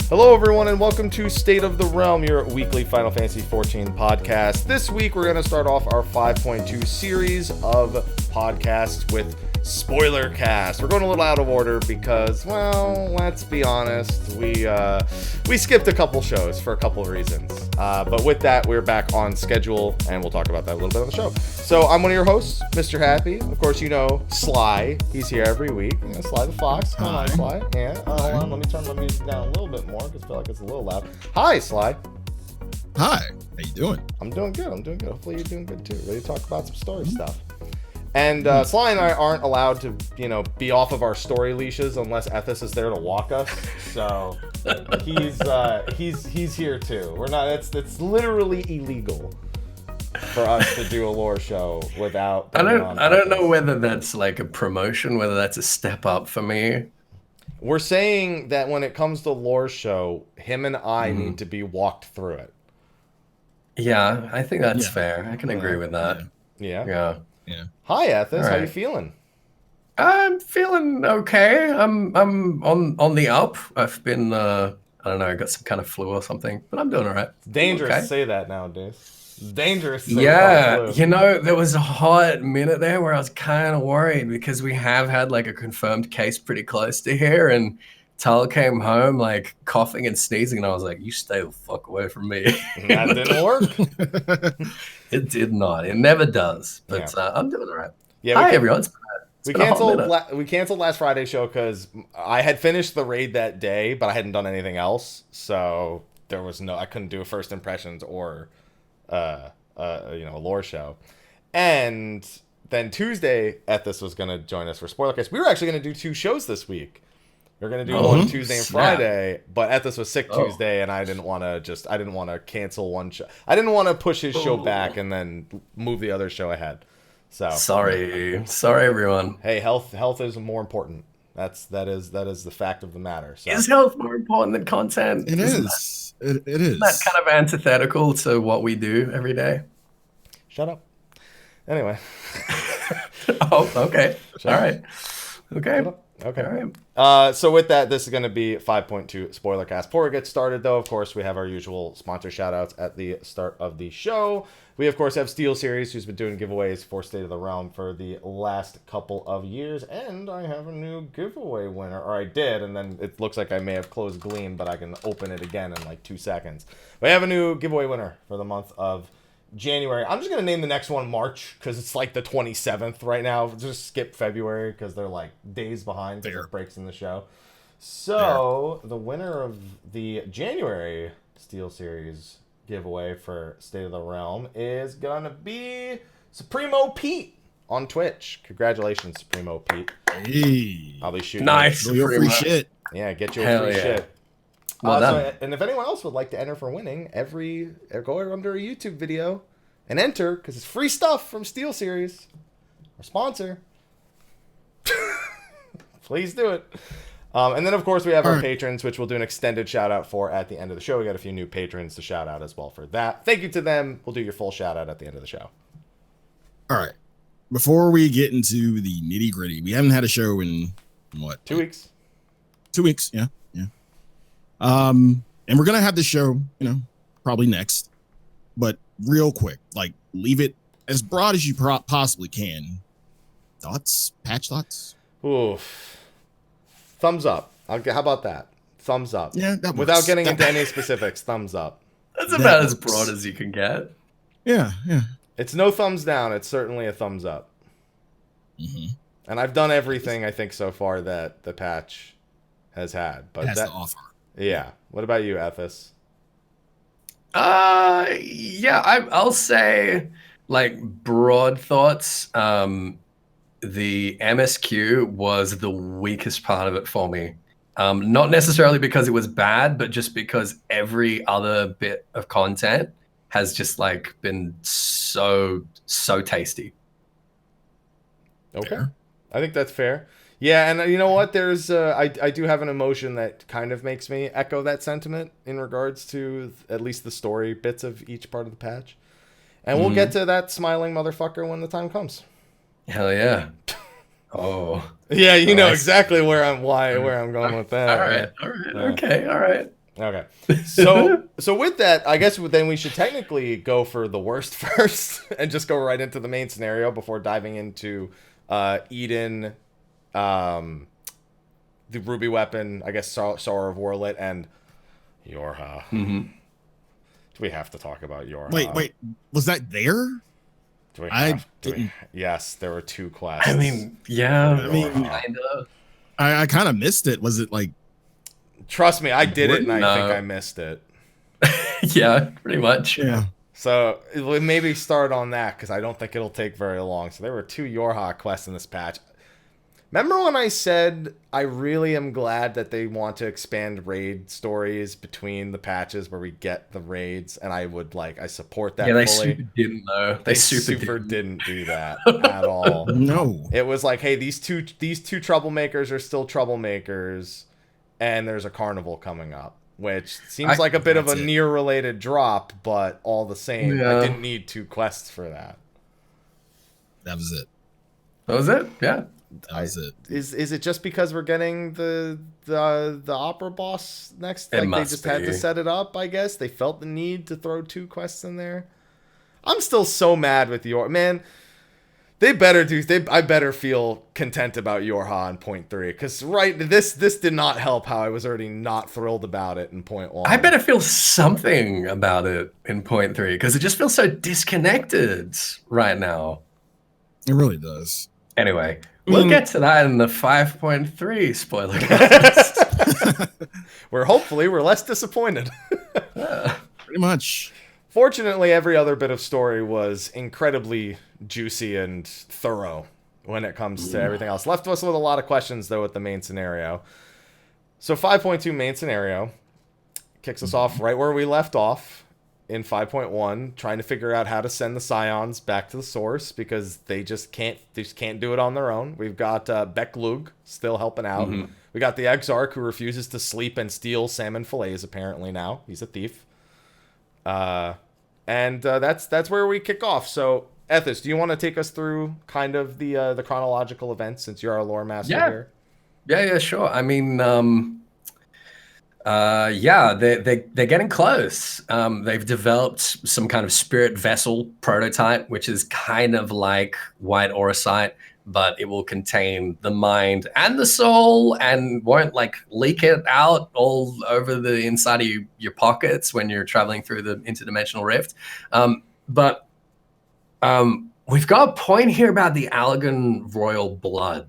Hello, everyone, and welcome to State of the Realm, your weekly Final Fantasy XIV podcast. This week, we're going to start off our 5.2 series of podcasts with Spoilercast. We're going a little out of order because, well, let's be honest, we skipped a couple shows for a couple of reasons. But with that, we're back on schedule, and we'll talk about that a little bit on the show. So I'm one of your hosts, Mr. Happy. Of course, you know Sly. He's here every week. You know, Slythefox. Come on, Sly. Yeah. Hold on. Let me turn my music down a little bit more because I feel like it's a little loud. Hi, Sly. Hi. How you doing? I'm doing good. Hopefully you're doing good too. Ready to talk about some story stuff. And Sly and I aren't allowed to, be off of our story leashes unless Ethys is there to walk us. So he's here too. We're not. It's literally illegal for us to do a lore show without. I don't know whether that's like a promotion, whether that's a step up for me. We're saying that when it comes to lore show, him and I need to be walked through it. Yeah, I think that's fair. I can agree with that. Yeah. Yeah. Hi, Ethys. Right. How you feeling? I'm feeling okay. I'm on the up. I've been I don't know, I got some kind of flu or something, but I'm doing all right. It's dangerous to say that nowadays. It's dangerous to say flu. There was a hot minute there where I was kind of worried because we have had like a confirmed case pretty close to here, and Tal came home like coughing and sneezing, and I was like, you stay the fuck away from me. That didn't work. It did not. It never does. But I'm doing all right. Yeah, Hi, everyone. We canceled last Friday's show because I had finished the raid that day, but I hadn't done anything else. So there was I couldn't do a first impressions or a lore show. And then Tuesday, Ethys was going to join us for Spoilercast. We were actually going to do two shows this week. We were going to do one Tuesday and Friday, but Ethys was sick Tuesday, and I didn't want to cancel one show. I didn't want to push his show back and then move the other show ahead. So sorry everyone. Hey, health is more important. That is the fact of the matter. So. Is health more important than content? It is. It is. Isn't that kind of antithetical to what we do every day? Shut up. Anyway. Oh, okay. All right. Okay. Okay. All right. So with that, this is going to be 5.2 Spoilercast. Before we get started, though, of course, we have our usual sponsor shout-outs at the start of the show. We, of course, have SteelSeries, who's been doing giveaways for State of the Realm for the last couple of years. And I have a new giveaway winner. Or I did, and then it looks like I may have closed Gleam, but I can open it again in like 2 seconds. We have a new giveaway winner for the month of January. I'm just going to name the next one March because it's like the 27th right now. Just skip February because they're like days behind because it breaks in the show. So the winner of the January SteelSeries giveaway for State of the Realm is going to be Supremo Pete on Twitch. Congratulations, Supremo Pete. Hey. I'll be shooting. Nice. Your free shit. Yeah, get your free shit. Well done. And if anyone else would like to enter for winning, go under a YouTube video and enter because it's free stuff from SteelSeries, our sponsor. Please do it. And then, of course, we have our patrons, which we'll do an extended shout-out for at the end of the show. We got a few new patrons to shout out as well for that. Thank you to them. We'll do your full shout-out at the end of the show. All right. Before we get into the nitty-gritty, we haven't had a show in, what? 2 weeks. 2 weeks, yeah. And we're going to have the show, probably next. But real quick, leave it as broad as you possibly can. Thoughts? Patch thoughts? Oof. Thumbs up. How about that? Thumbs up. Yeah, that works. Without getting into any specifics, thumbs up. That's about as broad as you can get. Yeah. It's no thumbs down. It's certainly a thumbs up. Mm-hmm. And I've done everything, I think, so far that the patch has had. But has to offer. Yeah. What about you, Ethys? I'll say broad thoughts. The MSQ was the weakest part of it for me. Not necessarily because it was bad, but just because every other bit of content has just been so tasty. Okay. Fair. I think that's fair. Yeah, and you know what? There's I do have an emotion that kind of makes me echo that sentiment in regards to at least the story bits of each part of the patch. And we'll get to that smiling motherfucker when the time comes. Hell yeah. Oh. Yeah, you know exactly where I'm going with that. All right. Okay, all right. Okay. So with that, I guess then we should technically go for the worst first and just go right into the main scenario before diving into Eden, the Ruby Weapon, I guess Sorrow of Warlit, and Yorha. Mm-hmm. Do we have to talk about Yorha? Wait. Was that there? Do we have, yes, there were 2 quests. I mean, yeah. I kind of missed it. Was it like... Trust me, I did it, and I No. think I missed it. Yeah, pretty much. Yeah. So we'll maybe start on that, because I don't think it'll take very long. So there were 2 Yorha quests in this patch. Remember when I said I really am glad that they want to expand raid stories between the patches where we get the raids, and I support that. Yeah, they fully. super didn't though. They super didn't do that at all. No. It was like, hey, these two troublemakers are still troublemakers, and there's a carnival coming up, which seems like a bit of a near related drop, but all the same, I didn't need 2 quests for that. That was it. That was it. Yeah. That was it. Is it just because we're getting the opera boss next? It Like must they just be. had to set it up, I guess. They felt the need to throw 2 quests in there. I'm still so mad with man. They better I better feel content about Yorha on point 3, because this did not help how I was already not thrilled about it in point 1. I better feel something about it in point 3, because it just feels so disconnected right now. It really does. Anyway, we'll get to that in the 5.3 spoiler cast. Where hopefully we're less disappointed. Pretty much. Fortunately, every other bit of story was incredibly juicy and thorough when it comes to everything else. Left us with a lot of questions, though, with the main scenario. So 5.2 main scenario kicks us off right where we left off in 5.1, trying to figure out how to send the Scions back to the source, because they just can't do it on their own. We've got Beklug still helping out. Mm-hmm. We got the Exarch, who refuses to sleep and steal salmon fillets, apparently now. He's a thief. And that's where we kick off. So, Ethys, do you want to take us through kind of the chronological events, since you're our lore master here? Yeah, sure. I mean, they're getting close. They've developed some kind of spirit vessel prototype, which is kind of like White Orosite, but it will contain the mind and the soul, and won't leak it out all over the inside of your pockets when you're traveling through the interdimensional rift. But we've got a point here about the Allagan royal blood.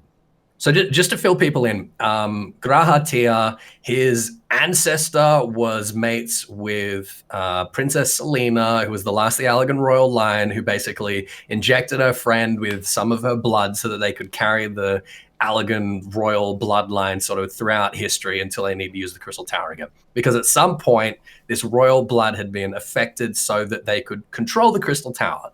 So just to fill people in, Grahatia, his ancestor was mates with Princess Selena, who was the last of the Allagan royal line, who basically injected her friend with some of her blood so that they could carry the Allagan royal bloodline sort of throughout history until they need to use the Crystal Tower again. Because at some point, this royal blood had been affected so that they could control the Crystal Tower,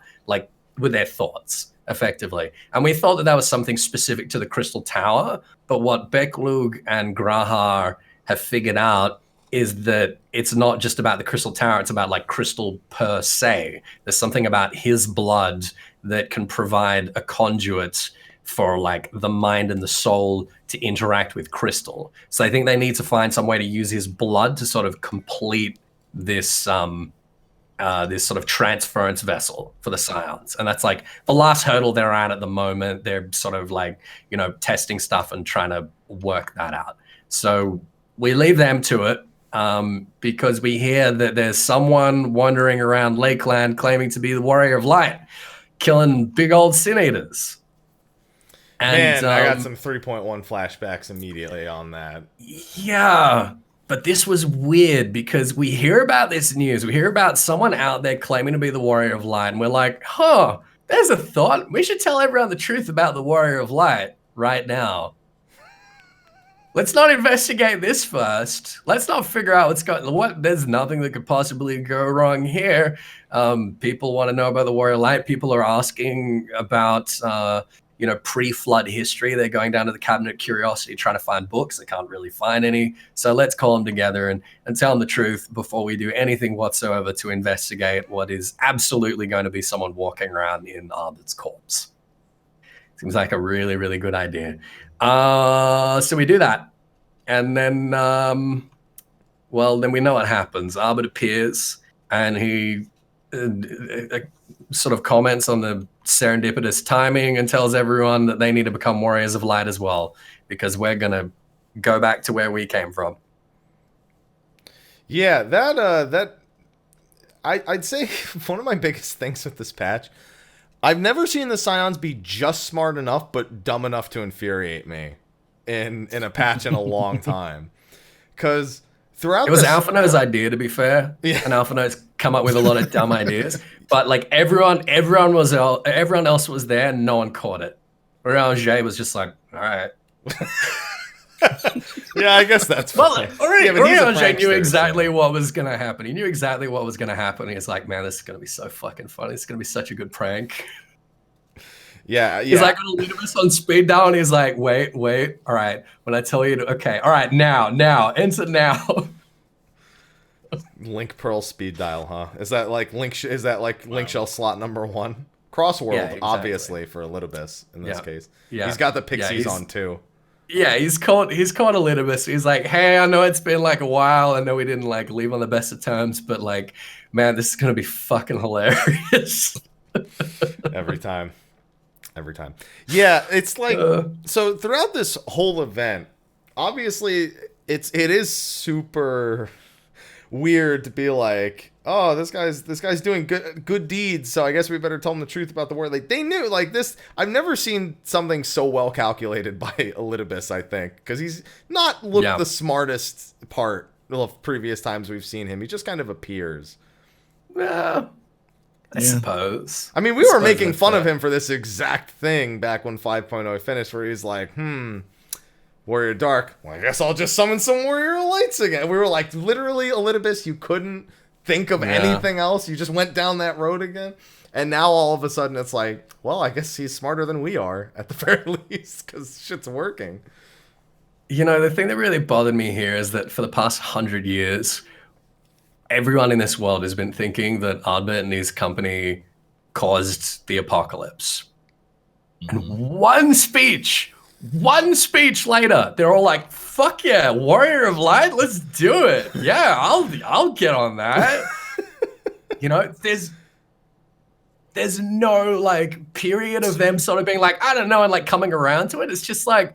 with their thoughts, effectively. And we thought that was something specific to the Crystal Tower, but what Beklug and Grahar have figured out is that it's not just about the Crystal Tower, it's about crystal per se. There's something about his blood that can provide a conduit for the mind and the soul to interact with crystal. So I think they need to find some way to use his blood to sort of complete this this sort of transference vessel for the Scions. And that's the last hurdle they're at the moment. They're sort of testing stuff and trying to work that out. So we leave them to it because we hear that there's someone wandering around Lakeland claiming to be the Warrior of Light, killing big old sin eaters. And, Man, I got some 3.1 flashbacks immediately on that. Yeah. But this was weird because we hear about this news. We hear about someone out there claiming to be the Warrior of Light. And we're like, there's a thought. We should tell everyone the truth about the Warrior of Light right now. Let's not investigate this first. Let's not figure out what's going on. There's nothing that could possibly go wrong here. People want to know about the Warrior of Light. People are asking about pre-flood history. They're going down to the Cabinet of Curiosity trying to find books. They can't really find any. So let's call them together and tell them the truth before we do anything whatsoever to investigate what is absolutely going to be someone walking around in Arbert's corpse. Seems like a really, really good idea. So we do that. And then well, then we know what happens. Arbit appears, and he sort of comments on the serendipitous timing and tells everyone that they need to become warriors of light as well, because we're going to go back to where we came from. Yeah, I'd say one of my biggest things with this patch, I've never seen the Scions be just smart enough but dumb enough to infuriate me in a patch in a long time. Because throughout it was Alphino's idea, to be fair. Yeah. And Alphino's come up with a lot of dumb ideas. But like everyone else was there and no one caught it. Ranger was just like, all right. Yeah, I guess that's well. Ranger knew exactly what was gonna happen. He knew exactly what was gonna happen. He's like, man, this is gonna be so fucking funny. It's gonna be such a good prank. Yeah. He's like gonna lead us on speed dial, and he's like, wait, all right. When I tell you to, okay, all right, now, enter now. Link Pearl speed dial, huh? Is that like Link Shell slot number 1? Crossworld, Yeah, exactly. obviously, for Elitibus in this case. Yeah. He's got the pixies on too. Yeah, he's caught Elitibus. He's like, hey, I know it's been like a while. I know we didn't like leave on the best of terms, but like, man, this is gonna be fucking hilarious. Every time. Yeah, it's like so throughout this whole event, obviously it is super weird to be like, oh, this guy's doing good deeds, so I guess we better tell him the truth about the war. Like, they knew, like, this, I've never seen something so well calculated by Elitibus, I think, because he's not the smartest part of previous times we've seen him. He just kind of appears. Yeah, I suppose. I mean, we were making fun of him for this exact thing back when 5.0 finished, where he's like, Warrior Dark, well, I guess I'll just summon some Warrior Lights again. We were like, literally, Elitibus, you couldn't think of anything else. You just went down that road again. And now all of a sudden it's like, well, I guess he's smarter than we are, at the very least, because shit's working. You know, the thing that really bothered me here is that for the past 100 years, everyone in this world has been thinking that Ardbert and his company caused the apocalypse. Mm-hmm. And one speech later, they're all like, fuck yeah, Warrior of Light, let's do it. Yeah, I'll get on that. You know, there's no like period of them sort of being like, I don't know, and like coming around to it. It's just like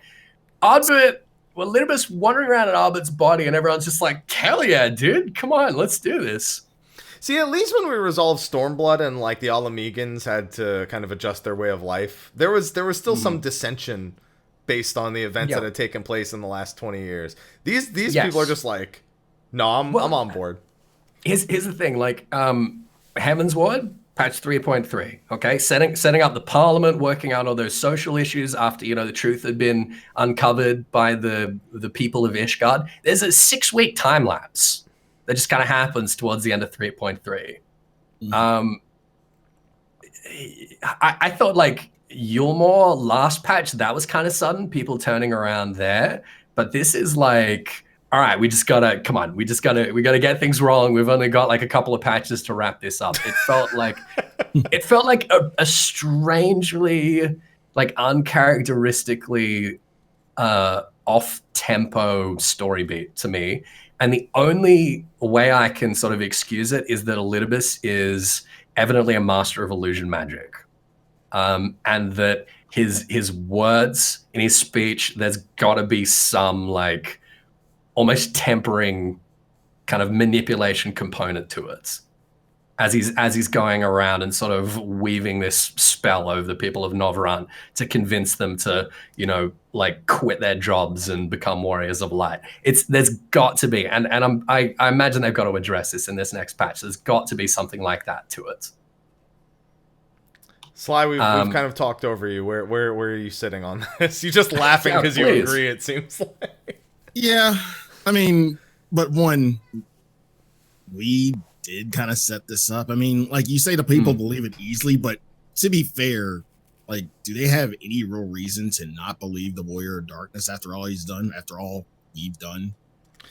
Ardbert, Elitibus wandering around at Arbert's body, and everyone's just like, hell yeah, dude, come on, let's do this. See, at least when we resolved Stormblood and like the Alamegans had to kind of adjust their way of life, there was still some dissension based on the events that had taken place in the last 20 years. These people are just like, no, I'm on board. Here's the thing, like, Heaven's Ward, patch 3.3, okay? Setting up the Parliament, working out all those social issues after, you know, the truth had been uncovered by the people of Ishgard. There's a 6-week time lapse that just kind of happens towards the end of 3.3. Mm-hmm. I thought, like, Yulmore last patch, that was kind of sudden, people turning around there. But this is like, all right, we gotta get things rolling. We've only got like a couple of patches to wrap this up. It felt like a strangely, like, uncharacteristically off-tempo story beat to me. And the only way I can sort of excuse it is that Elitibus is evidently a master of illusion magic. And that his words in his speech, there's got to be some like almost tempering kind of manipulation component to it, as he's going around and sort of weaving this spell over the people of Novaran to convince them to, you know, like quit their jobs and become warriors of light. There's got to be, and I imagine they've got to address this in this next patch. There's got to be something like that to it. Sly, we've kind of talked over you. Where are you sitting on this? You're just laughing because you agree, it seems like. Yeah, I mean, but one, we did kind of set this up. I mean, like you say, the people believe it easily, but to be fair, like, do they have any real reason to not believe the Warrior of Darkness after all he's done, after all we've done?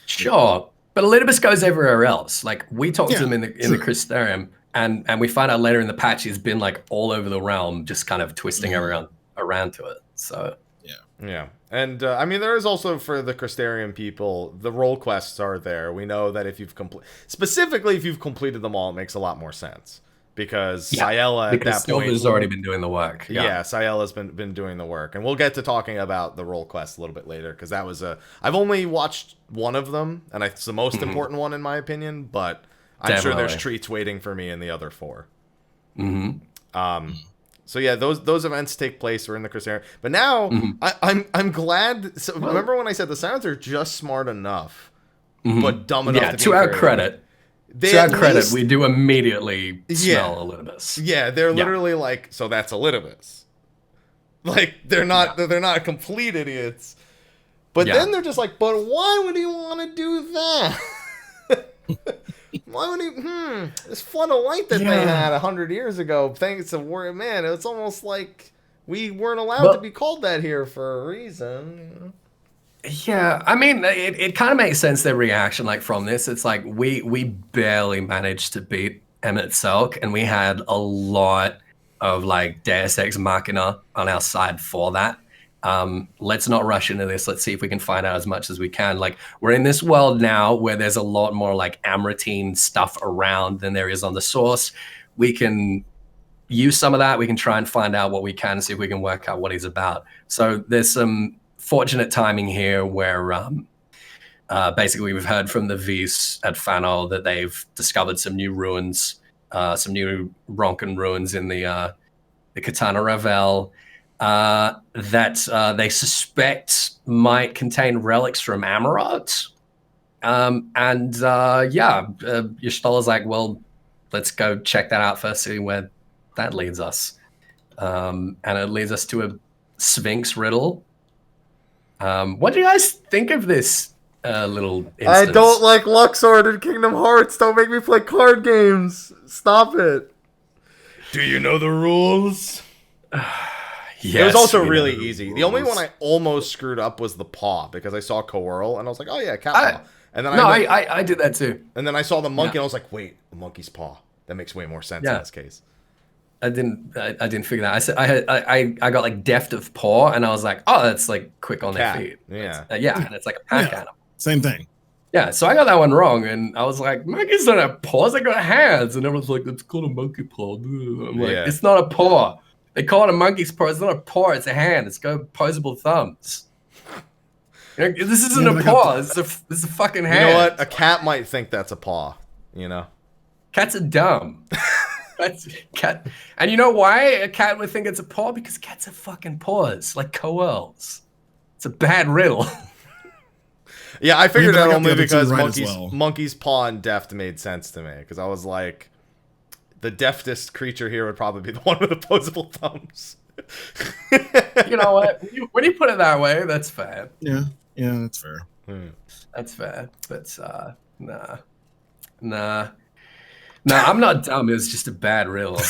Sure, but Elitibus goes everywhere else. Like, we talked to him in the Crystarium. And we find out later in the patch he's been like all over the realm, just kind of twisting everyone around to it. So Yeah. And, I mean, there is also, for the Crystarian people, the role quests are there. We know that if you've specifically if you've completed them all, it makes a lot more sense. Because Syella at that point has already been doing the work. Yeah, Syella's been doing the work. And we'll get to talking about the role quest a little bit later, because that was I've only watched one of them, and it's the most important one in my opinion, but I'm sure there's treats waiting for me in the other 4. So yeah, those events take place. We're in the Crystarian, but now I'm glad. So remember when I said the Silents are just smart enough, but dumb enough. Yeah, to our credit. We do immediately smell Elidibus. Yeah, they're literally like, so that's Elidibus. Like they're not complete idiots. But then they're just like, but why would he want to do that? Why would he? This flood of light that they had 100 years ago, thanks to Warrior Man, it's almost like we weren't allowed to be called that here for a reason. Yeah, I mean, it kind of makes sense, their reaction, like, from this. It's like, we barely managed to beat Emet-Selch, and we had a lot of, like, Deus Ex Machina on our side for that. Let's not rush into this. Let's see if we can find out as much as we can. Like, we're in this world now where there's a lot more, like, Amratine stuff around than there is on the source. We can use some of that. We can try and find out what we can, see if we can work out what he's about. So there's some fortunate timing here where basically we've heard from the Vis at Fanol that they've discovered some new ruins, some new Ronkan ruins in the Katana Ravel that they suspect might contain relics from Amarot. Y'shtola's like, well, let's go check that out first, see where that leads us. And it leads us to a Sphinx riddle. What do you guys think of this little instance? I don't like Luxord in Kingdom Hearts. Don't make me play card games. Stop it. Do you know the rules? Yes, it was also really easy. The only one I almost screwed up was the paw, because I saw Coerl and I was like, oh yeah, cat paw. And then I did that too. And then I saw the monkey and I was like, wait, a monkey's paw. That makes way more sense in this case. I didn't figure that. I got like deft of paw, and I was like, oh, that's like quick on their feet. Yeah, and it's like a pack animal. Same thing. Yeah, so I got that one wrong, and I was like, monkeys don't have paws; they got hands. And everyone's like, it's called a monkey paw. I'm like, it's not a paw. They call it a monkey's paw. It's not a paw. It's a hand. It's got opposable thumbs. This isn't a paw. This is a fucking hand. You know what? A cat might think that's a paw. You know, cats are dumb. That's cat, and you know why a cat would think it's a paw? Because cats have fucking paws, like Coel's. It's a bad riddle. Yeah, I figured out only because monkey's paw and deft made sense to me, because I was like, the deftest creature here would probably be the one with opposable thumbs. You know what? When you put it that way, that's fair. Yeah, that's fair. That's fair. But nah. No, I'm not dumb. It was just a bad riddle.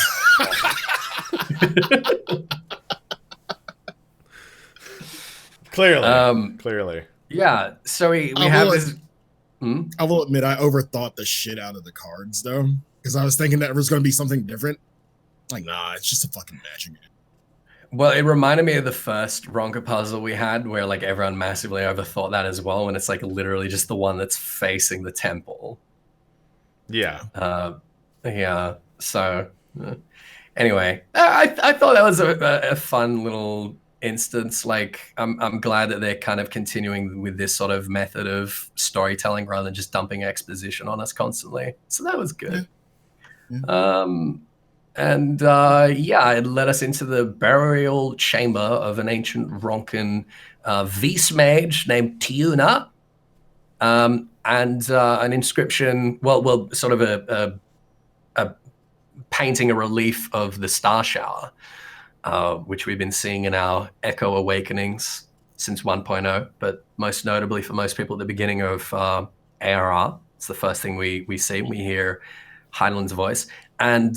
Clearly. Yeah. So we have this. I will admit, I overthought the shit out of the cards, though, because I was thinking that it was going to be something different. Like, nah, it's just a fucking magic game. Well, it reminded me of the first Ronka puzzle we had, where like everyone massively overthought that as well, when it's like literally just the one that's facing the temple. Yeah. So, anyway, I thought that was a fun little instance. Like, I'm glad that they're kind of continuing with this sort of method of storytelling rather than just dumping exposition on us constantly. So that was good. Yeah. It led us into the burial chamber of an ancient Ronkan Vis mage named Tiuna. And an inscription, sort of a painting, a relief of the Star Shower, which we've been seeing in our Echo Awakenings since 1.0, but most notably for most people at the beginning of ARR. It's the first thing we see. We hear Heineland's voice. And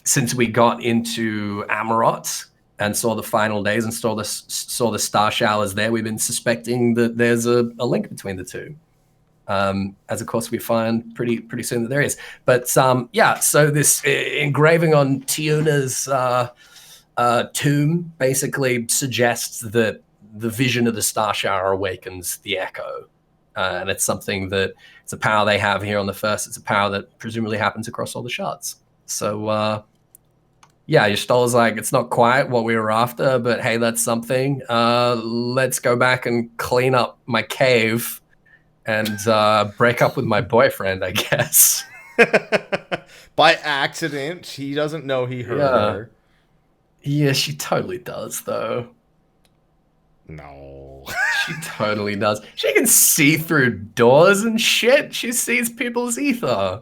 since we got into Amarot and saw the final days and saw the Star Showers there, we've been suspecting that there's a link between the two. As of course we find pretty soon that there is. But so this engraving on Tiuna's tomb basically suggests that the vision of the star shower awakens the echo. And it's something that it's a power they have here on the first. It's a power that presumably happens across all the shards. So, yeah, Y'shtol's like, it's not quite what we were after, but hey, that's something. Let's go back and clean up my cave and break up with my boyfriend, I guess. By accident. He doesn't know he heard her. Yeah, she totally does, though. No. She totally does. She can see through doors and shit. She sees people's ether.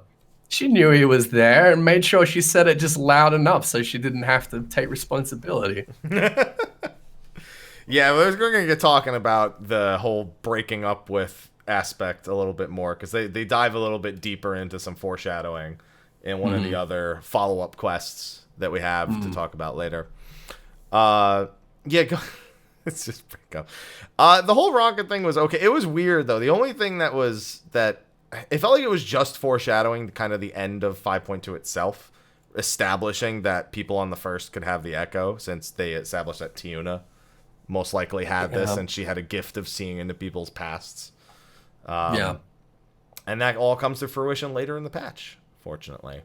She knew he was there and made sure she said it just loud enough so she didn't have to take responsibility. Yeah, we're going to get talking about the whole breaking up with aspect a little bit more, because they dive a little bit deeper into some foreshadowing in one of the other follow-up quests that we have to talk about later. It's just break up. The whole rocket thing was okay. It was weird, though. The only thing that it felt like it was just foreshadowing kind of the end of 5.2 itself, establishing that people on the first could have the echo, since they established that Tiuna most likely had this, and she had a gift of seeing into people's pasts. And that all comes to fruition later in the patch, fortunately.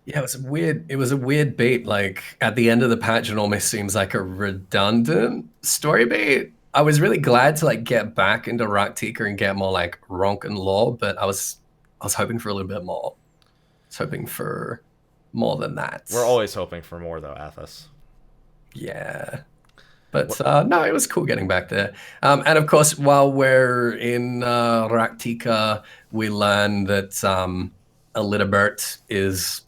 Yeah, it was a weird beat. Like, at the end of the patch, it almost seems like a redundant story beat. I was really glad to like get back into Rak'tika and get more like Ronk and lore, but I was hoping for a little bit more. I was hoping for more than that. We're always hoping for more, though, Ethys. Yeah. But no, it was cool getting back there. And of course, while we're in Rak'tika, we learn that Elidibert is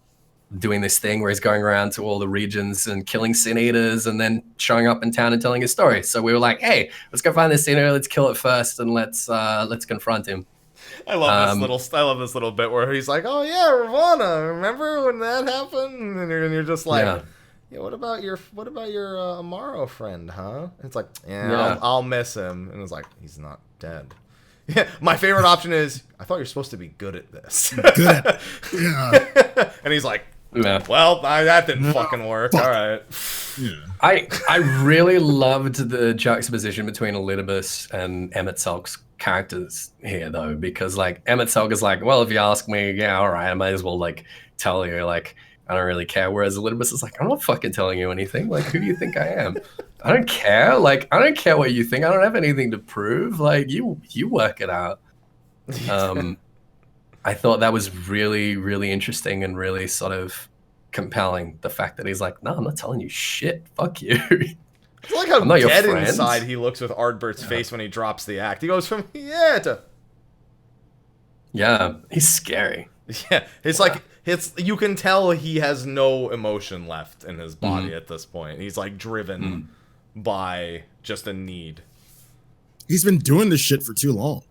doing this thing where he's going around to all the regions and killing sin eaters and then showing up in town and telling his story. So we were like, hey, let's go find this sin eater, let's kill it first, and let's confront him. I love this little bit where he's like, oh yeah, Ravana, remember when that happened? And you're just like, yeah, what about your Amaro friend, huh? And it's like, I'll miss him. And it's like, he's not dead. Yeah, my favorite option is, I thought you're supposed to be good at this. And he's like, well, that didn't fucking work. All right. Yeah. I really loved the juxtaposition between Elidibus and Emet-Selch's characters here, though, because like Emet-Selch is like, well, if you ask me, yeah, all right, I might as well like tell you, like, I don't really care. Whereas Elidibus is like, I'm not fucking telling you anything. Like, who do you think I am? I don't care. Like, I don't care what you think. I don't have anything to prove. Like, you work it out. I thought that was really, really interesting and really sort of compelling. The fact that he's like, no, I'm not telling you shit. Fuck you. I like how dead inside he looks with Ardbert's face when he drops the act. He goes from to he's scary. Yeah, it's like you can tell he has no emotion left in his body at this point. He's like driven by just a need. He's been doing this shit for too long.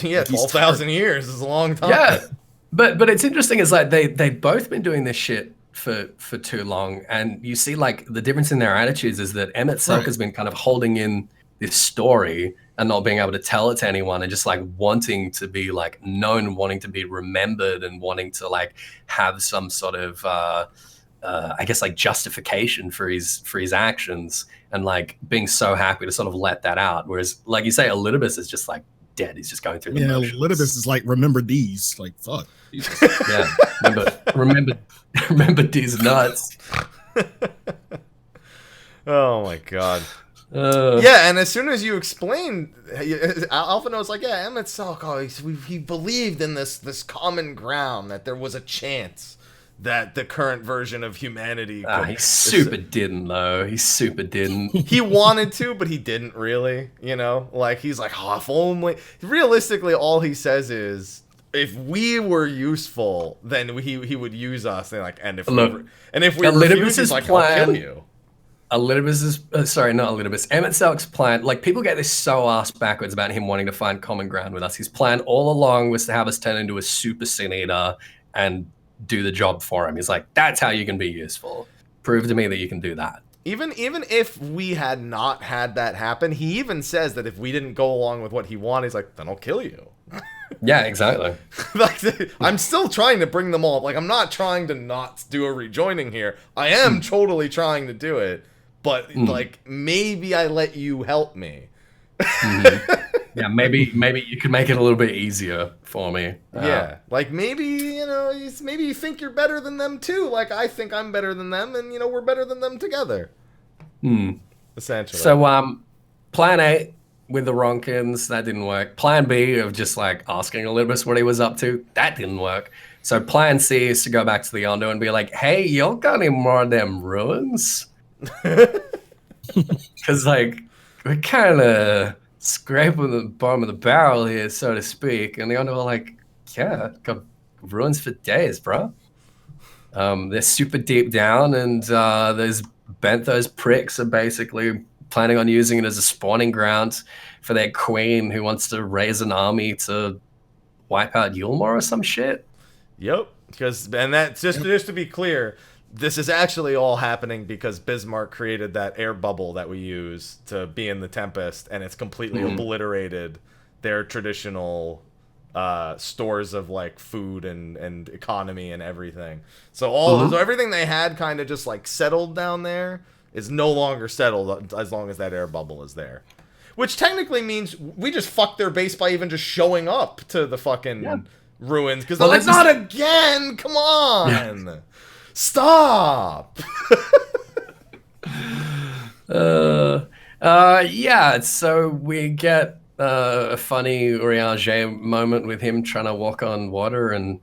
Yeah, 12,000 years is a long time. Yeah, but it's interesting. Is like they've both been doing this shit for too long, and you see like the difference in their attitudes is that Emet-Selch has been kind of holding in this story and not being able to tell it to anyone, and just like wanting to be like known, wanting to be remembered, and wanting to like have some sort of I guess like justification for his actions, and like being so happy to sort of let that out. Whereas, like you say, Elidibus is just like dead. He's just going through the motions. Elidibus is like, remember these, like fuck. Yeah, remember these nuts. Oh my god. Yeah, and as soon as you explain, Alpha knows like, yeah, Emet-Selch, he believed in this common ground, that there was a chance that the current version of humanity could... He super didn't, though. He super didn't. He wanted to, but he didn't really, you know? Like, he's like, oh, if only... Realistically, all he says is, if we were useful, then he would use us. And if we refuse, he's like, I'll kill you. Emet-Selch's plan, like, people get this so ass backwards about him wanting to find common ground with us. His plan all along was to have us turn into a super sin eater and do the job for him. He's like, that's how you can be useful. Prove to me that you can do that. Even if we had not had that happen, he even says that if we didn't go along with what he wanted, he's like, then I'll kill you. Yeah, exactly. Like, I'm still trying to bring them all up. Like, I'm not trying to not do a rejoining here. I am totally trying to do it, but like maybe I let you help me. Yeah, maybe you could make it a little bit easier for me. Yeah, like maybe maybe you think you're better than them too. Like I think I'm better than them, and we're better than them together. Essentially. So plan A with the Ronkins, that didn't work. Plan B of just like asking Olympus what he was up to, that didn't work. So plan C is to go back to the Ondo and be like, hey, y'all got any more of them ruins? Because like we're kind of scraping the bottom of the barrel here, so to speak. And the Ondo were like, yeah, got ruins for days, bro. They're super deep down, and those pricks are basically planning on using it as a spawning ground for their queen who wants to raise an army to wipe out Yulmore or some shit. Yep. And that's just to be clear, this is actually all happening because Bismarck created that air bubble that we use to be in the Tempest, and it's completely obliterated their traditional stores of like food and economy and everything. So so everything they had kind of just like settled down there is no longer settled as long as that air bubble is there. Which technically means we just fucked their base by even just showing up to the fucking ruins. Because they're like, not again! Come on! Stop! Yeah, so we get a funny Urianger moment with him trying to walk on water and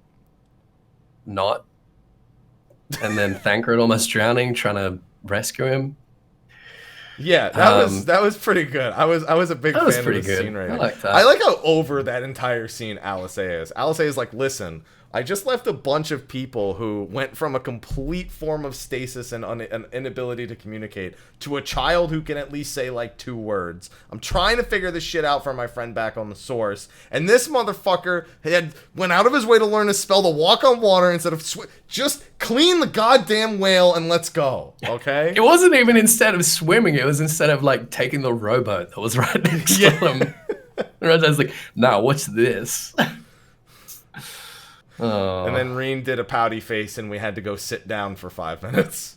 not. And then Thancred almost drowning, trying to rescue him. Yeah, that was pretty good. I was a big fan of the scene right I like that. I like how over that entire scene Alice is. Alice is like, listen, I just left a bunch of people who went from a complete form of stasis and an inability to communicate to a child who can at least say like 2 words. I'm trying to figure this shit out for my friend back on the source. And this motherfucker went out of his way to learn a spell to walk on water instead of just clean the goddamn whale and let's go. Okay? It wasn't even instead of swimming. It was instead of like taking the rowboat that was right next to him. And I was like, nah, what's this? Oh. And then Reen did a pouty face and we had to go sit down for 5 minutes.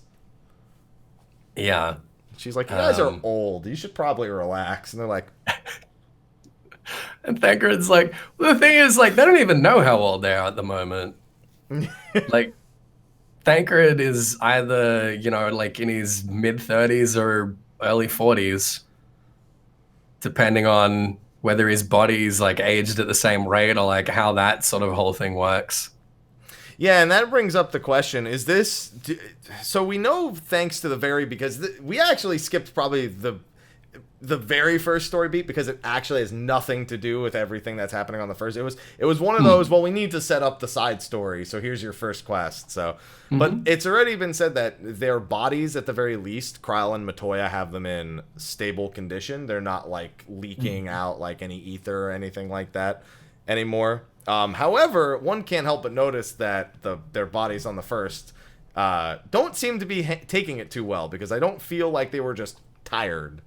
Yeah. She's like, you guys are old. You should probably relax. And they're like... And Thancred's like, well, the thing is, like, they don't even know how old they are at the moment. Like, Thancred is either, like in his mid-30s or early 40s. Depending on whether his body's like aged at the same rate or like how that sort of whole thing works. Yeah, and that brings up the question, is this... So we know thanks to the very... Because we actually skipped probably the very first story beat because it actually has nothing to do with everything that's happening on the first. It was one of those, well, we need to set up the side story, so here's your first quest. So, But it's already been said that their bodies, at the very least, Kryl and Matoya have them in stable condition. They're not, like, leaking out, like, any ether or anything like that anymore. However, one can't help but notice that their bodies on the first don't seem to be taking it too well, because I don't feel like they were just tired.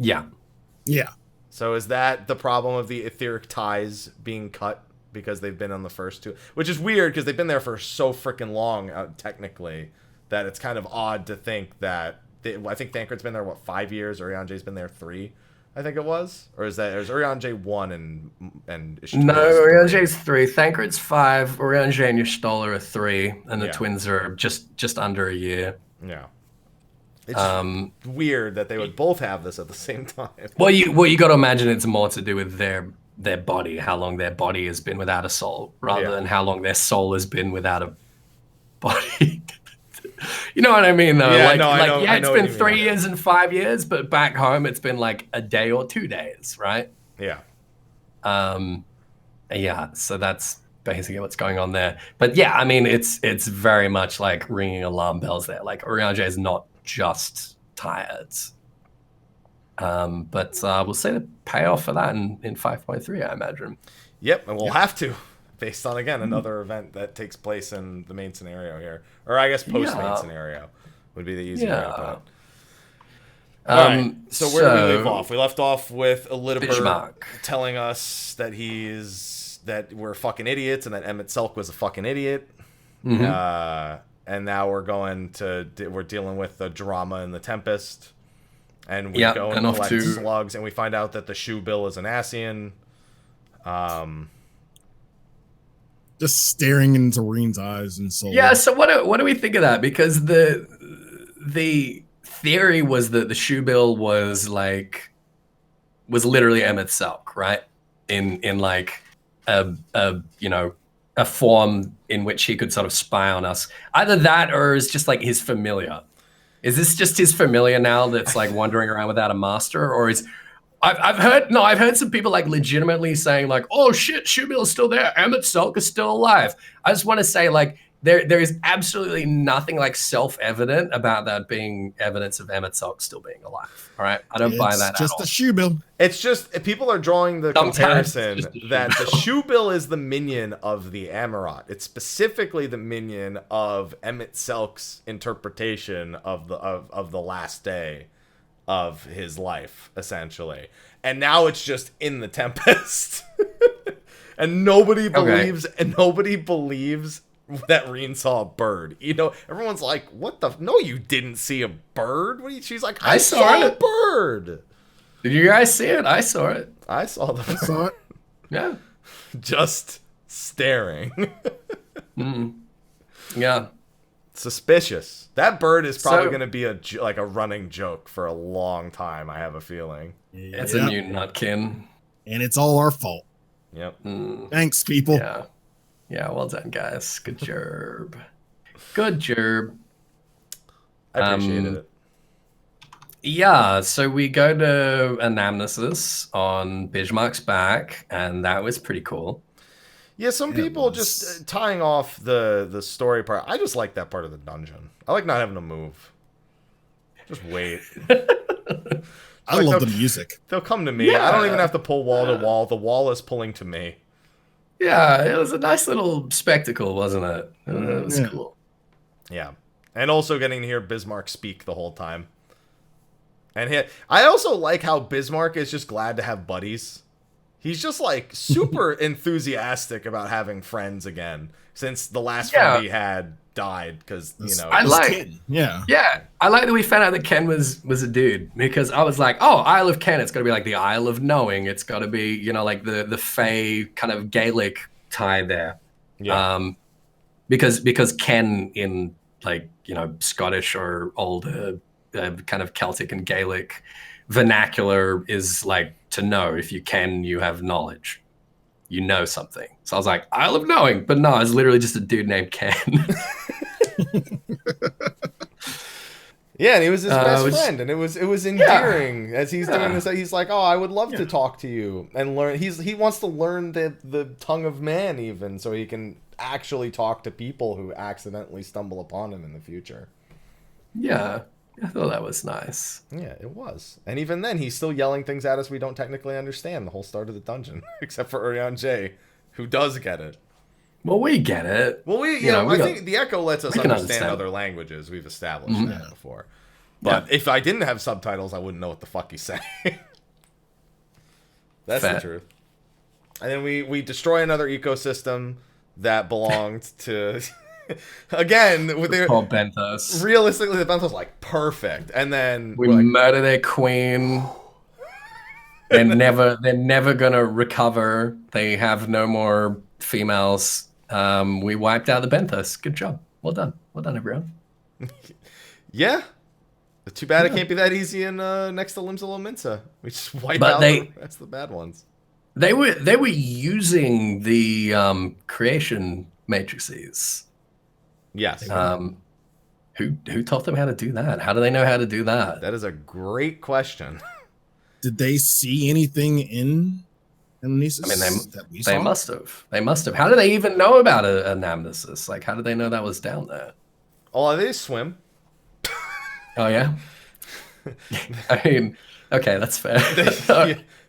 Yeah. Yeah. So is that the problem of the etheric ties being cut because they've been on the first 2? Which is weird because they've been there for so freaking long, technically, that it's kind of odd to think that... I think Thancred's been there, 5 years? Urianger's been there 3, I think it was? Or is Urianger 1 and No, Urianger's 3. Thancred's 5. Urianger and Y'shtola are 3. And the twins are just under a year. Yeah. It's weird that they would both have this at the same time. Well, you got to imagine it's more to do with their body, how long their body has been without a soul, rather than how long their soul has been without a body. You know what I mean, though? Yeah, it's been 3 years and 5 years, but back home it's been like a day or 2 days, right? Yeah. Yeah. So that's basically what's going on there. But yeah, I mean, it's very much like ringing alarm bells there. Like Urianger is not just tired. But we'll see the payoff for that in 5.3, I imagine. Yep, and we'll have to, based on, again, another event that takes place in the main scenario here. Or I guess post-main scenario would be the easier way to put it. Alright, so where did we leave off? We left off with Elitiber telling us that he's that we're fucking idiots and that Emmett Selk was a fucking idiot. Mm-hmm. And now we're dealing with the drama and the Tempest. And we go and collect slugs, and we find out that the Shoe Bill is an Ascian. Just staring into Reen's eyes and soul. Yeah, so what do we think of that? Because the theory was that the Shoe Bill was literally Emmett Selk, right? In like a form in which he could sort of spy on us. Either that or is just like his familiar. Is this just his familiar now that's like wandering around without a master, or is I've heard some people like legitimately saying like, oh shit, Shoe Bill is still there, Emmett Selk is still alive. I just want to say like there is absolutely nothing like self-evident about that being evidence of Emmett Selk still being alive. All right, I don't buy that at all. It's just a Shoe Bill. It's just people are drawing the comparison that the Shoe Bill is the minion of the Amarot. It's specifically the minion of Emmett Selk's interpretation of the last day of his life, essentially. And now it's just in the Tempest. And nobody believes that Reen saw a bird. You know, everyone's like, what the? No, you didn't see a bird. She's like, I saw a bird. Did you guys see it? I saw it. I saw the bird. I saw it. Yeah. Just staring. Yeah. Suspicious. That bird is probably going to be a running joke for a long time, I have a feeling. It's a mutant nutkin. And it's all our fault. Yep. Thanks, people. Yeah. Yeah, well done, guys. Good job. Good job. I appreciated it. Yeah, so we go to Anamnesis on Bismarck's back, and that was pretty cool. Yeah, some people just tying off the story part. I just like that part of the dungeon. I like not having to move. Just wait. I love the music. They'll come to me. Yeah. I don't even have to pull wall to wall. The wall is pulling to me. Yeah, it was a nice little spectacle, wasn't it? It was cool. Yeah. And also getting to hear Bismarck speak the whole time. And I also like how Bismarck is just glad to have buddies. He's just like super enthusiastic about having friends again since the last friend he had died because, you know. I like that we found out that Ken was a dude because I was like, oh, Isle of Ken, it's got to be like the Isle of Knowing. It's got to be, you know, like the Fey kind of Gaelic tie there. Yeah. Because Ken in like, you know, Scottish or older kind of Celtic and Gaelic vernacular is like to know. If you can, you have knowledge. You know something. So I was like, Isle of Knowing. But no, it's literally just a dude named Ken. Yeah, and he was his best friend, and it was endearing as he's doing this. He's like, "Oh, I would love to talk to you and learn." He wants to learn the tongue of man, even so he can actually talk to people who accidentally stumble upon him in the future. Yeah, I thought that was nice. Yeah, it was, and even then, he's still yelling things at us we don't technically understand the whole start of the dungeon, except for Urian J, who does get it. Well, we get it. Well, I think the Echo lets us understand other languages. We've established that before. But if I didn't have subtitles, I wouldn't know what the fuck he's saying. That's the truth. And then we destroy another ecosystem that belonged to... Again, with their... called Benthos. Realistically, the Benthos like, perfect. And then... We murder their queen. They're never gonna recover. They have no more females. We wiped out the Benthos. Good job. Well done, everyone. Yeah. Too bad it can't be that easy in next to Limsa Lominsa. We just wipe out that's the bad ones. They were using the creation matrices. Yes. Who taught them how to do that? How do they know how to do that? That is a great question. Did they see anything in Anamnesis? I mean, they must have. They must have. How do they even know about Anamnesis? Like, how did they know that was down there? Oh, they swim. Oh, yeah? I mean, okay, that's fair.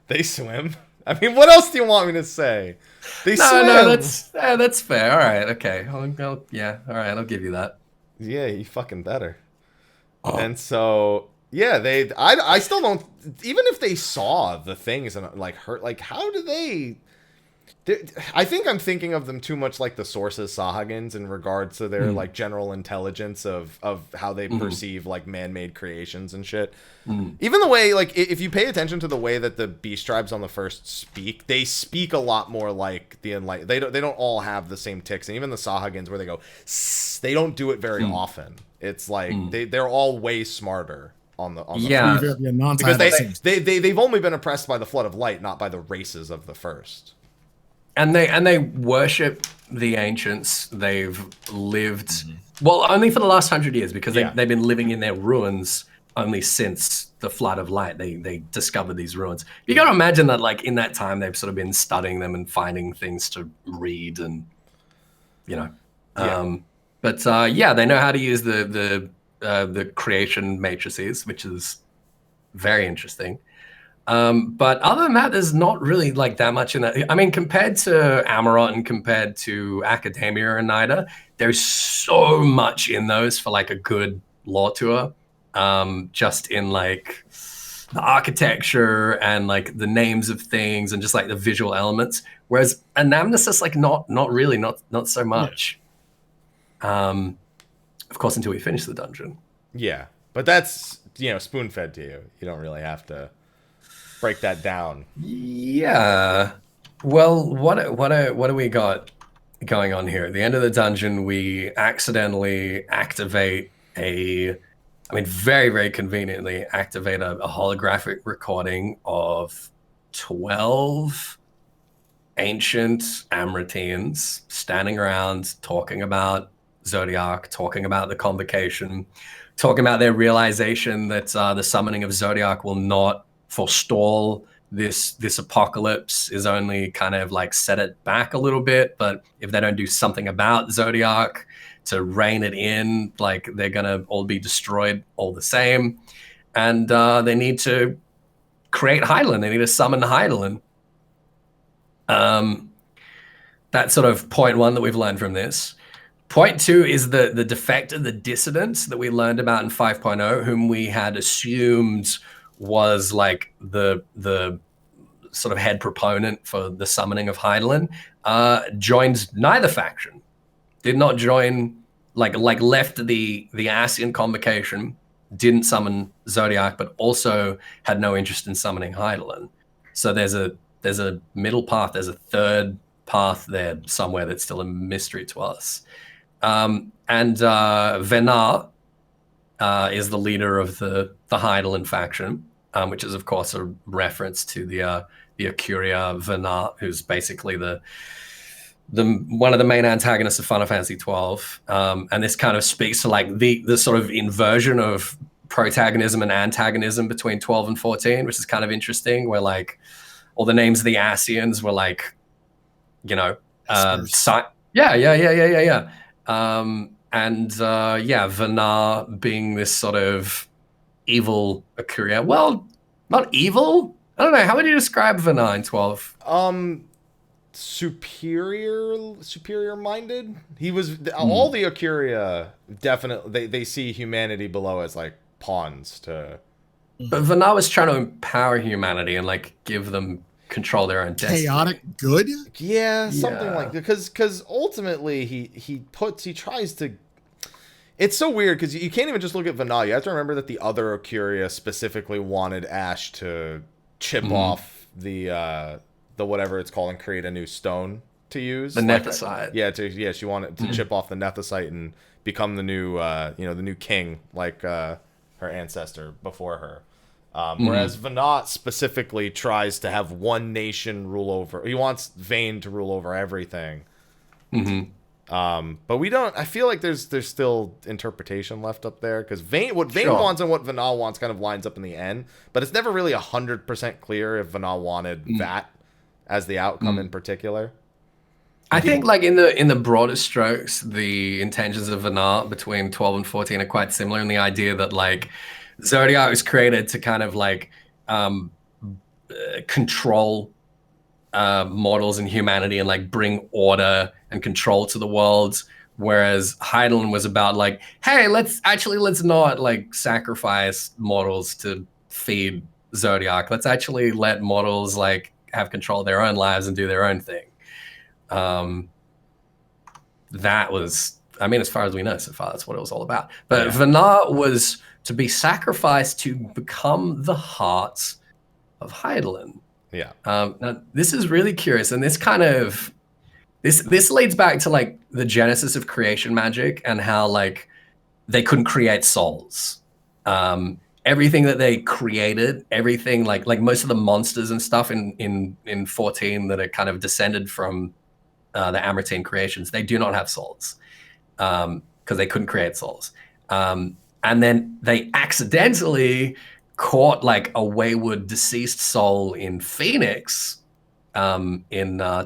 They swim. I mean, what else do you want me to say? They swim. No, that's fair. All right, okay. All right, I'll give you that. Yeah, you fucking better. Oh. And so... Yeah, I still don't, even if they saw the things and like hurt, like how do they, I think I'm thinking of them too much like the sources Sahagins in regards to their like general intelligence of how they perceive like man-made creations and shit. Even the way, like, if you pay attention to the way that the beast tribes on the first speak, they speak a lot more like the enlightened. They don't all have the same tics, and even the Sahagins where they go, they don't do it very often. It's like they're all way smarter on the because they've only been oppressed by the flood of light, not by the races of the first. And they worship the ancients. They've lived well only for the last 100 years because they've been living in their ruins only since the flood of light. They discovered these ruins. You got to imagine that like in that time they've sort of been studying them and finding things to read and you know. But they know how to use the creation matrices, which is very interesting. But other than that, there's not really like that much in that. I mean, compared to Amarot and compared to Academia and NIDA, there's so much in those for like a good lore tour. Just in like the architecture and like the names of things and just like the visual elements. Whereas Anamnesis, like not really, not so much. Of course, until we finish the dungeon. Yeah, but that's, you know, spoon-fed to you. You don't really have to break that down. Yeah. Well, what do we got going on here? At the end of the dungeon, we accidentally activate very, very conveniently activate a holographic recording of 12 ancient Amritians standing around talking about Zodiac, talking about the convocation, talking about their realization that the summoning of Zodiac will not forestall this apocalypse, is only kind of like set it back a little bit. But if they don't do something about Zodiac to rein it in, like they're gonna all be destroyed all the same. And they need to create Hydaelyn. They need to summon Hydaelyn. That's sort of point one that we've learned from this. Point two is the defector, the dissident that we learned about in 5.0, whom we had assumed was like the sort of head proponent for the summoning of Hydaelyn, joined neither faction. Did not join, like left the Ascian convocation, didn't summon Zodiac, but also had no interest in summoning Hydaelyn. So there's a middle path, there's a third path there somewhere that's still a mystery to us. And Venar is the leader of the Hydaelyn faction, which is of course a reference to the Akuria Venar, who's basically the one of the main antagonists of Final Fantasy XII. And this kind of speaks to like the sort of inversion of protagonism and antagonism between 12 and 14, which is kind of interesting, where like all the names of the Ascians were like, you know, Venar being this sort of evil Akuria. Well, not evil. I don't know. How would you describe Venar in 12? Superior minded. He was all the Akuria definitely they see humanity below as like pawns to. But Venar was trying to empower humanity and like give them control their own destiny. Chaotic good? Yeah, something like that. Because ultimately he tries to. It's so weird because you can't even just look at Venar. You have to remember that the other Akuria specifically wanted Ash to chip off the whatever it's called and create a new stone to use. The Nethicite. She wanted to chip off the Nethicite and become the new the new king like her ancestor before her. Whereas Venar specifically tries to have one nation rule over. He wants Vayne to rule over everything. But we don't. I feel like there's still interpretation left up there because what Vayne wants and what Venar wants kind of lines up in the end. But it's never really 100% clear if Venar wanted that as the outcome in particular. I think like in the broadest strokes, the intentions of Venar between 12 and 14 are quite similar in the idea that like Zodiac was created to kind of like control mortals and humanity and like bring order and control to the world, whereas Hydaelyn was about like, hey, let's not like sacrifice mortals to feed Zodiac. Let's actually let mortals like have control of their own lives and do their own thing. That was, I mean, as far as we know so far, that's what it was all about. But Vana was to be sacrificed to become the heart of Hydaelyn. Yeah. Now, this is really curious, and this kind of this leads back to like the genesis of creation magic and how like they couldn't create souls. Everything that they created, everything like most of the monsters and stuff in 14 that are kind of descended from the Amritine creations, they do not have souls because they couldn't create souls. And then they accidentally caught like a wayward deceased soul in Phoenix in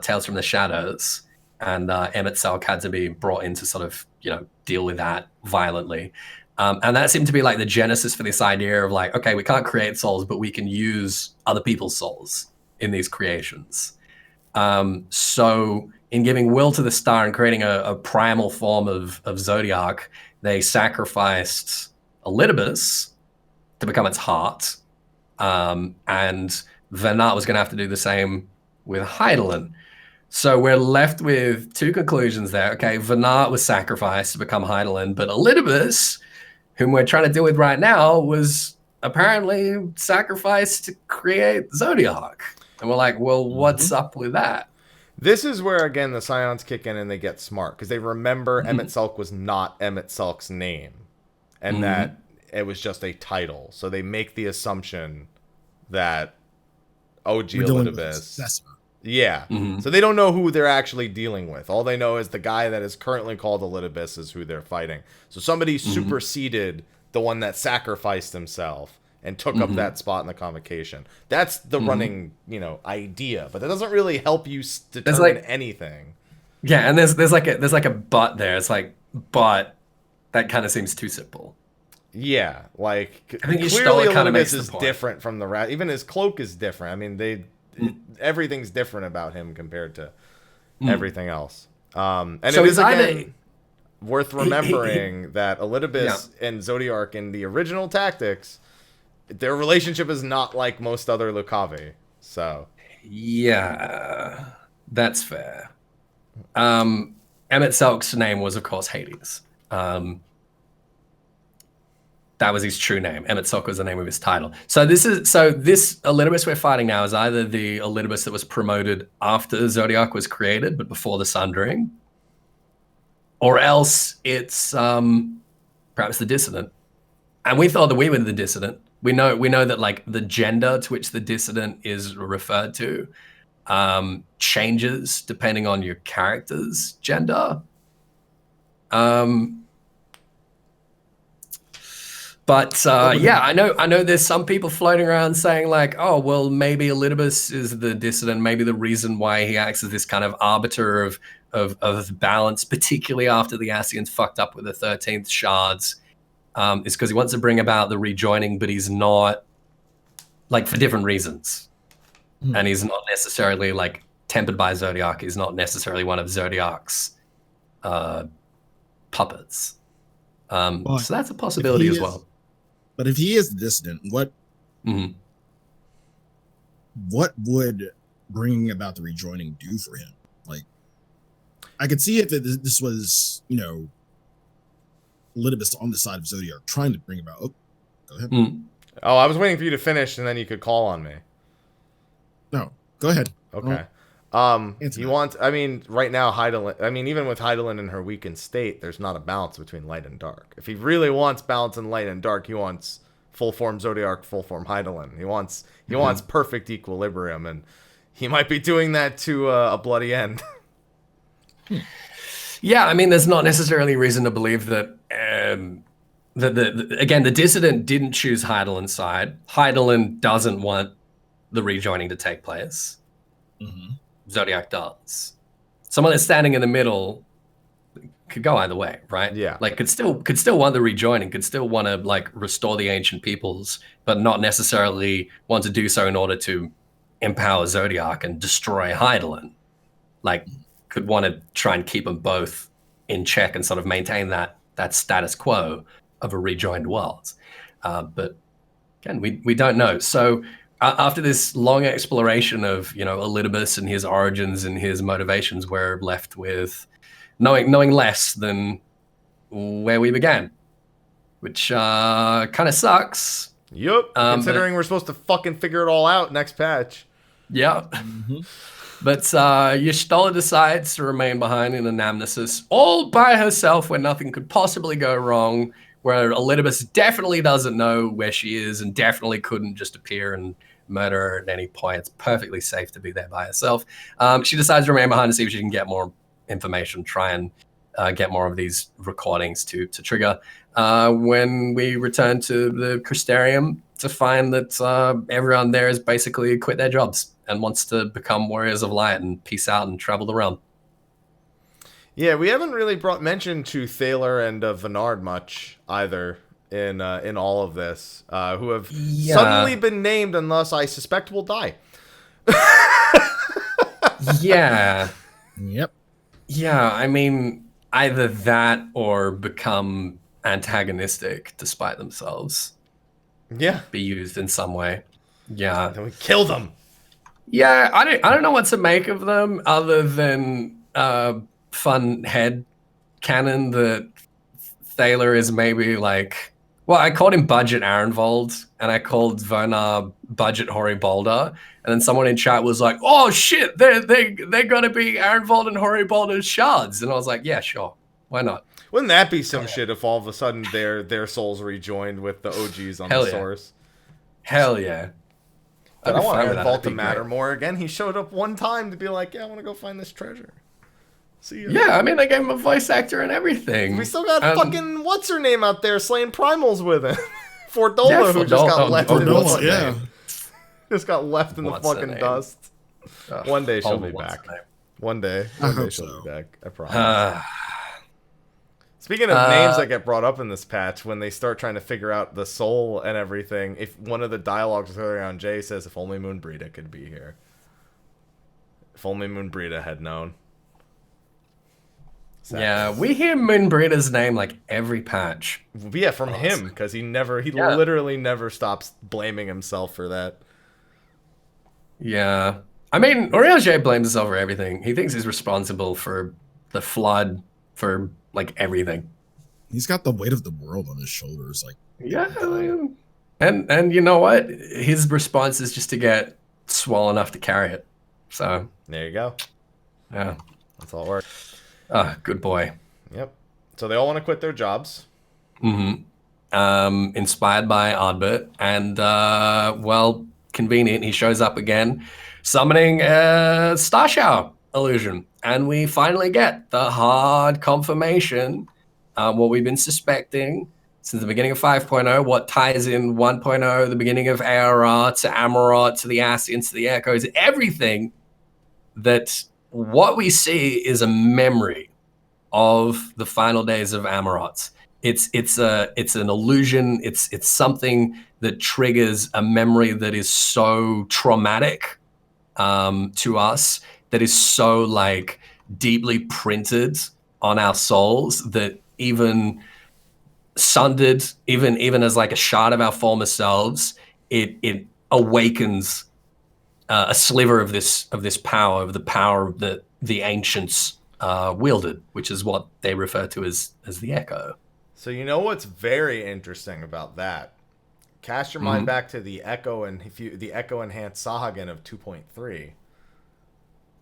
Tales from the Shadows, and Emet-Selch had to be brought in to sort of, deal with that violently. And that seemed to be like the genesis for this idea of like, okay, we can't create souls, but we can use other people's souls in these creations. So in giving will to the star and creating a primal form of Zodiac, they sacrificed Elidibus to become its heart. And Vana was going to have to do the same with Hydaelyn. So we're left with two conclusions there. Okay, Vana was sacrificed to become Hydaelyn, but Elidibus, whom we're trying to deal with right now, was apparently sacrificed to create Zodiac. And we're like, well, what's up with that? This is where, again, the Scions kick in and they get smart, because they remember Emet-Selch was not Emet-Selch's name, and that it was just a title. So they make the assumption that OG Elidibus... Yeah. So they don't know who they're actually dealing with. All they know is the guy that is currently called Elidibus is who they're fighting. So somebody superseded the one that sacrificed himself and took up that spot in the convocation. That's the running, idea, but that doesn't really help you determine anything. Yeah, and there's like a but there. It's like, but that kind of seems too simple. Yeah, like I think clearly Elidibus is different from the rat. Even his cloak is different. I mean, everything's different about him compared to everything else. And so it is again worth remembering that Elidibus and Zodiac in the original Tactics, their relationship is not like most other Lucavi. So yeah, that's fair. Emet-Selch's name was, of course, Hades. That was his true name. Emet-Selch was the name of his title. So this Elidibus we're fighting now is either the Elidibus that was promoted after Zodiac was created, but before the Sundering, or else it's perhaps the Dissident. And we thought that we were the Dissident. We know that like the gender to which the Dissident is referred to changes depending on your character's gender. But I know there's some people floating around saying like, oh, well, maybe Elidibus is the Dissident. Maybe the reason why he acts as this kind of arbiter of balance, particularly after the Ascians fucked up with the 13th shards, is because he wants to bring about the rejoining, but he's not, like, for different reasons. And he's not necessarily like tempered by Zodiac. He's not necessarily one of Zodiac's puppets. So that's a possibility as well. But if he is dissident, what would bringing about the rejoining do for him? Like, I could see if this was, Elidibus on the side of Zodiac trying to bring about. Oh, go ahead. Oh, I was waiting for you to finish, and then you could call on me. No, go ahead. Okay. He wants. I mean, right now, Hydaelyn. I mean, even with Hydaelyn in her weakened state, there's not a balance between light and dark. If he really wants balance in light and dark, he wants full form Zodiac, full form Hydaelyn. He wants perfect equilibrium, and he might be doing that to a bloody end. Yeah, I mean, there's not necessarily reason to believe that. The Dissident didn't choose Hydaelyn's side. Hydaelyn doesn't want the rejoining to take place. Zodiac does. Someone that's standing in the middle could go either way, right? Yeah. Like could still want the rejoining, could still want to like restore the ancient peoples, but not necessarily want to do so in order to empower Zodiac and destroy Hydaelyn. Like could want to try and keep them both in check and sort of maintain that status quo of a rejoined world. But again, we don't know. So after this long exploration of, Elidibus and his origins and his motivations, we're left with knowing less than where we began, which kind of sucks. Yup. Considering we're supposed to fucking figure it all out next patch. Yeah. Mm-hmm. But Y'shtola decides to remain behind in Anamnesis all by herself where nothing could possibly go wrong, where Elidibus definitely doesn't know where she is and definitely couldn't just appear and murder her at any point. It's perfectly safe to be there by herself. She decides to remain behind to see if she can get more information, try and get more of these recordings to trigger. When we return to the Crystarium to find that everyone there has basically quit their jobs and wants to become warriors of light and peace out and travel the realm. Yeah, we haven't really mention to Thaler and Venard much either in all of this, who have suddenly been named and thus I suspect will die. Yeah. Yep. Yeah, I mean, either that or become antagonistic despite themselves. Yeah. Be used in some way. Yeah. Then we kill them. Yeah, I don't know what to make of them other than fun head canon that Thaler is maybe like, well, I called him Budget Arenvold and I called Vernar Budget Hori Boulder, and then someone in chat was like, oh shit, they're gonna be Arenvold and Hori Boulder's shards, and I was like, yeah, sure, why not? Wouldn't that be some shit if all of a sudden their souls rejoined with the OGs on Hell the yeah. source? Hell yeah. But I want Arenvold to matter more again. He showed up one time to be like, yeah, I want to go find this treasure. See ya. Yeah, I mean, they gave him a voice actor and everything. We still got fucking what's her name out there slaying primals with him. Fordola, who just got left in the just got left in the fucking dust. One day she'll be back. One day she'll be back. I promise. Speaking of names that get brought up in this patch, when they start trying to figure out the soul and everything, if one of the dialogues with earlier on Jay says, if only Moonbrita could be here. If only Moonbrita had known. Sad. Yeah, we hear Moonbrita's name like every patch. Yeah, from him, because he literally never stops blaming himself for that. Yeah. I mean, Oreo blames himself for everything. He thinks he's responsible for the flood, for like everything. He's got the weight of the world on his shoulders. Like, yeah. And you know what? His response is just to get swole enough to carry it. So there you go. Yeah. That's all it works. Good boy. Yep. So they all want to quit their jobs. Mm-hmm. Inspired by Ardbert. And, well, convenient. He shows up again, summoning a Star Shower illusion. And we finally get the hard confirmation, what we've been suspecting since the beginning of 5.0, what ties in 1.0, the beginning of ARR to Amarot, to the Ascians, to the Echoes, everything, that what we see is a memory of the final days of Amarot. It's an illusion. It's something that triggers a memory that is so traumatic to us, that is so like deeply printed on our souls that even sundered, even as like a shard of our former selves, it awakens a sliver of this power, of the power that the ancients wielded, which is what they refer to as the Echo. So you know what's very interesting about that? Cast your mind back to the Echo and the Echo enhanced Sahagin of 2.3.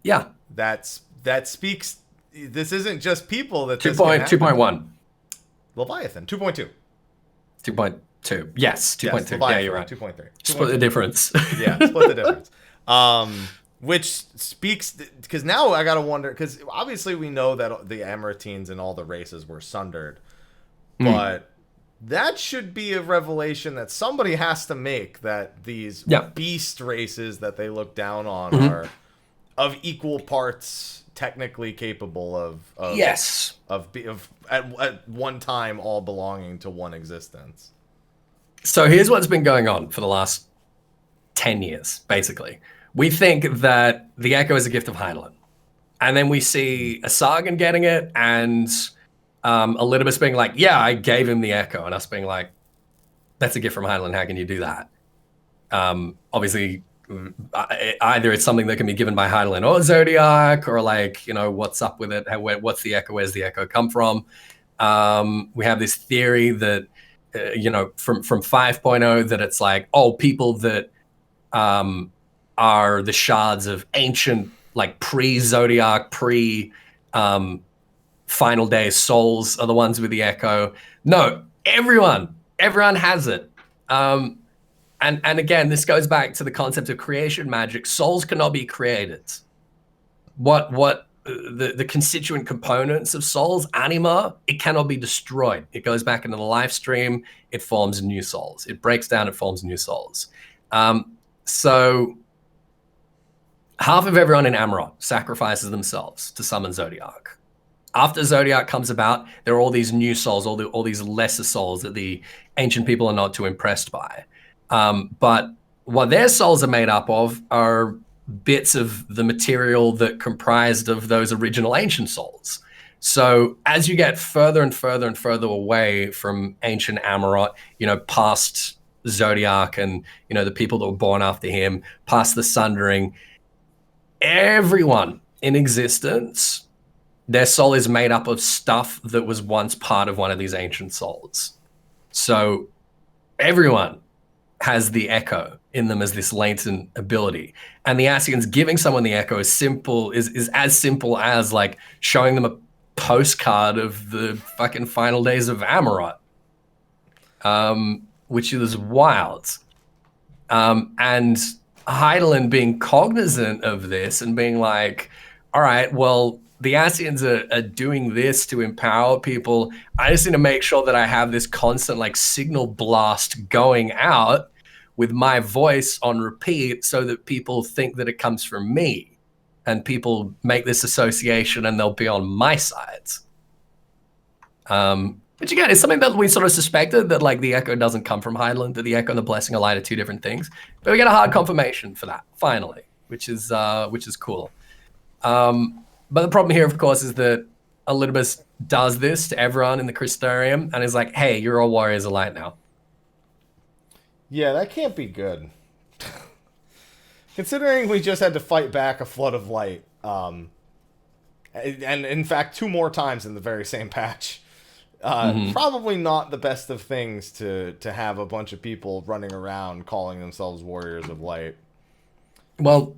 Yeah, that speaks. This isn't just people that 2.1. Leviathan 2.2. 2.2. Yes, 2.2. Yes, yeah, you're right. 2.3. Split the difference. Yeah, split the difference. Which speaks, because now I gotta wonder, because obviously we know that the Amaritines and all the races were sundered, but that should be a revelation that somebody has to make, that these beast races that they look down on are of equal parts technically capable of at one time all belonging to one existence. So here's what's been going on for the last 10 years, basically. We think that the Echo is a gift of Heinlein. And then we see a Sargon getting it, and Elidibus being like, yeah, I gave him the Echo. And us being like, that's a gift from Heinlein. How can you do that? Obviously, either it's something that can be given by Hydaelyn or Zodiac, or like, what's up with it? What's the echo? Where's the echo come from? We have this theory that, from 5.0, that it's like, people that are the shards of ancient, like pre-Zodiac, final day souls are the ones with the echo. No, everyone has it. And again, this goes back to the concept of creation magic. Souls cannot be created. What the constituent components of souls, anima, it cannot be destroyed. It goes back into the life stream. It forms new souls. It breaks down. It forms new souls. So half of everyone in Amarot sacrifices themselves to summon Zodiac. After Zodiac comes about, there are all these new souls, all these lesser souls that the ancient people are not too impressed by. But what their souls are made up of are bits of the material that comprised of those original ancient souls. So as you get further and further and further away from ancient Amarot, past Zodiac and, the people that were born after him, past the Sundering, everyone in existence, their soul is made up of stuff that was once part of one of these ancient souls. So everyone has the echo in them as this latent ability. And the Ascians giving someone the echo is as simple as like showing them a postcard of the fucking final days of Amarot, which is wild. And Hydaelyn being cognizant of this and being like, all right, well, the Ascians are doing this to empower people. I just need to make sure that I have this constant like signal blast going out with my voice on repeat so that people think that it comes from me and people make this association and they'll be on my side. Which again is something that we sort of suspected, that like the echo doesn't come from Hydaelyn, that the echo and the blessing are light are two different things. But we get a hard confirmation for that finally, which is cool. But the problem here, of course, is that Elidibus does this to everyone in the Crystarium and is like, hey, you're all warriors of light now. Yeah, that can't be good. Considering we just had to fight back a flood of light, and in fact 2 more times in the very same patch. Probably not the best of things to have a bunch of people running around calling themselves warriors of light. Well,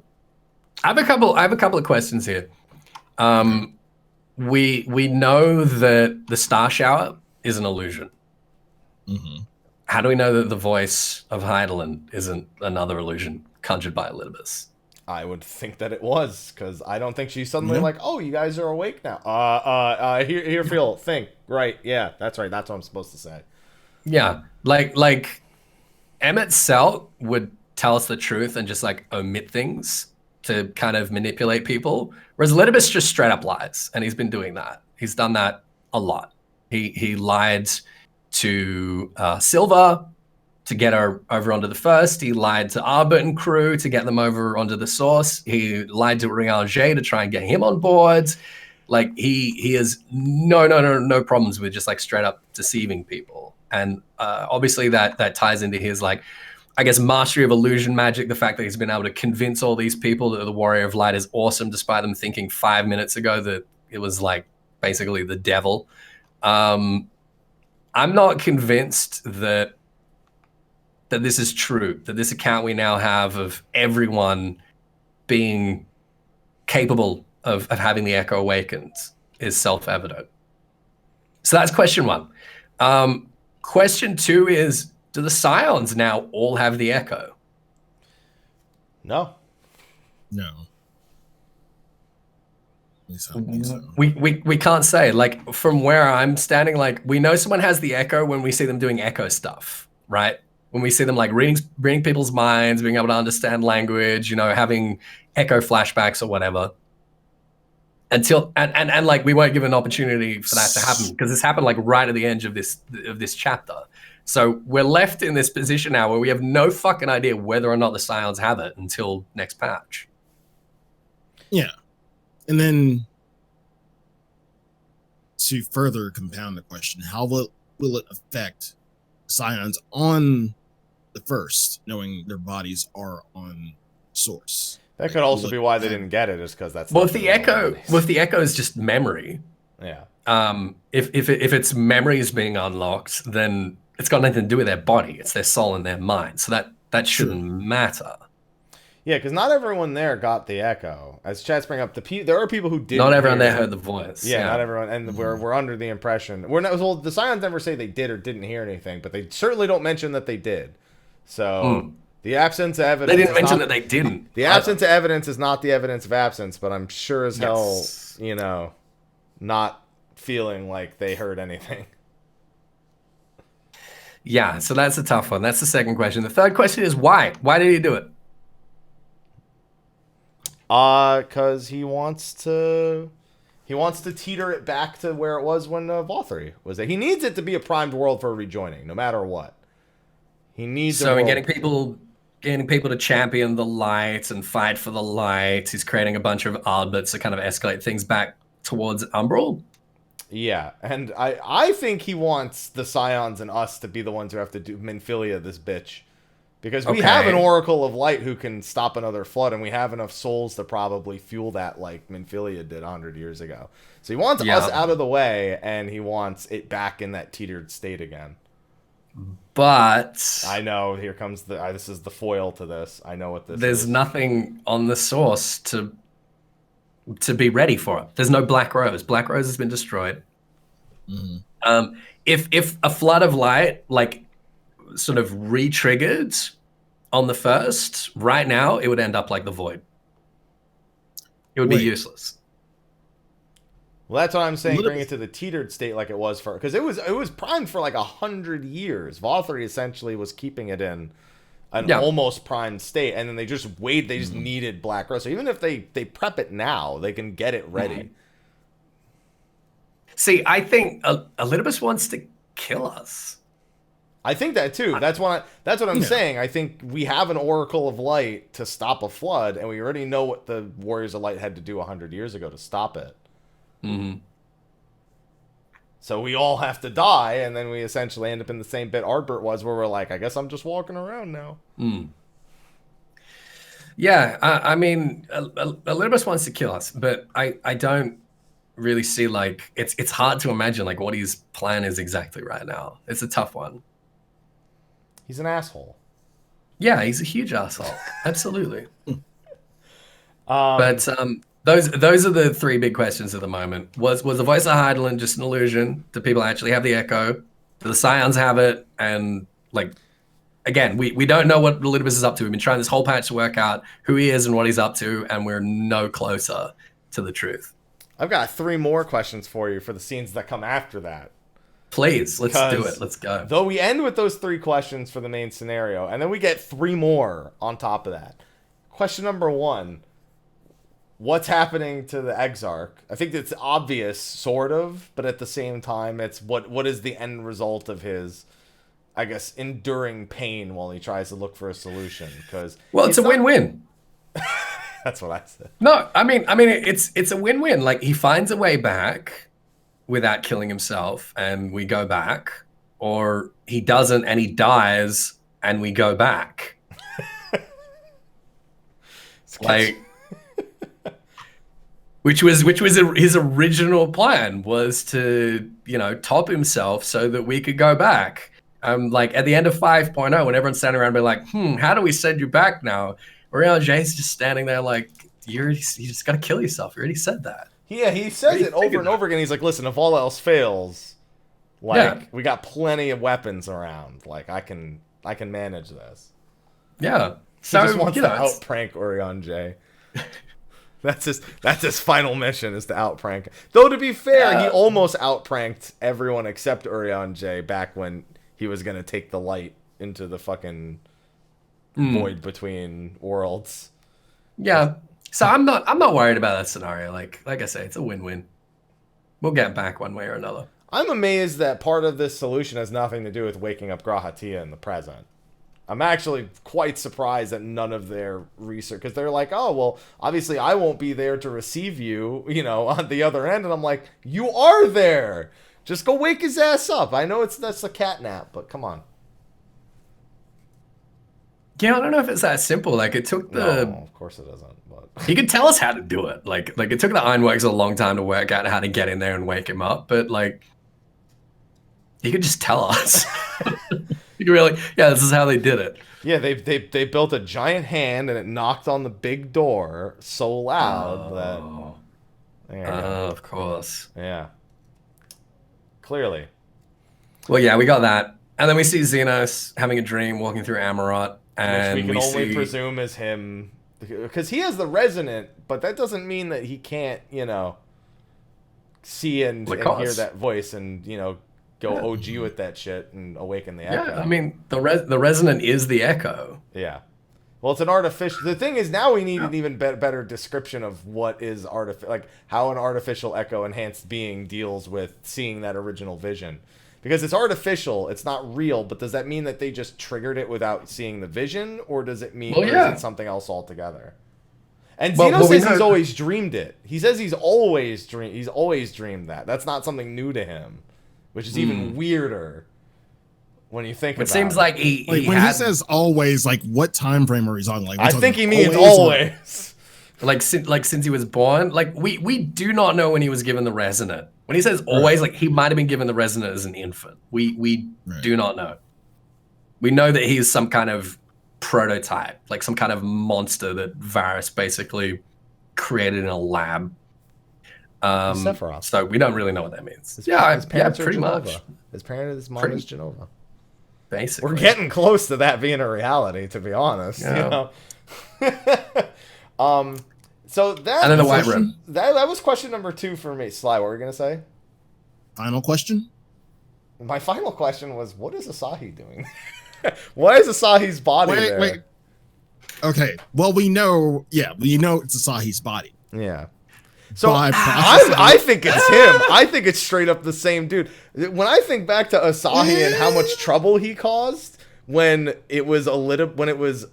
I have a couple of questions here. We know that the star shower is an illusion. Mm-hmm. How do we know that the voice of Hydaelyn isn't another illusion conjured by Elidibus? I would think that it was, because I don't think she's suddenly like, oh, you guys are awake now. Here, Phil, think. Right, yeah, that's right. That's what I'm supposed to say. Yeah, like Emmett Selt would tell us the truth and just like omit things to kind of manipulate people, whereas Elidibus just straight up lies, and he's been doing that. He's done that a lot. He lied to Silva to get her over onto the First. He lied to Arbit and crew to get them over onto the Source. He lied to Rinalger to try and get him on board. Like he has no problems with just like straight up deceiving people. And obviously that ties into his like, I guess, mastery of illusion magic. The fact that he's been able to convince all these people that the Warrior of Light is awesome, despite them thinking 5 minutes ago that it was like basically the devil. I'm not convinced that this is true, that this account we now have of everyone being capable of having the Echo awakened is self-evident. So that's question 1. Question 2 is, do the Scions now all have the Echo? No. At least I don't think so. We can't say. Like, from where I'm standing, like, we know someone has the Echo when we see them doing Echo stuff, right? When we see them like reading people's minds, being able to understand language, having Echo flashbacks or whatever. Until and like we won't give an opportunity for that to happen, because this happened like right at the end of this chapter. So we're left in this position now where we have no fucking idea whether or not the Scions have it until next patch. Yeah. And then to further compound the question, how will it affect Scions on the first, knowing their bodies are on source. That could also be why they didn't get it, is because that's well. If the echo is just memory, yeah. If its memory is being unlocked, then it's got nothing to do with their body. It's their soul and their mind. So that shouldn't matter. Yeah, because not everyone there got the echo. As chat's bring up, there are people who did. Not everyone there heard the voice. Yeah, not everyone, and we're under the impression the Scions never say they did or didn't hear anything, but they certainly don't mention that they did. So the absence of evidence. They didn't mention that they didn't. The absence of evidence is not the evidence of absence, but I'm sure as hell, not feeling like they heard anything. Yeah, so that's a tough one. That's the second question. The third question is why? Why did he do it? Because he wants to teeter it back to where it was when Valkyrie was there. He needs it to be a primed world for rejoining, no matter what. He needs. So in getting people to champion the light and fight for the light, he's creating a bunch of arbits to kind of escalate things back towards Umbral. Yeah, and I think he wants the Scions and us to be the ones who have to do Minfilia this bitch. Because we have an Oracle of Light who can stop another flood, and we have enough souls to probably fuel that like Minfilia did 100 years ago. So he wants us out of the way, and he wants it back in that teetered state again. But... I know, here comes this is the foil to this. I know what this is. There's nothing on the source to be ready for it. There's no Black Rose. Black Rose has been destroyed. Mm-hmm. If a flood of light, like... sort of re-triggered on the first, right now it would end up like the void. It would be useless. Well, that's what I'm saying. Bring it to the teetered state like it was for, because it was primed for like 100 years. Valkyrie essentially was keeping it in an almost primed state, and then they just needed Black Rose. So even if they prep it now, they can get it ready. See, I think Elidibus wants to kill us. I think that too. That's what I'm saying. I think we have an Oracle of Light to stop a flood, and we already know what the Warriors of Light had to do 100 years ago to stop it. Mm-hmm. So we all have to die, and then we essentially end up in the same bit Ardbert was, where we're like, I guess I'm just walking around now. Yeah, I mean, Elidibus wants to kill us, but I don't really see, like, it's hard to imagine like what his plan is exactly right now. It's a tough one. He's an asshole. Yeah, he's a huge asshole. Absolutely. But those are the three big questions at the moment. Was the voice of Hydaelyn just an illusion? Do people actually have the echo? Do the Scions have it? And like, again, we don't know what Elidibus is up to. We've been trying this whole patch to work out who he is and what he's up to, and we're no closer to the truth. I've got 3 more questions for you for the scenes that come after that. Please, let's do it. Let's go. Though we end with those 3 questions for the main scenario, and then we get 3 more on top of that. Question number 1. What's happening to the Exarch? I think it's obvious, sort of, but at the same time, it's what is the end result of his, I guess, enduring pain while he tries to look for a solution? Because it's a win-win. That's what I said. No, I mean, it's a win-win. Like, he finds a way back without killing himself, and we go back, or he doesn't and he dies and we go back. Like, which was his original plan, was to, top himself so that we could go back. Like at the end of 5.0, when everyone's standing around being like, how do we send you back now? Orion-J's just standing there like, you just gotta kill yourself. You already said that. Yeah, he says it over and over again. He's like, listen, if all else fails, we got plenty of weapons around. Like, I can manage this. Yeah. So he just wants to outprank Orion-J. That's his final mission, is to outprank. Though, to be fair, he almost outpranked everyone except Orion-J back when he was going to take the light into the fucking void between worlds. Yeah. So I'm not worried about that scenario. Like I say, it's a win-win. We'll get back one way or another. I'm amazed that part of this solution has nothing to do with waking up Grahatia in the present. I'm actually quite surprised that none of their research, because they're like, oh, well, obviously I won't be there to receive you, on the other end. And I'm like, you are there. Just go wake his ass up. I know that's a cat nap, but come on. Yeah, I don't know if it's that simple. Like it took the. No, of course it doesn't. But He could tell us how to do it. Like it took the Ironworks a long time to work out how to get in there and wake him up. But like, he could just tell us. You could really, yeah, this is how they did it. yeah, they built a giant hand and it knocked on the big door so loud that. There you go. Of course. Yeah. Clearly. Well, yeah, we got that, and then we see Xenos having a dream, walking through Amarot, and Which we can only presume is him, because he has the resonant, but that doesn't mean that he can't, see and hear that voice and go OG with that shit and awaken the echo. Yeah, I mean the resonant is the echo. Yeah. Well, it's an artificial. The thing is, now we need an even better description of what is like how an artificial echo enhanced being deals with seeing that original vision. Because it's artificial, it's not real, but does that mean that they just triggered it without seeing the vision, or does it mean or is it something else altogether? And Zeno says he's always dreamed it. He says he's always dreamed that. That's not something new to him, which is even weirder when you think about it. It seems like he says always, like what time frame are he on? Like I think he means always. Like since he was born. Like we do not know when he was given the resonant. When he says always, like he might have been given the resonant as an infant. We do not know. We know that he is some kind of prototype, like some kind of monster that Varys basically created in a lab. So we don't really know what that means. His parents pretty much. His mom is Jenova. Basically, we're getting close to that being a reality, to be honest. Yeah. So that and then the white room. That was question number 2 for me. Sly, what were you gonna say? Final question. My final question was, what is Asahi doing? Why is Asahi's body there? Wait. Okay. Well, we know it's Asahi's body. Yeah. So I think it's him. I think it's straight up the same dude. When I think back to Asahi and how much trouble he caused when it was Xenos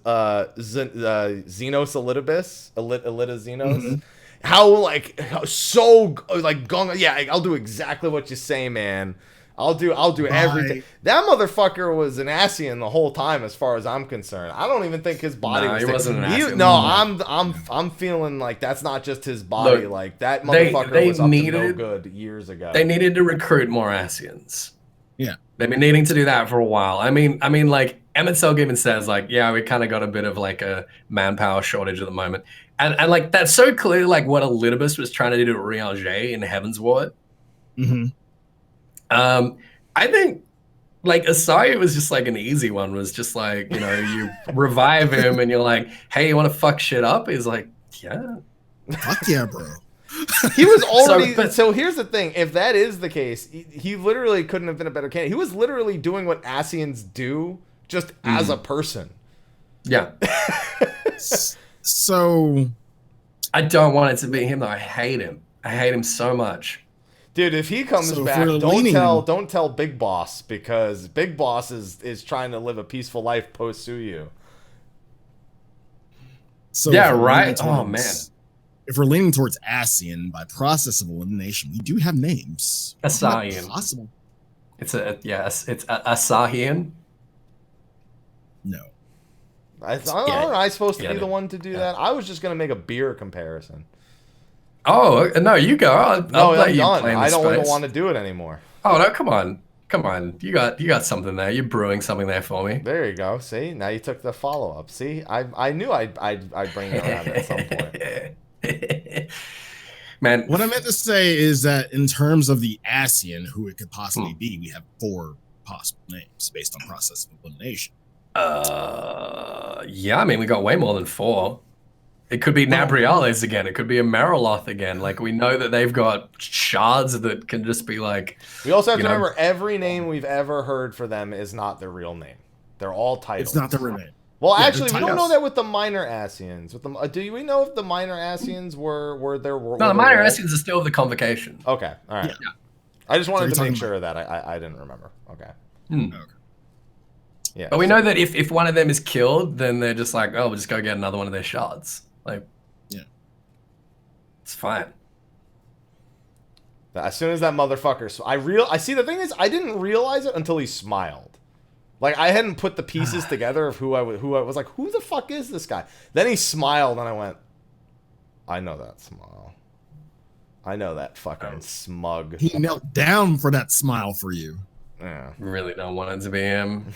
Elitibus, Elita Xenos, how so gung. Yeah, I'll do exactly what you say, man. I'll do everything. That motherfucker was an Ascian the whole time, as far as I'm concerned. I don't even think his body was. He wasn't an Ascian. I'm feeling like that's not just his body. Look, like that motherfucker was up to no good years ago. They needed to recruit more Ascians. Yeah, they've been needing to do that for a while. I mean, like Emmett Selg even says, like, yeah, we kind of got a bit of like a manpower shortage at the moment, and like that's so clearly like what Elitibus was trying to do to Rianger in Heaven's Ward. Mm-hmm. I think like Asahi was just like an easy one, was just like, you revive him and you're like, hey, you want to fuck shit up? He's like, yeah. Fuck yeah, bro. He was already so here's the thing, if that is the case, he literally couldn't have been a better candidate. He was literally doing what Ascians do, just as a person. Yeah. So I don't want it to be him though. I hate him so much. Dude, if he comes back, don't tell Big Boss, because Big Boss is trying to live a peaceful life post Suyu. So yeah, right. Oh man. If we're leaning towards Ascian by process of elimination, we do have names. Asahian. Possible. It's Asahian. No. I'm supposed to be the one to do that. I was just gonna make a beer comparison. Oh no, you go. I'll let you done. play in I don't space. even want to do it anymore. Oh no, come on. You got something there. You're brewing something there for me. There you go. See, now you took the follow up. See, I knew I'd bring it around at some point. Man, what I meant to say is that in terms of the Ascian, who it could possibly be, we have 4 possible names based on process of elimination. Yeah, I mean we got way more than 4. It could be Nabriales again. It could be a Mariloth again. Like, we know that they've got shards that can just be like... We also have to remember, every name we've ever heard for them is not their real name. They're all titles. It's not their real name. Well, actually, we don't know that with the minor Ascians. Do we know if the minor Ascians were their... No, the minor Ascians are still the Convocation. Okay, all right. Yeah. I just wanted to make sure that I didn't remember. Okay. Okay. Yeah. But we know that if one of them is killed, then they're just like, oh, we'll just go get another one of their shards. Like, yeah, it's fine. As soon as that motherfucker, I see. The thing is, I didn't realize it until he smiled. Like, I hadn't put the pieces together of who I was like, who the fuck is this guy? Then he smiled, and I went, I know that smile. I know that fucking smug. He knelt down for that smile for you. Yeah. Really don't want it to be him.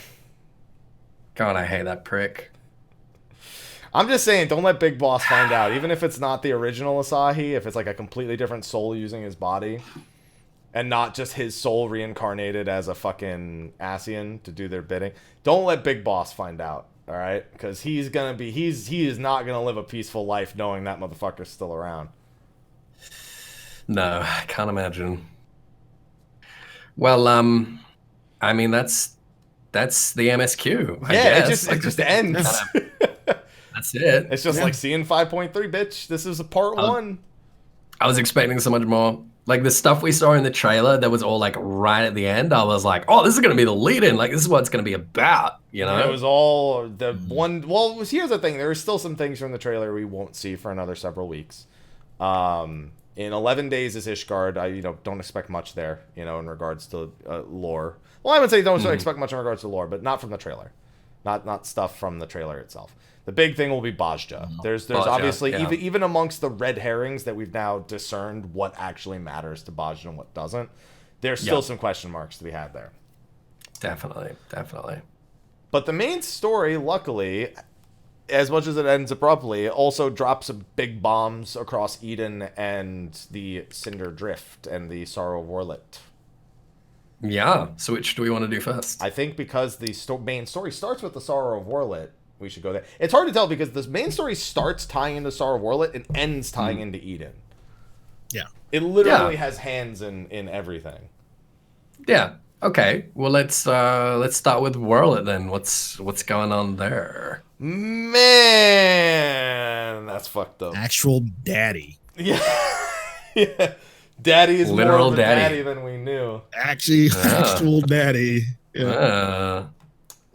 God, I hate that prick. I'm just saying, don't let Big Boss find out. Even if it's not the original Asahi, if it's like a completely different soul using his body, and not just his soul reincarnated as a fucking Ascian to do their bidding, don't let Big Boss find out, all right? Because he is not gonna live a peaceful life knowing that motherfucker's still around. No, I can't imagine. Well, I mean that's the MSQ. I guess. It just ends. That's it. It's just like seeing 5.3, bitch. This is a part 1. I was expecting so much more. Like the stuff we saw in the trailer that was all like right at the end, I was like, oh, this is going to be the lead-in. Like, this is what it's going to be about, you know? It was all the one. Well, here's the thing. There are still some things from the trailer we won't see for another several weeks. In 11 days is Ishgard. I don't expect much there, in regards to lore. Well, I would say don't expect much in regards to lore, but not from the trailer. Not stuff from the trailer itself. The big thing will be Bajja. There's Bajja, obviously, yeah. even amongst the red herrings that we've now discerned what actually matters to Bajja and what doesn't, there's still some question marks to be had there. Definitely. But the main story, luckily, as much as it ends abruptly, it also drops some big bombs across Eden and the Cinder Drift and the Sorrow of Warlit. Yeah. So which do we want to do first? I think because the main story starts with the Sorrow of Warlit, we should go there. It's hard to tell because this main story starts tying into Sorrow of Warlit and ends tying into Eden. Yeah. It literally has hands in everything. Yeah. Okay. Well, let's start with Warlit then. What's going on there? Man, that's fucked up. Actual daddy. Yeah. Yeah. Daddy is Literal more of a daddy than we knew. Actual daddy. Yeah.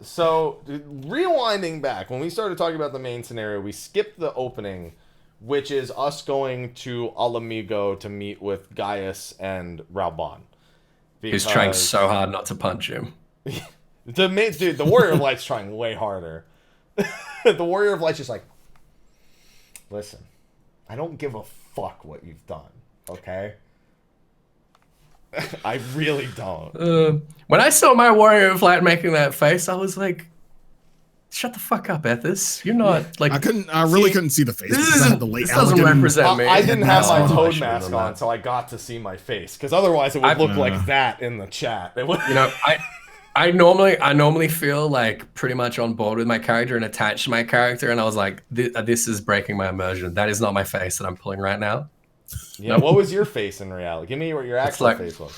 So, rewinding back, when we started talking about the main scenario, we skipped the opening, which is us going to Alamigo to meet with Gaius and Raubon. He's trying so hard not to punch him. The Warrior of Light's trying way harder. The Warrior of Light's just like, listen, I don't give a fuck what you've done, okay? I really don't. When I saw my Warrior of Light making that face, I was like, "Shut the fuck up, Ethys. You're not like." I really couldn't see the face. This doesn't represent me. I didn't have my No, Toad mask on, so I got to see my face. Because otherwise, it would look like that in the chat. It would... I normally feel like pretty much on board with my character and attached to my character, and I was like, "This is breaking my immersion. That is not my face that I'm pulling right now." Yeah, what was your face in reality? Give me what your actual face was.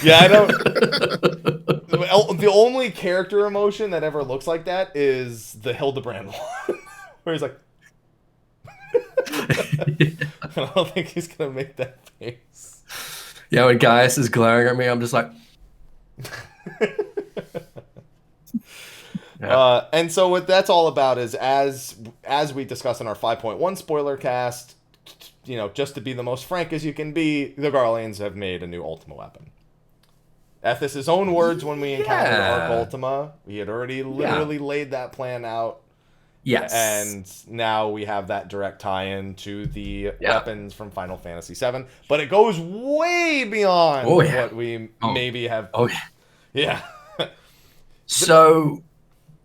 Yeah, I don't. The only character emotion that ever looks like that is the Hildebrand one, where he's like, I don't think he's gonna make that face. Yeah, when Gaius is glaring at me, I'm just like. Yeah. And so what that's all about is as we discussed in our 5.1 spoiler cast, just to be the most frank as you can be, the Garleans have made a new Ultima weapon. Ethys' own words when we encountered Arc Ultima, we had already literally laid that plan out. Yes. And now we have that direct tie-in to the weapons from Final Fantasy VII. But it goes way beyond what we maybe have. Oh, yeah. Yeah. So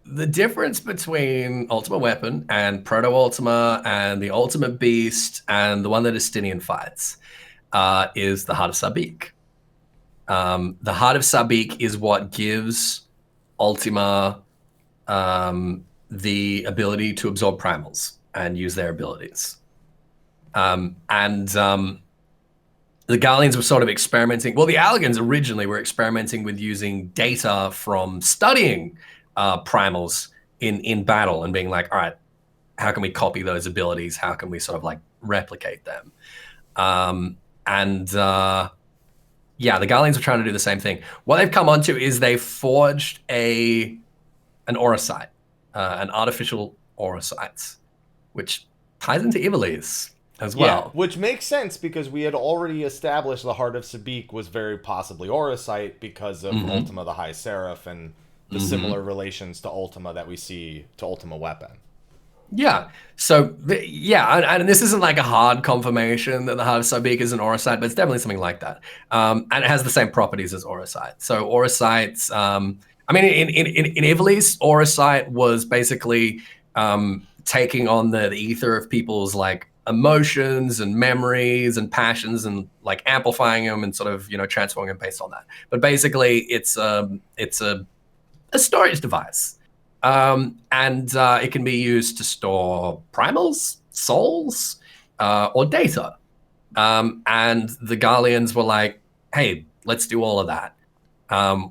the difference between Ultima Weapon and Proto-Ultima and the Ultimate Beast and the one that Estinian fights is the Heart of Sabik. The Heart of Sabik is what gives Ultima the ability to absorb primals and use their abilities. The Garleans were sort of experimenting. Well, the Allagans originally were experimenting with using data from studying primals in battle and being like, all right, how can we copy those abilities? How can we sort of like replicate them? The Garleans were trying to do the same thing. What they've come onto is they forged an aura sight, an artificial aura sight, which ties into Ivalice. as well. Which makes sense because we had already established the Heart of Sabik was very possibly Orosite because of Ultima the High Seraph and the similar relations to Ultima that we see to Ultima Weapon. Yeah. So, and this isn't like a hard confirmation that the Heart of Sabik is an Orosite, but it's definitely something like that. And it has the same properties as Orosite. So Orosites, I mean, in Ivalice, Orosite was basically taking on the ether of people's like emotions and memories and passions and like amplifying them and sort of, transforming them based on that. But basically, it's a storage device. And it can be used to store primals, souls, or data. And the Garleans were like, hey, let's do all of that.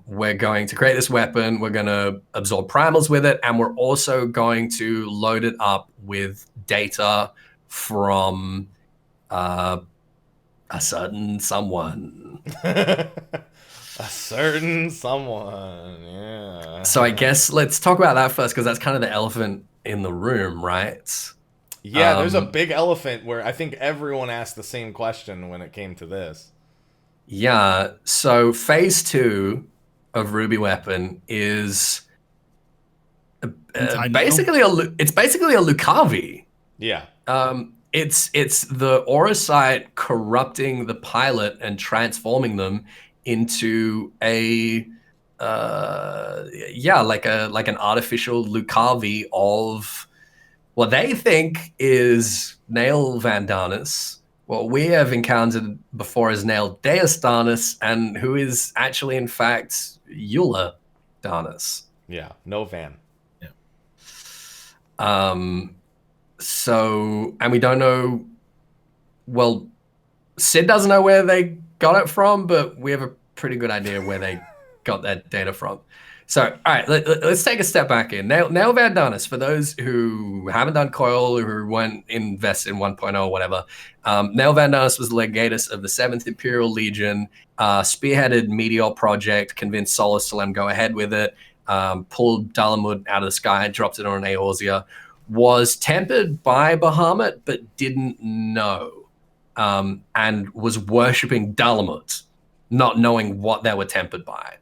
We're going to create this weapon. We're going to absorb primals with it. And we're also going to load it up with data from a certain someone. A certain someone, yeah. So I guess let's talk about that first, because that's kind of the elephant in the room, right? Yeah, there's a big elephant where I think everyone asked the same question when it came to this. Yeah, so phase 2 of Ruby Weapon is basically a Lucavi. Yeah. It's the Orosite corrupting the pilot and transforming them into like an artificial Lucavi of what they think is Nail Vandanis, what we have encountered before as Nail Deostanis, and who is actually in fact Eula Danis. Yeah, no Van. Yeah. So, and we don't know, well, Sid doesn't know where they got it from, but we have a pretty good idea where they got that data from. So, all right, let's take a step back in. Nail Vandanis, for those who haven't done Coil or who weren't invested in 1.0 or whatever, Nail Vandanis was the legatus of the 7th Imperial Legion, spearheaded Meteor Project, convinced Solus to let him go ahead with it, pulled Dalamud out of the sky and dropped it on Eorzea, was tempered by Bahamut, but didn't know, and was worshipping Dalamud, not knowing what they were tempered by.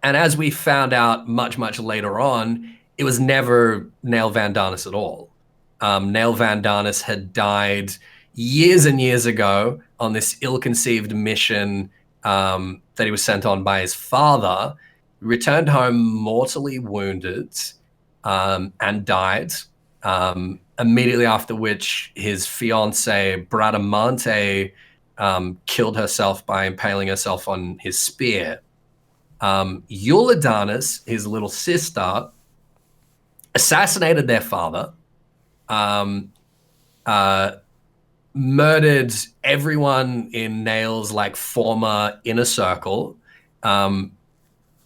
And as we found out much, much later on, it was never Nail Vandanis at all. Nail Vandanis had died years and years ago on this ill-conceived mission that he was sent on by his father, returned home mortally wounded, and died. Immediately after which his fiancée, Bradamante, killed herself by impaling herself on his spear. Eula Danis, his little sister, assassinated their father, murdered everyone in Nail's like former inner circle,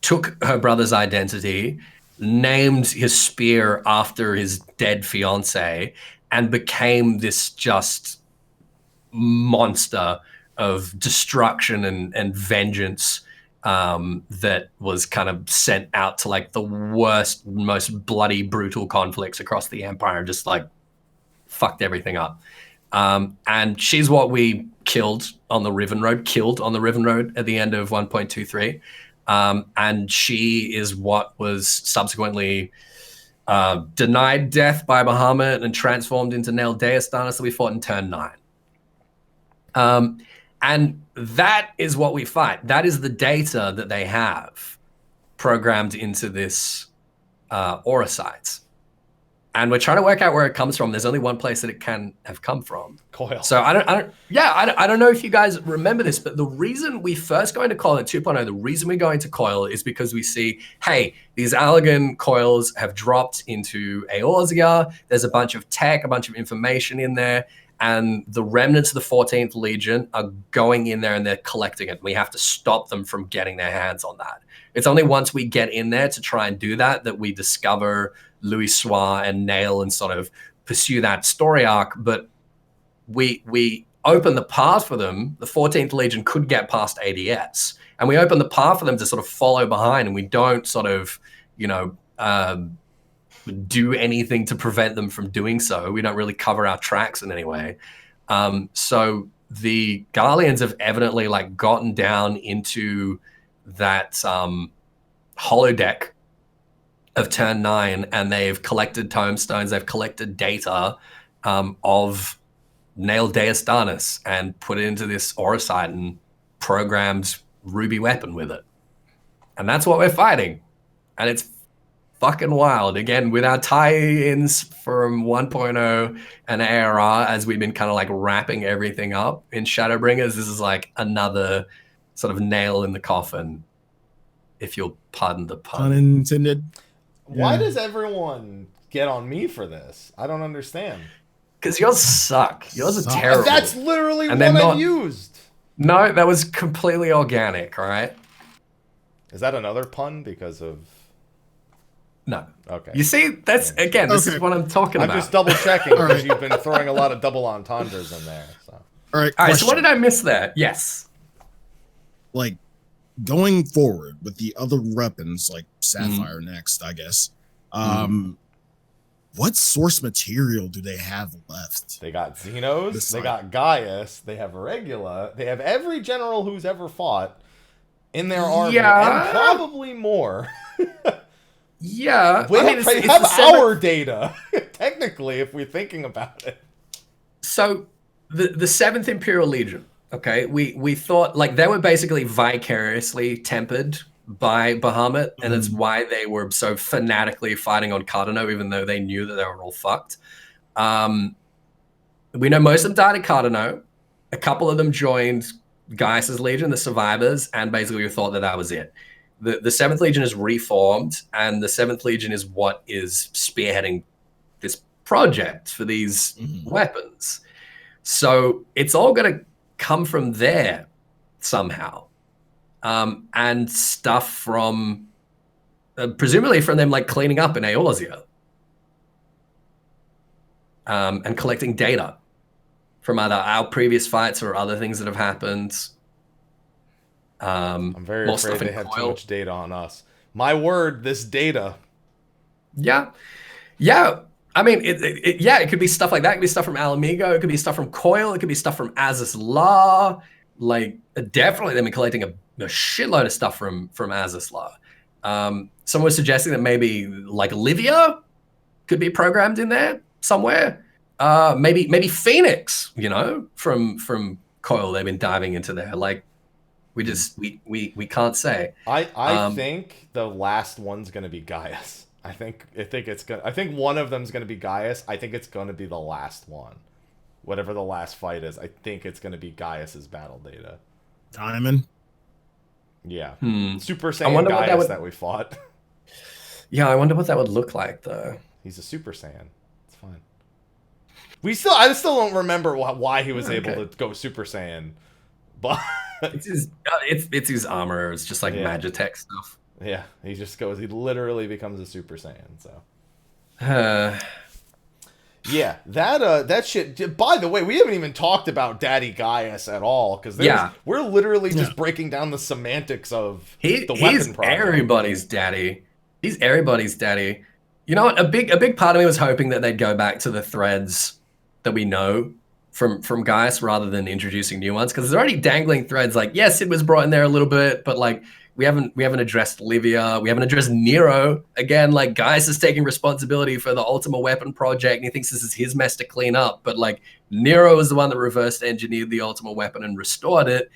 took her brother's identity, named his spear after his dead fiancé, and became this just monster of destruction and vengeance that was kind of sent out to like the worst, most bloody, brutal conflicts across the Empire and just like fucked everything up. And she's what we killed on the Riven Road at the end of 1.23. And she is what was subsequently denied death by Bahamut and transformed into Nail Deostanis that we fought in turn 9. And that is what we fight. That is the data that they have programmed into this Orosite. And we're trying to work out where it comes from. There's only one place that it can have come from. Coil. So I don't know if you guys remember this, but the reason we first go into Coil at 2.0, the reason we go into Coil is because we see, hey, these Allagan coils have dropped into Eorzea. There's a bunch of tech, a bunch of information in there. And the remnants of the 14th Legion are going in there and they're collecting it. We have to stop them from getting their hands on that. It's only once we get in there to try and do that that we discover Louis Soir and Nail and sort of pursue that story arc. But we open the path for them. The 14th Legion could get past ADS. And we open the path for them to sort of follow behind, and we don't sort of, do anything to prevent them from doing so. We don't really cover our tracks in any way. So the Garleans have evidently like gotten down into that holodeck of turn 9, and they've collected tomestones, they've collected data of Nail Deus Darnus and put it into this Orocyte and programmed ruby weapon with it. And that's what we're fighting. And it's fucking wild. Again, with our tie-ins from 1.0 and ARR, as we've been kind of like wrapping everything up in Shadowbringers, this is like another sort of nail in the coffin, if you'll pardon the pun. Unintended. Why does everyone get on me for this? I don't understand. Because yours suck. Yours are terrible. That's literally what I've used. No, that was completely organic, all right? Is that another pun because of... No. Okay. You see, that's, again, this is what I'm talking about. I'm just double checking because you've been throwing a lot of double entendres in there. So. All right, so what did I miss there? Yes. Like, going forward with the other weapons, like Sapphire next, I guess, what source material do they have left? They got Xenos, they got Gaius, they have Regula, they have every general who's ever fought in their army, and probably more. Yeah. They have our data, technically, if we're thinking about it. So, the 7th Imperial Legion, okay, we thought, like, they were basically vicariously tempered by Bahamut, and it's why they were so fanatically fighting on Cardano, even though they knew that they were all fucked. We know most of them died at Cardano. A couple of them joined Gaius's Legion, the survivors, and basically we thought that that was it. The 7th Legion is reformed, and the 7th Legion is what is spearheading this project for these weapons. So it's all going to come from there somehow. And stuff from, presumably from them, like cleaning up in Eorzea. And collecting data from either our previous fights or other things that have happened. I'm very afraid they have too much data on us. My word, this data. Yeah. Yeah. I mean, it could be stuff like that. It could be stuff from Alamigo. It could be stuff from Coil. It could be stuff from Azus Law. Like, definitely they've been collecting a shitload of stuff from Azus Law. Someone was suggesting that maybe, like, Livia could be programmed in there somewhere. Maybe Phoenix, you know, from Coil. They've been diving into there. Like, we can't say. I think the last one's gonna be Gaius. I think one of them's gonna be Gaius. I think it's gonna be the last one. Whatever the last fight is, I think it's gonna be Gaius's battle data. Diamond. Yeah. Super Saiyan Gaius that we fought. Yeah, I wonder what that would look like though. He's a Super Saiyan. It's fine. I still don't remember why he was able to go Super Saiyan. But it's his armor. It's just like Magitech stuff. Yeah, he literally becomes a Super Saiyan. So, yeah, that shit. By the way, we haven't even talked about Daddy Gaius at all because we're literally just breaking down the semantics of the weapon he's problem. Everybody's daddy. He's everybody's daddy. You know what? A big part of me was hoping that they'd go back to the threads that we know from Gaius rather than introducing new ones, because there's already dangling threads. Like, yes, it was brought in there a little bit, but like we haven't addressed Livia, we haven't addressed Nero. Again, like Gaius is taking responsibility for the Ultima Weapon project, and he thinks this is his mess to clean up. But like Nero is the one that reverse engineered the Ultima Weapon and restored it.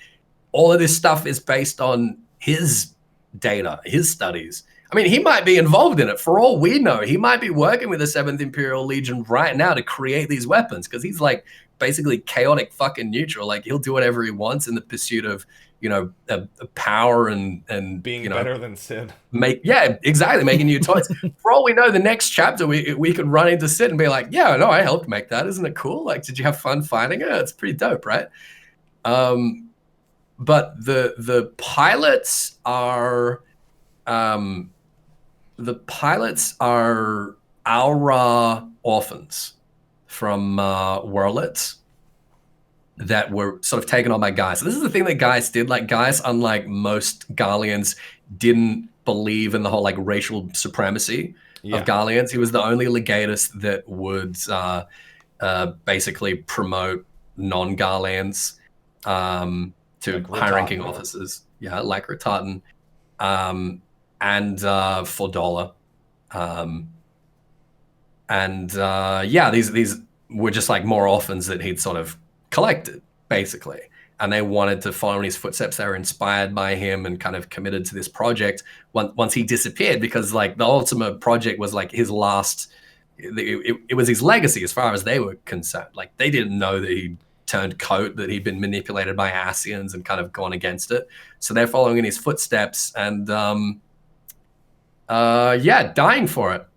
All of this stuff is based on his data, his studies. I mean, he might be involved in it. For all we know, he might be working with the 7th Imperial Legion right now to create these weapons, because he's like basically chaotic fucking neutral. Like, he'll do whatever he wants in the pursuit of, you know, power and being, you know, better than Sid. Exactly, making new toys. For all we know, the next chapter we could run into Sid and be like, yeah, no, I helped make that. Isn't it cool? Like, did you have fun fighting it? It's pretty dope, right? But the pilots are Aura orphans from Worlets that were sort of taken on by Gaius. So this is the thing that Gaius did. Like, Gaius, unlike most Garleans, didn't believe in the whole like racial supremacy of Garleans. He was the only legatus that would basically promote non-Garleans to like high-ranking officers. Yeah, like Rattatan. And Fordola. These were just like more orphans that he'd sort of collected, basically. And they wanted to follow in his footsteps. They were inspired by him and kind of committed to this project once he disappeared, because like the ultimate project was like his last, it was his legacy as far as they were concerned. Like they didn't know that he turned coat, that he'd been manipulated by Ascians and kind of gone against it. So they're following in his footsteps and dying for it,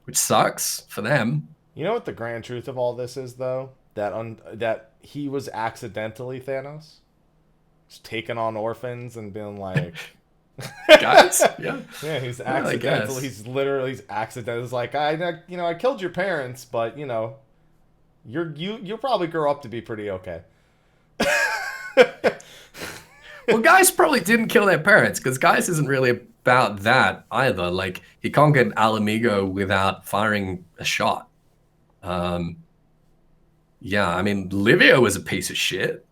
which sucks for them. You know what the grand truth of all this is, though? That he was accidentally Thanos. Just taking on orphans and being like... Guys? Yeah. Yeah, he's accidental. He's accidental. He's like, I killed your parents, but, you'll probably grow up to be pretty okay. Well, Gaius probably didn't kill their parents, because Gaius isn't really about that either. Like, he conquered Alamigo without firing a shot. Livia was a piece of shit,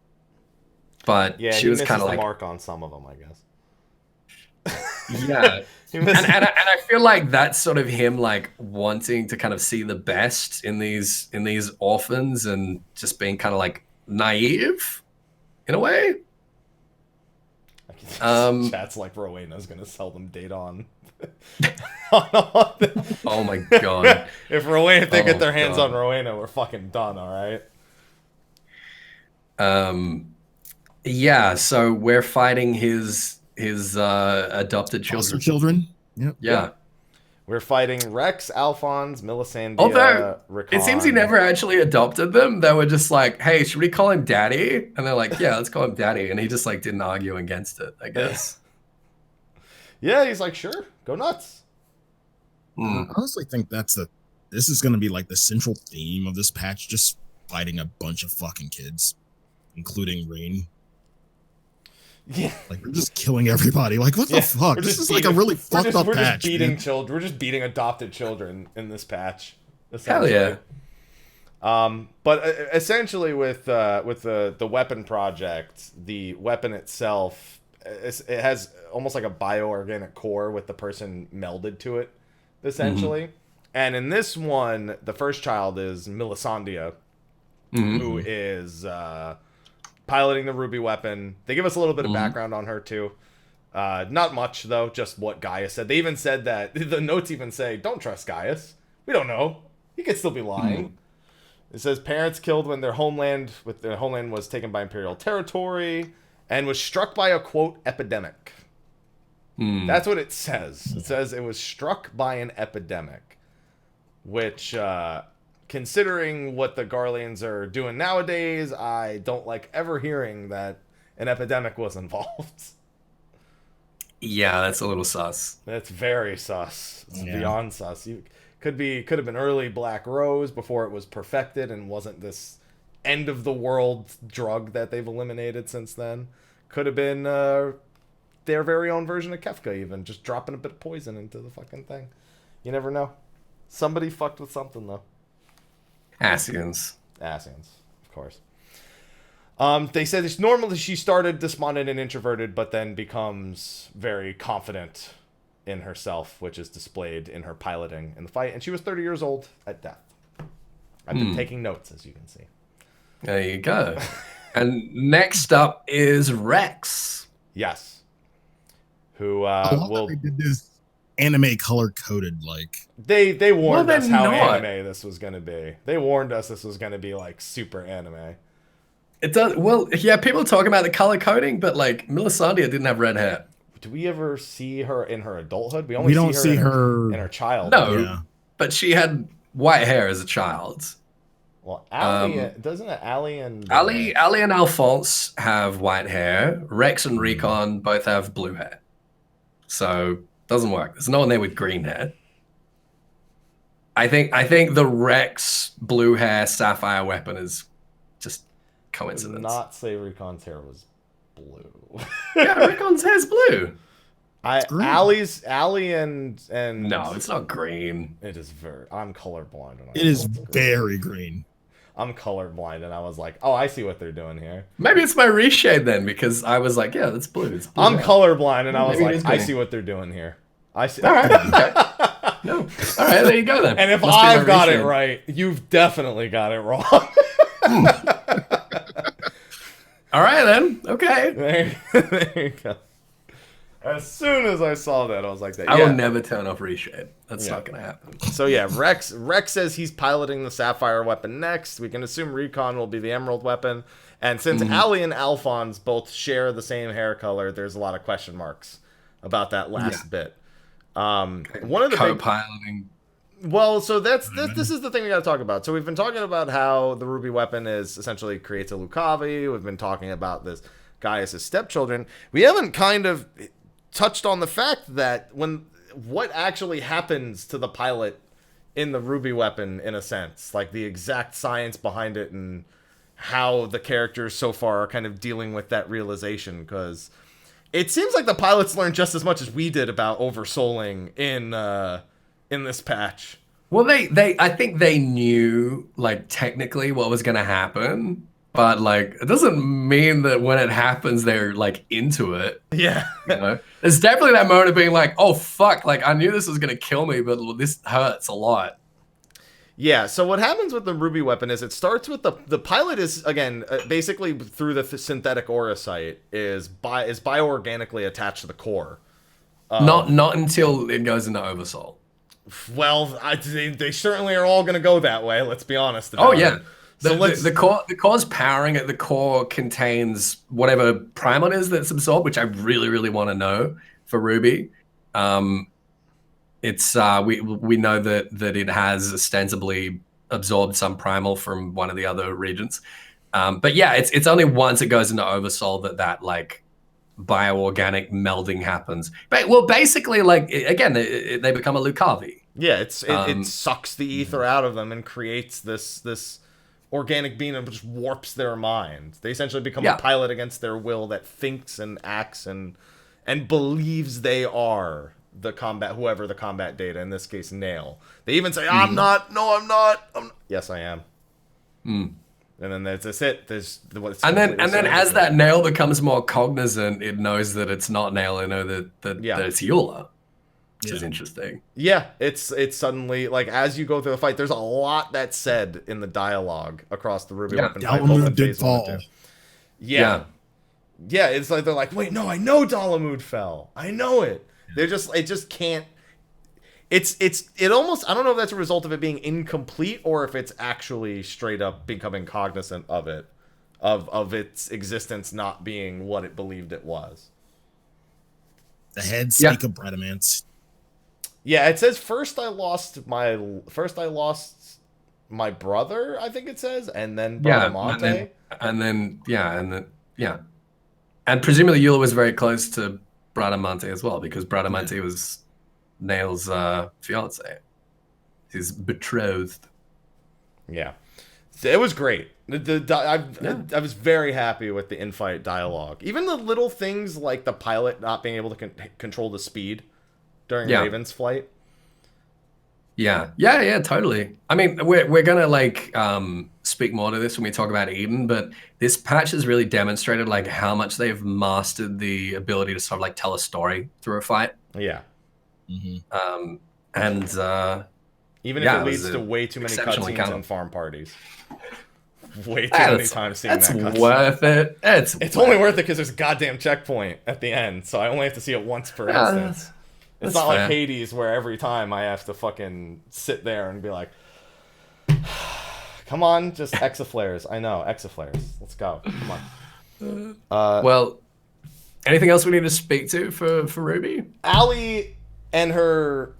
but she was kind of like mark on some of them, I guess. Yeah, and I feel like that's sort of him like wanting to kind of see the best in these orphans and just being kind of like naive in a way. Chat's like Rowena's gonna sell them data on. Oh my god! If they get their hands on Rowena, we're fucking done. All right. So we're fighting his adopted Foster children. Yep. Yeah. We're fighting Rex, Alphonse, Melisandre, Although Rickon. It seems he never actually adopted them. They were just like, hey, should we call him Daddy? And they're like, yeah, let's call him Daddy. And he just like didn't argue against it, I guess. Yeah, he's like, sure, go nuts. I honestly think this is going to be like the central theme of this patch, just fighting a bunch of fucking kids, including Rain. Yeah, like we're just killing everybody. Like what the fuck? This is like a really fucked up patch. We're just beating adopted children in this patch. Hell yeah. But essentially, with the weapon project, the weapon itself, it has almost like a bioorganic core with the person melded to it, essentially. And in this one, the first child is Melisandre, who is piloting the ruby weapon. They give us a little bit of background on her too. Not much though, just what Gaius said. They even said that the notes even say, "Don't trust Gaius. We don't know. He could still be lying." It says parents killed when their homeland was taken by imperial territory and was struck by a quote epidemic. That's what it says. It says it was struck by an epidemic, which considering what the Garleans are doing nowadays, I don't like ever hearing that an epidemic was involved. Yeah, that's a little sus. That's very sus. It's beyond sus. Could have been early Black Rose before it was perfected and wasn't this end of the world drug that they've eliminated since then. Could have been their very own version of Kefka, even just dropping a bit of poison into the fucking thing. You never know. Somebody fucked with something though. Ascians, of course. They said it's normally she started despondent and introverted, but then becomes very confident in herself, which is displayed in her piloting in the fight. And she was 30 years old at death. I've been taking notes, as you can see. There you go. And next up is Rex. Yes. Who will... They did this anime color coded, like... They warned us how anime this was going to be. They warned us this was going to be, like, super anime. It does... Well, yeah, people talk about the color coding, but, like, Melisandre didn't have red hair. Do we ever see her in her adulthood? We don't see her in her childhood. No, but she had white hair as a child. Well, Allie, doesn't it? Allie and Alphonse have white hair. Rex and Rickon both have blue hair. So doesn't work. There's no one there with green hair. I think the Rex blue hair sapphire weapon is just coincidence. Did not say Rickon's hair was blue. Yeah, Rickon's hair's blue. Allie and No, it's not green. It is I'm colorblind. It is very green. I'm colorblind, and I was like, oh, I see what they're doing here. Maybe it's my reshade then, because I was like, yeah, that's blue. It's blue. I'm colorblind, and I was like, I see what they're doing here. I see. All right. Okay. No. All right, there you go then. And if I've got it right, you've definitely got it wrong. All right then. Okay. There you go. As soon as I saw that, I was like, "That I will never turn off reshade. That's not gonna happen." So yeah, Rex says he's piloting the Sapphire weapon next. We can assume Recon will be the Emerald weapon, and since Allie and Alphonse both share the same hair color, there's a lot of question marks about that last bit. One of the co-piloting. Well, so this is the thing we got to talk about. So we've been talking about how the Ruby weapon is essentially creates a Lucavi. We've been talking about this Gaius' stepchildren. We haven't kind of touched on the fact that what actually happens to the pilot in the Ruby weapon, in a sense, like the exact science behind it and how the characters so far are kind of dealing with that realization, because it seems like the pilots learned just as much as we did about oversouling in this patch. Well, I think they knew, like, technically what was going to happen, but, like, it doesn't mean that when it happens, they're, like, into it. Yeah. You know? There's definitely that moment of being like, oh, fuck, like, I knew this was going to kill me, but this hurts a lot. Yeah, so what happens with the Ruby weapon is it starts with the pilot is, again, basically through the synthetic aura site, is bioorganically attached to the core. Not until it goes into Oversoul. Well, they certainly are all going to go that way, let's be honest about Oh, yeah. it. So the core's powering it. The core contains whatever primal it is that's absorbed, which I really, really want to know for Ruby. It's we know that it has ostensibly absorbed some primal from one of the other regions. But yeah, it's only once it goes into Oversoul that like bioorganic melding happens. But well, basically, like again, they become a Lucavi. Yeah, it sucks the ether out of them and creates this organic being that just warps their mind. They essentially become a pilot against their will that thinks and acts and believes they are whoever the combat data, in this case Nail. They even say, I'm not. Yes, I am. And then that's it. And then as that Nail becomes more cognizant, it knows that it's not Nail. It knows that it's Eula. Which is interesting. Yeah, it's suddenly, like, as you go through the fight, there's a lot that's said in the dialogue across the Ruby weapon fight. Dalamud did fall. Yeah, it's like they're like, wait, no, I know Dalamud fell. I know it. It just can't. It almost, I don't know if that's a result of it being incomplete or if it's actually straight up becoming cognizant of it, of its existence not being what it believed it was. The head snake of Bradamance. Yeah, it says first I lost my brother, I think it says, and then Bradamante. And presumably Eula was very close to Bradamante as well, because Bradamante was Nail's fiance, his betrothed. Yeah, it was great. I was very happy with the in-fight dialogue. Even the little things like the pilot not being able to control the speed during Raven's flight. Yeah, totally. I mean, we're gonna like speak more to this when we talk about Eden, but this patch has really demonstrated like how much they've mastered the ability to sort of like tell a story through a fight. Yeah. Mm-hmm. Even if it leads to way too many cutscenes and farm parties. Way too many times seeing that cutscene. That's worth it. It's only worth it because there's a goddamn checkpoint at the end, so I only have to see it once per instance. It's not like Hades where every time I have to fucking sit there and be like, come on, just exaflares. I know, exaflares. Let's go. Come on. Well, anything else we need to speak to for Ruby? Allie and her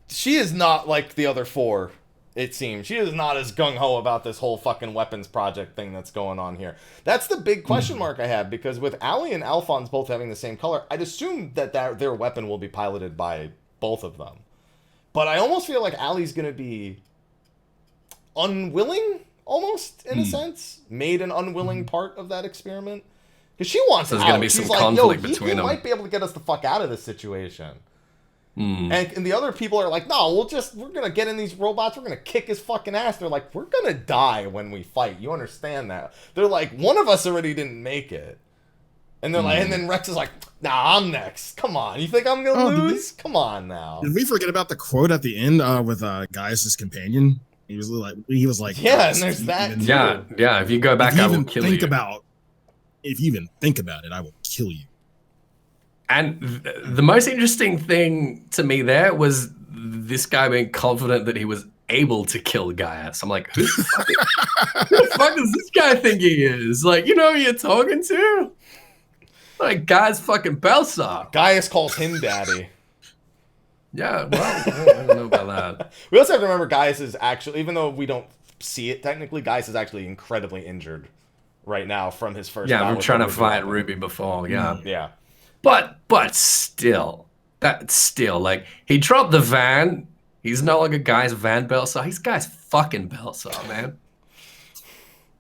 she is not like the other four, it seems. She is not as gung-ho about this whole fucking weapons project thing that's going on here. That's the big question mark I have, because with Allie and Alphonse both having the same color, I'd assume that their weapon will be piloted by both of them. But I almost feel like Allie's going to be unwilling, almost, in a sense. Made an unwilling part of that experiment. Because she wants So there's out. going to be She's some like, conflict yo, between he them. might be able to get us the fuck out of this situation. Mm. And the other people are like, no, we're going to get in these robots. We're going to kick his fucking ass. They're like, we're going to die when we fight. You understand that? They're like, one of us already didn't make it. And they're like, and then Rex is like, nah, I'm next. Come on. You think I'm going to lose? Come on now. Did we forget about the quote at the end with Gaius' companion? He was like, yeah, and there's that. Too. Yeah. If you go back, I will kill you. If you even think about it, I will kill you. And the most interesting thing to me there was this guy being confident that he was able to kill Gaius. I'm like, who the fuck does this guy think he is? Like, you know who you're talking to? Like, Gaius fucking Belsar. Gaius calls him daddy. Yeah, well, I don't know about that. We also have to remember Gaius is actually, even though we don't see it technically, Gaius is actually incredibly injured right now from his first battle. Yeah, we're trying to fight Ruby before, yeah. Yeah. But still, like, he dropped the van. He's no longer Gaius Van Belsar. He's Gaius fucking Belsar, man.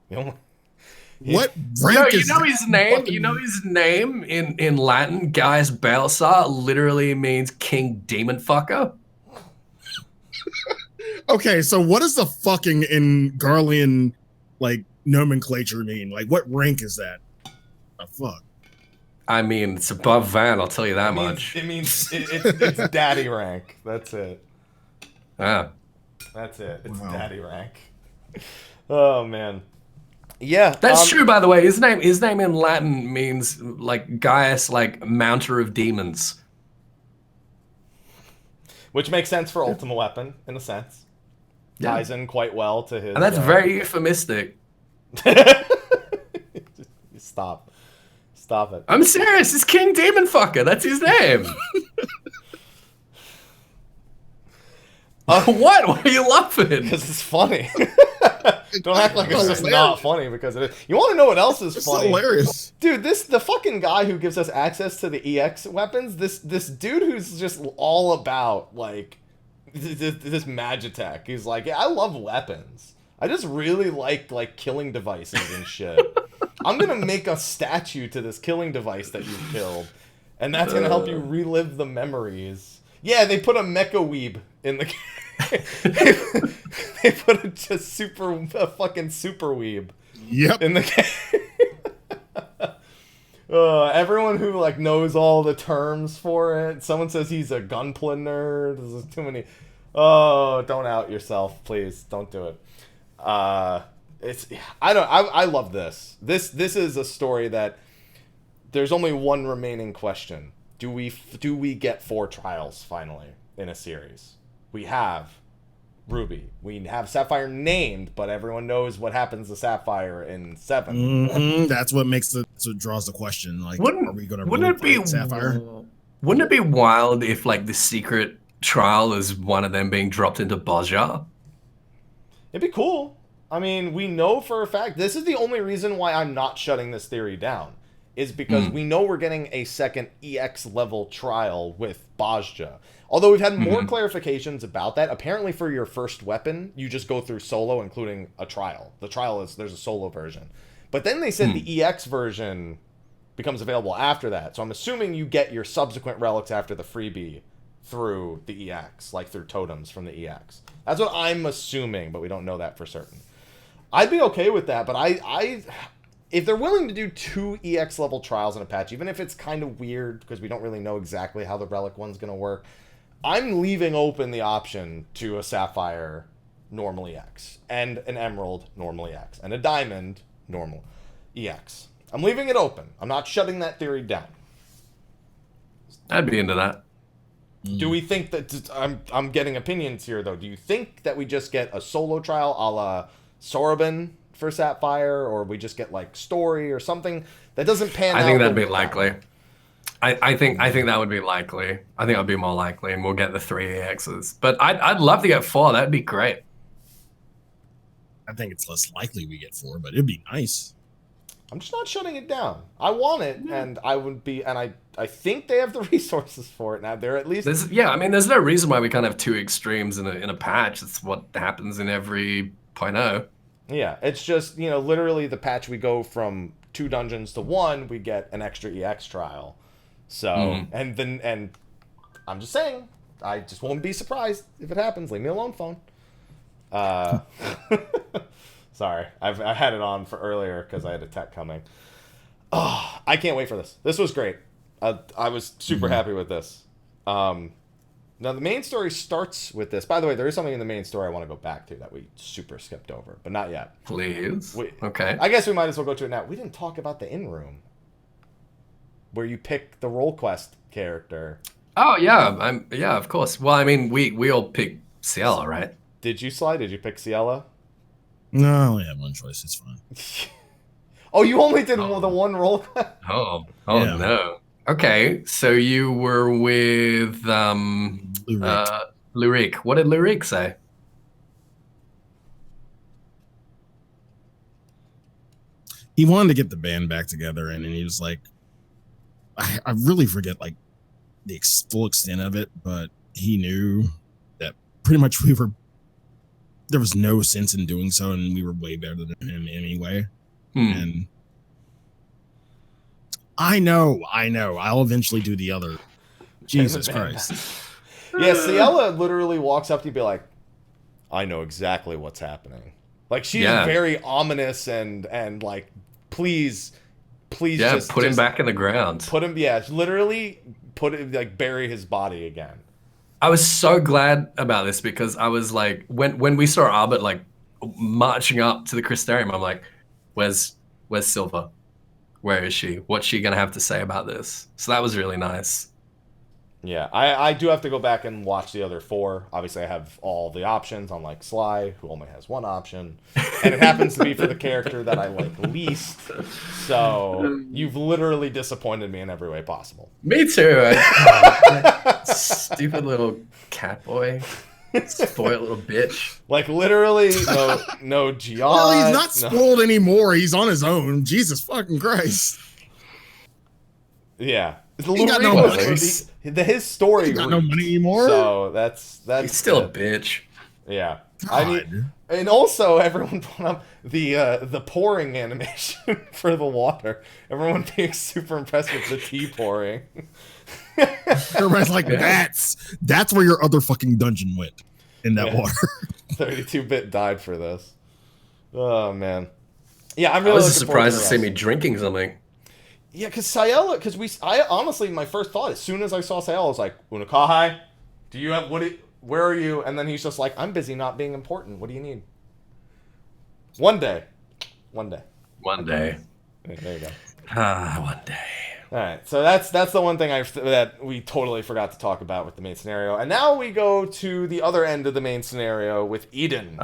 What rank you know his name? fucking... You know his name in Latin? Gaius Belsar literally means King Demon Fucker. Okay, so what does the fucking in Garlean, like, nomenclature mean? Like, what rank is that? The fuck? I mean, it's above Van, I'll tell you that much. It means it's daddy rank. That's it. Yeah. That's it. It's daddy rank. Oh, man. Yeah. That's true, by the way. His name in Latin means, like, Gaius, like, mounter of demons. Which makes sense for Ultimate Weapon, in a sense. Yeah. Ties in quite well to his... And that's very euphemistic. Stop it. I'm serious. It's King Demon Fucker. That's his name. What? Why are you laughing? Because it's funny. Don't act like it's just not funny because it is. You want to know what else is funny? It's hilarious. Dude, the fucking guy who gives us access to the EX weapons, this dude who's just all about, like, this Magitech. He's like, yeah, I love weapons. I just really like killing devices and shit. I'm going to make a statue to this killing device that you've killed, and that's going to help you relive the memories. Yeah, they put a mecha weeb in the... they put a fucking super weeb. Yep. In the game. Everyone who like knows all the terms for it. Someone says he's a gunpla nerd. There's too many. Oh, don't out yourself, please. Don't do it. I love this. This is a story that there's only one remaining question. Do we get 4 trials finally in a series? We have Ruby. We have Sapphire named, but everyone knows what happens to Sapphire in 7. Mm-hmm. That's what draws the question. Like, are we going to really fight Sapphire? Wouldn't it be wild if, like, the secret trial is one of them being dropped into Bozja? It'd be cool. I mean, we know for a fact, this is the only reason why I'm not shutting this theory down, is because we know we're getting a second EX level trial with Bozja. Although we've had more clarifications about that. Apparently for your first weapon, you just go through solo, including a trial. The trial there's a solo version. But then they said the EX version becomes available after that. So I'm assuming you get your subsequent relics after the freebie through the EX, like through totems from the EX. That's what I'm assuming, but we don't know that for certain. I'd be okay with that, but I if they're willing to do 2 EX level trials in a patch, even if it's kind of weird because we don't really know exactly how the relic one's going to work, I'm leaving open the option to a Sapphire normal EX, and an Emerald normal EX, and a Diamond normal EX. I'm leaving it open. I'm not shutting that theory down. I'd be into that. Do we think that... I'm getting opinions here, though. Do you think that we just get a solo trial a la Sorbin for Sapphire, or we just get, like, story or something that doesn't pan out? I think that'd be likely. I think that would be likely. I think that'd be more likely, and we'll get the 3 EXs. But I'd love to get 4. That'd be great. I think it's less likely we get 4, but it'd be nice. I'm just not shutting it down. I want it, and I would be, and I think they have the resources for it now. They're at least... I mean, there's no reason why we can't have 2 extremes in a patch. It's what happens in every .0. Yeah, it's just, literally the patch we go from 2 dungeons to 1, we get an extra EX trial. So, and I'm just saying, I just won't be surprised if it happens. Leave me alone, phone. Sorry, I had it on for earlier because I had a tech coming. Oh, I can't wait for this. This was great. I was super happy with this. Now, the main story starts with this. By the way, there is something in the main story I want to go back to that we super skipped over, but not yet. Please. Okay. I guess we might as well go to it now. We didn't talk about the in-room, where you pick the role quest character. Oh, yeah. Yeah, of course. Well, I mean, we all picked Ciela, right? Did you, Sly? Did you pick Ciela? No, I only have one choice. It's fine. Oh, you only did the one role quest? Oh, Yeah. no. Okay, so you were with Lyric. What did Lyric say? He wanted to get the band back together, and he was like, I really forget like the full extent of it, but he knew that pretty much there was no sense in doing so, and we were way better than him anyway. And I know. I'll eventually do the other. Jesus Christ. Yeah, Ciela literally walks up to you and be like, I know exactly what's happening. Like, she's very ominous and like, please just put him back in the ground. Literally put it, like, bury his body again. I was so glad about this because I was like, when we saw Albert like marching up to the Crystarium, I'm like, where's Silva? Where is she? What's she gonna have to say about this? So that was really nice. Yeah, I do have to go back and watch the other 4. Obviously, I have all the options, unlike Sly, who only has 1 option. And it happens to be for the character that I like least. So, you've literally disappointed me in every way possible. Me too. Stupid little cat boy. Spoiled little bitch. Like, literally, no Gian. Well, he's not spoiled anymore. He's on his own. Jesus fucking Christ. Yeah. He got no money. His story. He got no money anymore. So that's He's still a bitch. Yeah. God. And also everyone put up the pouring animation for the water. Everyone being super impressed with the tea pouring. Everybody's like, that's where your other fucking dungeon went in that water. 32-bit died for this. Oh man. Yeah, I'm really. I was surprised to see me drinking something. Yeah, because I honestly, my first thought, as soon as I saw Ciela, I was like, Unakahai, do you have, where are you? And then he's just like, I'm busy not being important. What do you need? One day. There There you go. One day. All right, so that's the one thing that we totally forgot to talk about with the main scenario. And now we go to the other end of the main scenario with Eden.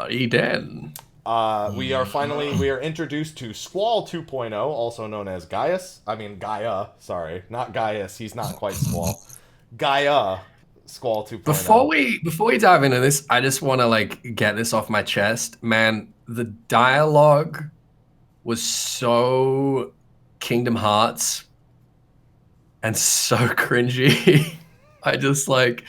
Eden. We are introduced to Squall 2.0, also known as Gaia, sorry, not Gaius, he's not quite Squall. Gaia, Squall 2.0. Before we dive into this, I just want to like get this off my chest. Man, the dialogue was so Kingdom Hearts and so cringy. I just like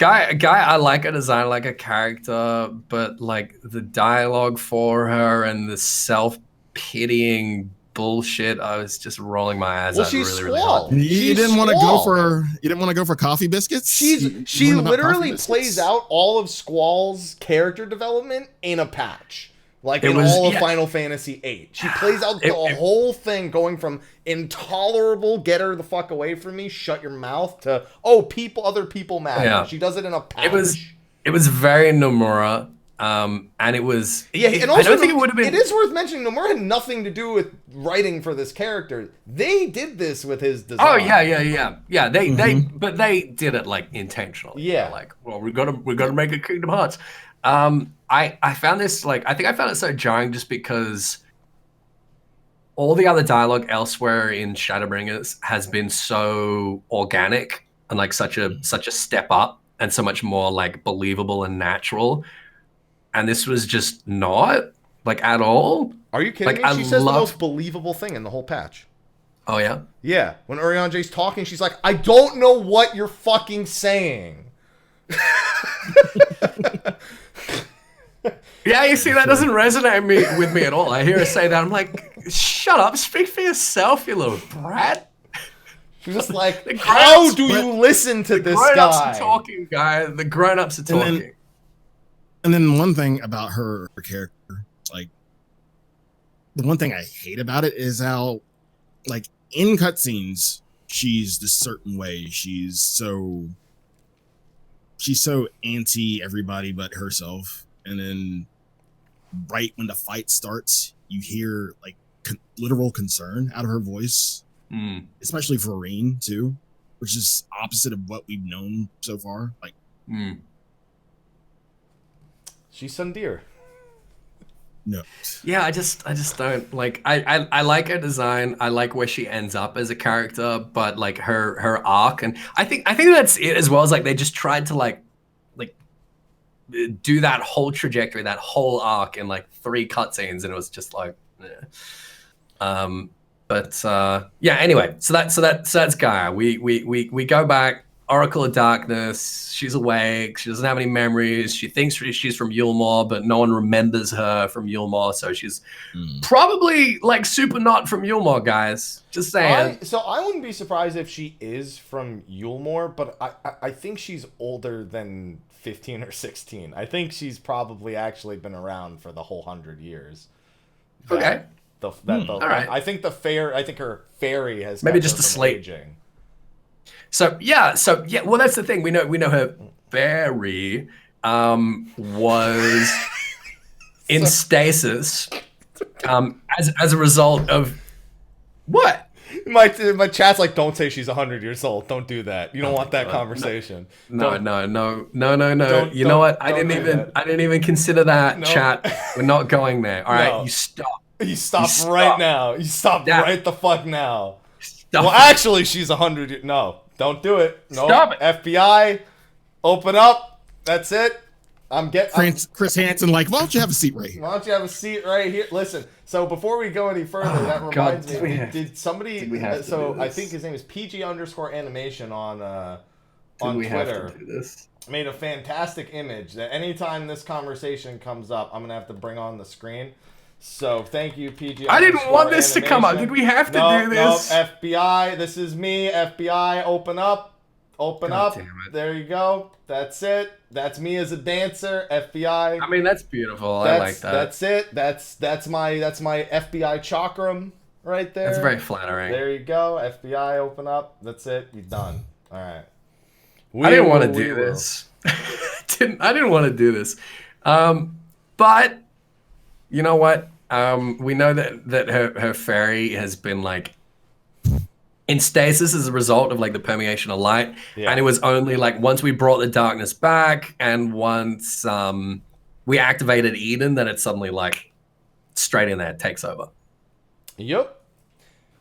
Guy, I like her design, like a character, but like the dialogue for her and the self-pitying bullshit, I was just rolling my eyes out really hard. You didn't want to go for coffee biscuits? She literally plays out all of Squall's character development in a patch. Like in all of Final Fantasy VIII. She plays out the whole thing, going from intolerable, get her the fuck away from me, shut your mouth, to, other people matter. Yeah. She does it in a patch. It was very Nomura, and it was... Yeah, and also, I don't think it would have been... It is worth mentioning, Nomura had nothing to do with writing for this character. They did this with his design. Oh, yeah. But they did it, like, intentionally. Yeah. They're like, well, we gotta make a Kingdom Hearts. I found this, like, I think I found it so jarring just because all the other dialogue elsewhere in Shadowbringers has been so organic and like such a step up and so much more like believable and natural. And this was just not like at all. Are you kidding me? She says the most believable thing in the whole patch. Oh, yeah? Yeah. When Urianger's talking, she's like, I don't know what you're fucking saying. Yeah, you see, that doesn't resonate with me at all. I hear her say that, I'm like, shut up, speak for yourself, you little brat. She's just like, how do you listen to this guy? The grown-ups are talking, guy. The grown-ups are talking. And then one thing about her character, like, the one thing I hate about it is how, like, in cutscenes, she's this certain way. She's so anti everybody but herself. And then right when the fight starts, you hear like literal concern out of her voice, especially for Rain too, which is opposite of what we've known so far. Like, she's Sundir. No. Yeah, I just don't like. I like her design. I like where she ends up as a character, but like her arc, and I think that's it as well. As like they just tried to like do that whole trajectory, that whole arc in like 3 cutscenes, and it was just like, yeah. Anyway, so that's Gaia. We go back. Oracle of Darkness. She's awake. She doesn't have any memories. She thinks she's from Yulmore, but no one remembers her from Yulmore, so she's probably like super not from Yulmore, guys. Just saying. So I wouldn't be surprised if she is from Yulmore, but I think she's older than 15 or 16. I think she's probably actually been around for the whole 100 years. Okay. All right. I think her fairy has maybe just a slate. Aging. So yeah. Well, that's the thing. We know her fairy was in stasis as a result of what? My chat's like, don't say she's 100 years old. Don't do that. You don't want that conversation. No. You know what? I didn't even consider that. No. Chat. We're not going there. All right, you stop. You stop right now. You stop right the fuck now. Stop. Well, actually, she's 100. No, don't do it. No. Stop it. FBI, open up. That's it. Chris Hansen, like, why don't you have a seat right here? Why don't you have a seat right here? Listen, so before we go any further, that reminds me, did somebody, so I think his name is PG_animation on Twitter, made a fantastic image that anytime this conversation comes up, I'm going to have to bring on the screen. So thank you, PG. I didn't want this to come up. Did we have to do this? No, FBI, this is me. FBI, open up. Open up. There you go. That's it. That's me as a dancer. FBI. I mean, that's beautiful. I like that. That's it. That's my FBI chakram right there. That's very flattering. There you go. FBI, open up. That's it. You're done. All right. I didn't want to do this. I didn't want to do this. But you know what? We know that her fairy has been like in stasis as a result of like the permeation of light, and it was only like once we brought the darkness back and once we activated Eden that it suddenly like straight in there takes over. Yep.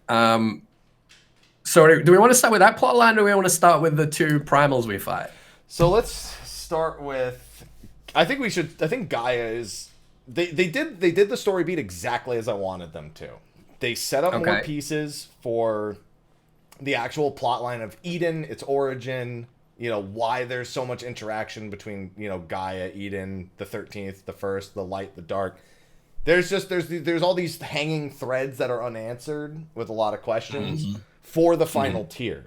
So do we want to start with that plot line, or do we want to start with the 2 primals we fight? So let's start with. I think Gaia is. They did the story beat exactly as I wanted them to. They set up more pieces for the actual plot line of Eden, its origin, why there's so much interaction between, Gaia, Eden, the 13th, the First, the Light, the Dark. There's all these hanging threads that are unanswered with a lot of questions for the final tier.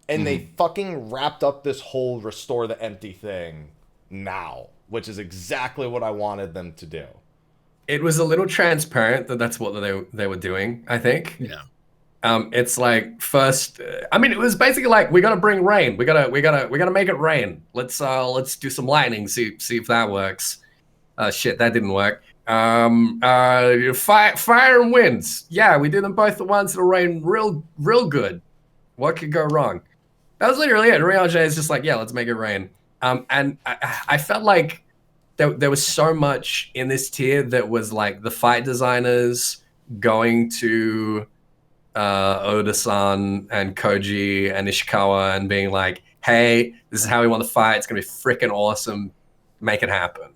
And they fucking wrapped up this whole restore the empty thing now, which is exactly what I wanted them to do. It was a little transparent that that's what they were doing, I think. Yeah. It's like first. I mean, it was basically like we gotta bring rain. We gotta make it rain. Let's do some lightning. See if that works. Shit, that didn't work. Fire and winds. Yeah, we do them both at once. It'll rain real good. What could go wrong? That was literally it. Riange is just like, yeah, let's make it rain. And I felt like there was so much in this tier that was like the fight designers going to Oda-san and Koji and Ishikawa and being like, hey, this is how we want to fight. It's going to be freaking awesome. Make it happen.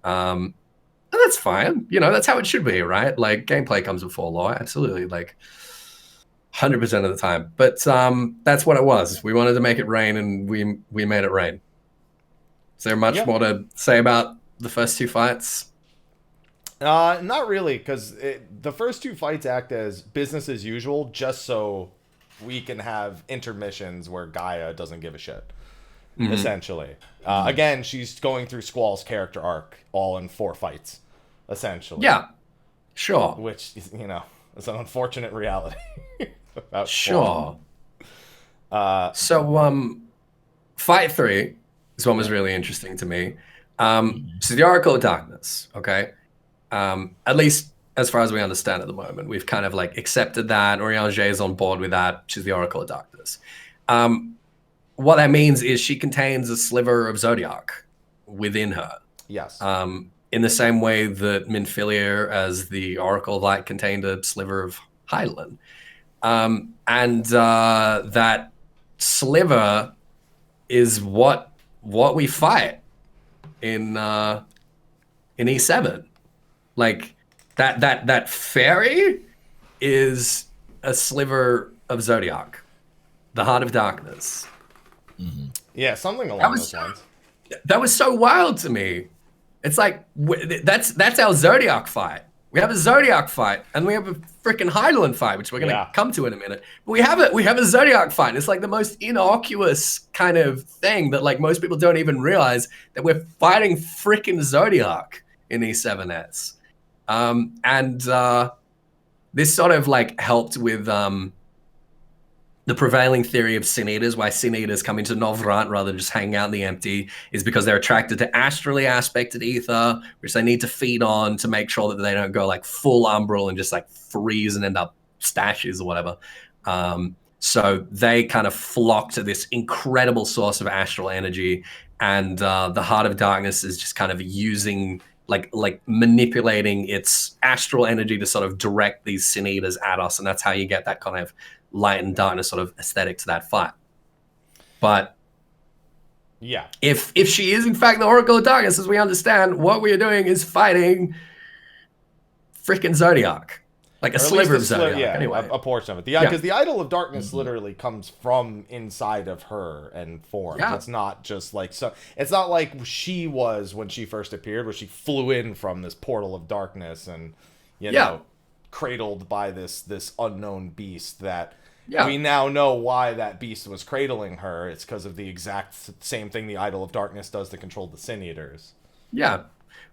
And that's fine. That's how it should be, right? Like, gameplay comes before law. Absolutely. Like, 100% of the time. But that's what it was. We wanted to make it rain, and we made it rain. Is there much more to say about the first two fights? Not really, because the first two fights act as business as usual, just so we can have intermissions where Gaia doesn't give a shit. Essentially. Again, she's going through Squall's character arc all in 4 fights, essentially. Yeah, sure. Which, you know, is an unfortunate reality. Sure. So, fight 3, this one was really interesting to me. So the Oracle of Darkness, okay? At least as far as we understand at the moment, we've kind of like accepted that. Oriange is on board with that. She's the Oracle of Darkness. What that means is she contains a sliver of Zodiac within her. Yes. In the same way that Minfilia, as the Oracle of Light, contained a sliver of Hydaelyn. And that sliver is what we fight in E7. Like that fairy is a sliver of Zodiac, the Heart of Darkness. Yeah, something along those lines. That was so wild to me. It's like that's our Zodiac fight. We have a Zodiac fight, and we have a freaking Hydaelyn fight, which we're gonna come to in a minute. But we have a Zodiac fight. It's like the most innocuous kind of thing that like most people don't even realize that we're fighting freaking Zodiac in E7S. And this sort of like helped with the prevailing theory of Sin Eaters, why Sin Eaters come into Novrant rather than just hanging out in the empty, is because they're attracted to astrally aspected ether, which they need to feed on to make sure that they don't go like full umbral and just like freeze and end up statues or whatever. So they kind of flock to this incredible source of astral energy, and the Heart of Darkness is just kind of using like manipulating its astral energy to sort of direct these Sin Eaters at us, and that's how you get that kind of light and darkness sort of aesthetic to that fight. But yeah, if she is in fact the Oracle of Darkness, as we understand, what we are doing is fighting freaking Zodiac, like a sliver of Zodiac. Yeah, anyway, a portion of it. Because the Idol of Darkness literally comes from inside of her and forms. Yeah. It's not just like so. It's not like she was when she first appeared, where she flew in from this portal of darkness and you know cradled by this unknown beast that. Yeah. We now know why that beast was cradling her. It's because of the exact same thing the Idol of Darkness does to control the Sin Eaters. Yeah.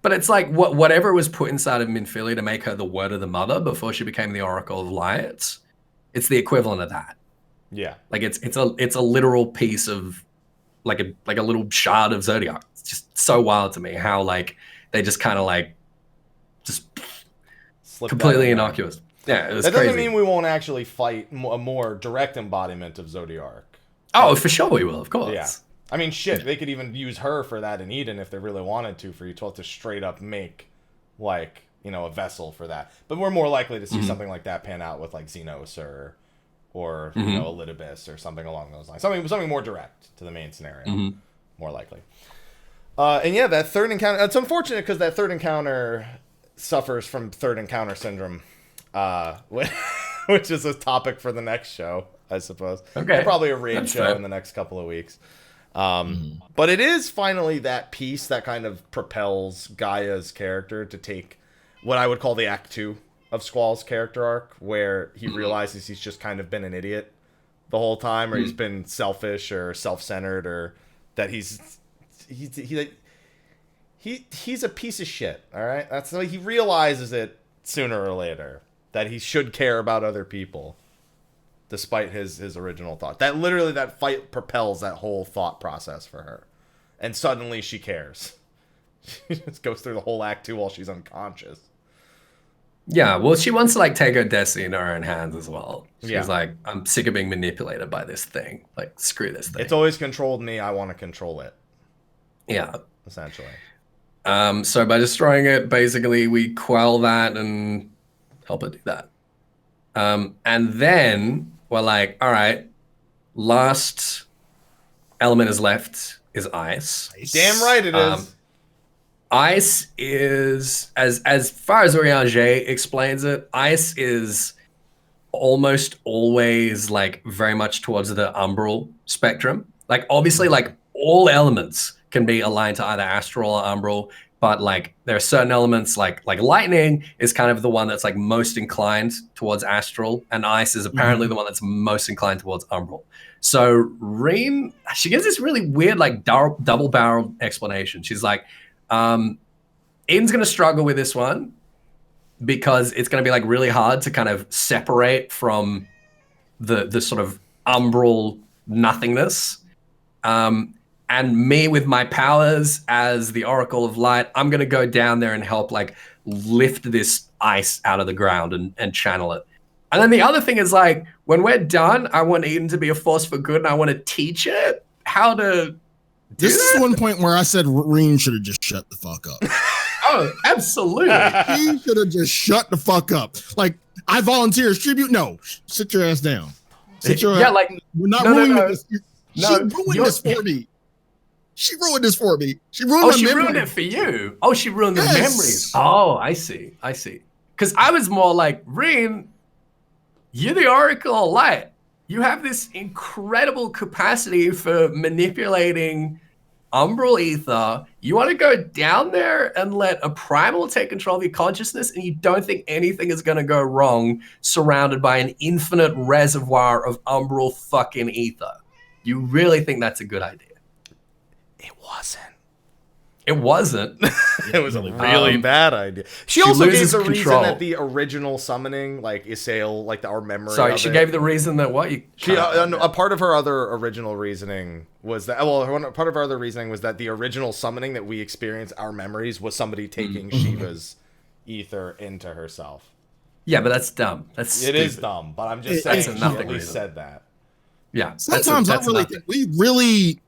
But it's like whatever was put inside of Minfilia to make her the Word of the Mother before she became the Oracle of Light, it's the equivalent of that. Yeah. Like it's a literal piece of like a little shard of Zodiac. It's just so wild to me how like they just kind of like just completely innocuous. Yeah, it was that crazy. doesn't mean we won't actually fight a more direct embodiment of Zodiac. Oh, for sure we will, of course. Yeah. I mean, shit, they could even use her for that in Eden if they really wanted to, for U12 to straight up make, like, you know, a vessel for that. But we're more likely to see something like that pan out with, like, Xenos or you know, Elidibus or something along those lines. Something more direct to the main scenario. More likely. And yeah, that third encounter, it's unfortunate because that third encounter suffers from third encounter syndrome. Which is a topic for the next show, I suppose. Okay. And probably a raid show fair. in the next couple of weeks. But it is finally that piece that kind of propels Gaia's character to take what I would call the Act 2 of Squall's character arc, where he realizes he's just kind of been an idiot the whole time, or he's been selfish or self-centered, or that he's a piece of shit, all right? That's like, he realizes it sooner or later, that he should care about other people, despite his original thought. That literally, that fight propels that whole thought process for her. And suddenly she cares. She just goes through the whole Act 2 while she's unconscious. Yeah, well, she wants to, like, take her destiny in her own hands as well. She's like, I'm sick of being manipulated by this thing. Like, screw this thing. It's always controlled me. I want to control it. Yeah. Essentially. So by destroying it, basically, we quell that and help her do that. And then we're like, all right, last element is left is ice. Damn right it is. Ice is, as far as Oriange explains it, ice is almost always like very much towards the umbral spectrum. Like obviously, like all elements can be aligned to either astral or umbral. but like there are certain elements like lightning is kind of the one that's like most inclined towards astral, and ice is apparently the one that's most inclined towards umbral. So Reen, she gives this really weird like double-barreled explanation. She's like, Eden's gonna struggle with this one because it's gonna be like really hard to kind of separate from the sort of umbral nothingness. And me with my powers as the Oracle of Light, I'm going to go down there and help like lift this ice out of the ground and channel it. And then the other thing is like, when we're done, I want Eden to be a force for good and I want to teach it how to do This that. is one point where I said Reen should have just shut the fuck up. Oh, absolutely. He should have just shut the fuck up. Like, I volunteer as tribute. No, sit your ass down. Sit your ass. Like, we're not no, ruining no. this. No, She ruined this for me. She ruined this for me. She ruined my she memory. ruined it for you. Oh, she ruined the Yes. memories. Oh, I see. Because I was more like, Reen, you're the Oracle of Light. You have this incredible capacity for manipulating umbral ether. You want to go down there and let a primal take control of your consciousness, and you don't think anything is going to go wrong surrounded by an infinite reservoir of umbral fucking ether. You really think that's a good idea? It wasn't. It wasn't. It was a really bad idea. She also gave loses the control. reason that the original summoning, like Isail, like our memory. Sorry, of she it, gave the reason that what you. She a part of her other original reasoning was that part of her other reasoning was that the original summoning that we experienced, our memories, was somebody taking Shiva's ether into herself. Yeah, but that's dumb. It is dumb, but I'm just saying she at least said that. Yeah. Sometimes I really think we really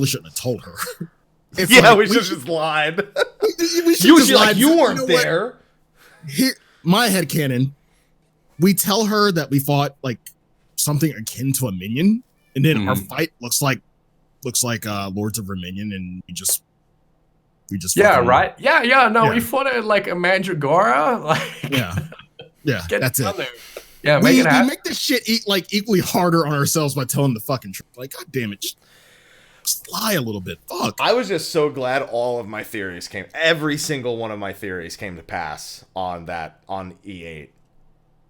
shouldn't have told her. It's Yeah, like, we should just lied. We should You just should like lied. you You weren't know what? there. Here, my headcanon, we tell her that we fought like something akin to a minion, and then our fight looks like Lords of Verminion, and we just Yeah, fucking- right. Yeah. No, Yeah. we fought it like a Mandragora. Like, yeah, get that's down it. there. Yeah, We make it happen. make this shit equally harder on ourselves by telling the fucking truth. Like, god damn it, just lie a little bit. Fuck. I was just so glad all of my theories every single one of my theories came to pass on E8.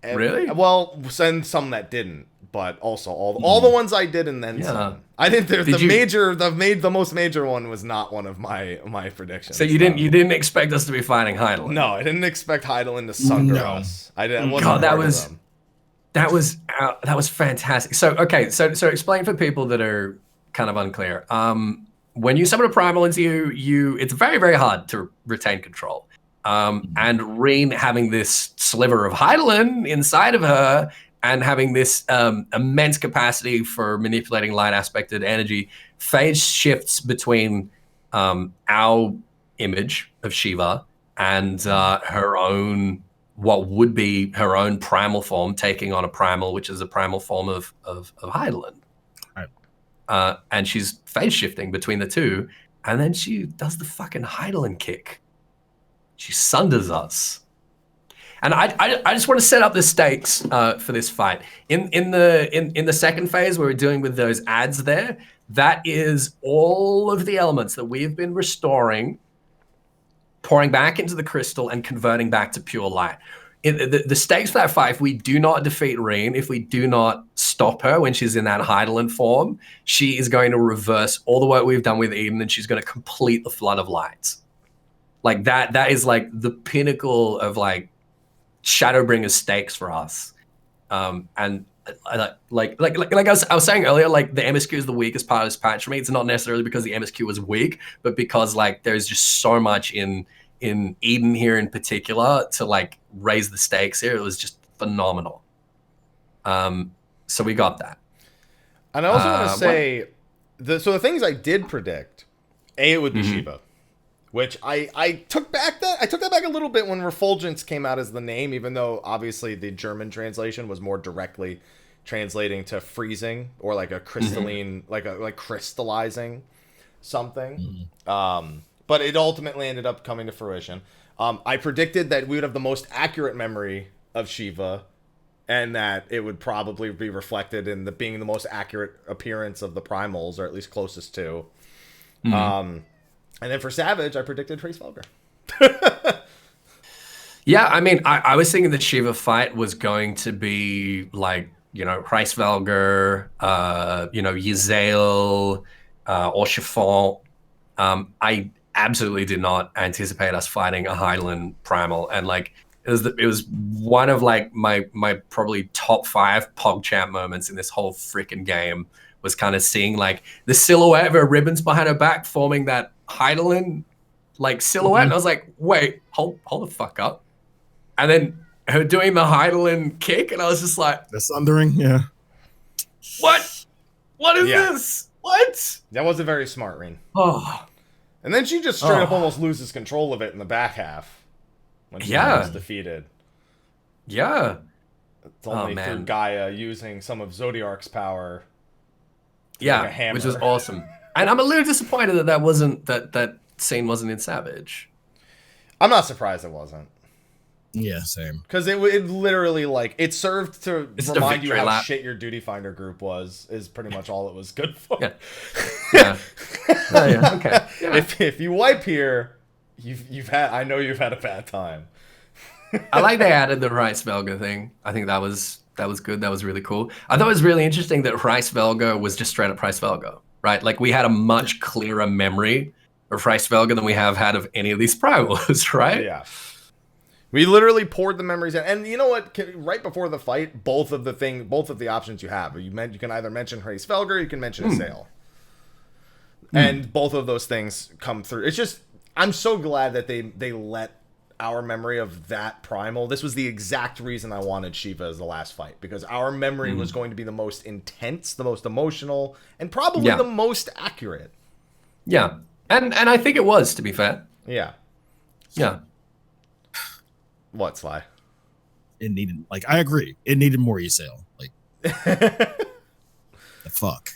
Really? Well, and some that didn't, but also all the ones I did and then some. I didn't. The most major one was not one of my predictions. So you didn't expect us to be fighting Heidel? No, I didn't expect Hydaelyn to sunder us. I didn't. God, that was fantastic. So explain for people that are kind of unclear. When you summon a primal into you, it's very, very hard to retain control. And Reen having this sliver of Hydaelyn inside of her and having this immense capacity for manipulating light aspected energy, phase shifts between our image of Shiva and her own, what would be her own primal form, taking on a primal, which is a primal form of Hydaelyn. Right. And she's phase shifting between the two, and then she does the fucking Hydaelyn kick. She sunders us. And I just want to set up the stakes for this fight. In the second phase where we're dealing with those ads there, that is all of the elements that we have been restoring, pouring back into the crystal and converting back to pure light. The stakes for that fight, if we do not defeat Reen, if we do not stop her when she's in that Hydaelyn form, she is going to reverse all the work we've done with Eden, and she's going to complete the flood of lights. Like that is like the pinnacle of like Shadowbringer's stakes for us. And like I was saying earlier, like the MSQ is the weakest part of this patch for me. It's not necessarily because the MSQ was weak, but because like there's just so much in Eden here in particular to like raise the stakes here. It was just phenomenal. So we got that. And I also want to say, the things I did predict, it would be Shiva. Which I took back a little bit when Refulgence came out as the name, even though obviously the German translation was more directly translating to freezing or like a crystalline, like crystallizing something. But it ultimately ended up coming to fruition. I predicted that we would have the most accurate memory of Shiva, and that it would probably be reflected in being the most accurate appearance of the primals, or at least closest to. And then for Savage, I predicted Hraesvelgr. Yeah, I mean, I was thinking the Shiva fight was going to be like, Hraesvelgr, Yzael, or Chiffon. I absolutely did not anticipate us fighting a Hydaelyn primal, and like it was one of like my probably top 5 PogChamp moments in this whole freaking game, was kind of seeing like the silhouette of her ribbons behind her back forming that Hydaelyn like silhouette, and I was like, wait, hold the fuck up, and then her doing the Hydaelyn kick, and I was just like, the Sundering, yeah. What is this? What? That wasn't very smart, Reen. Oh. And then she just straight up almost loses control of it in the back half when she was defeated. Yeah. It's only through Gaia using some of Zodiark's power. Yeah, like a hammer. which was awesome. And I'm a little disappointed that scene wasn't in Savage. I'm not surprised it wasn't. Yeah, same. Because it literally, like, it served to remind you how shit your Duty Finder group is pretty much all it was good for. Yeah. Yeah. Oh, yeah. Okay. Yeah. If you wipe here, I know you've had a bad time. I like they added the Hraesvelgr thing. I think that was good. That was really cool. I thought it was really interesting that Hraesvelgr was just straight up Hraesvelgr, right? Like, we had a much clearer memory of Hraesvelgr than we have had of any of these primals, right? Yeah. We literally poured the memories in. And you know what? Right before the fight, both of the options you have. You can either mention Hraesvelgr, or you can mention Yzael. And both of those things come through. It's just, I'm so glad that they let our memory of that primal. This was the exact reason I wanted Shiva as the last fight, because our memory was going to be the most intense, the most emotional, and probably the most accurate. Yeah. And I think it was, to be fair. Yeah. Yeah. What, Sly? It needed, like, I agree. It needed more Yzael. Like, the fuck.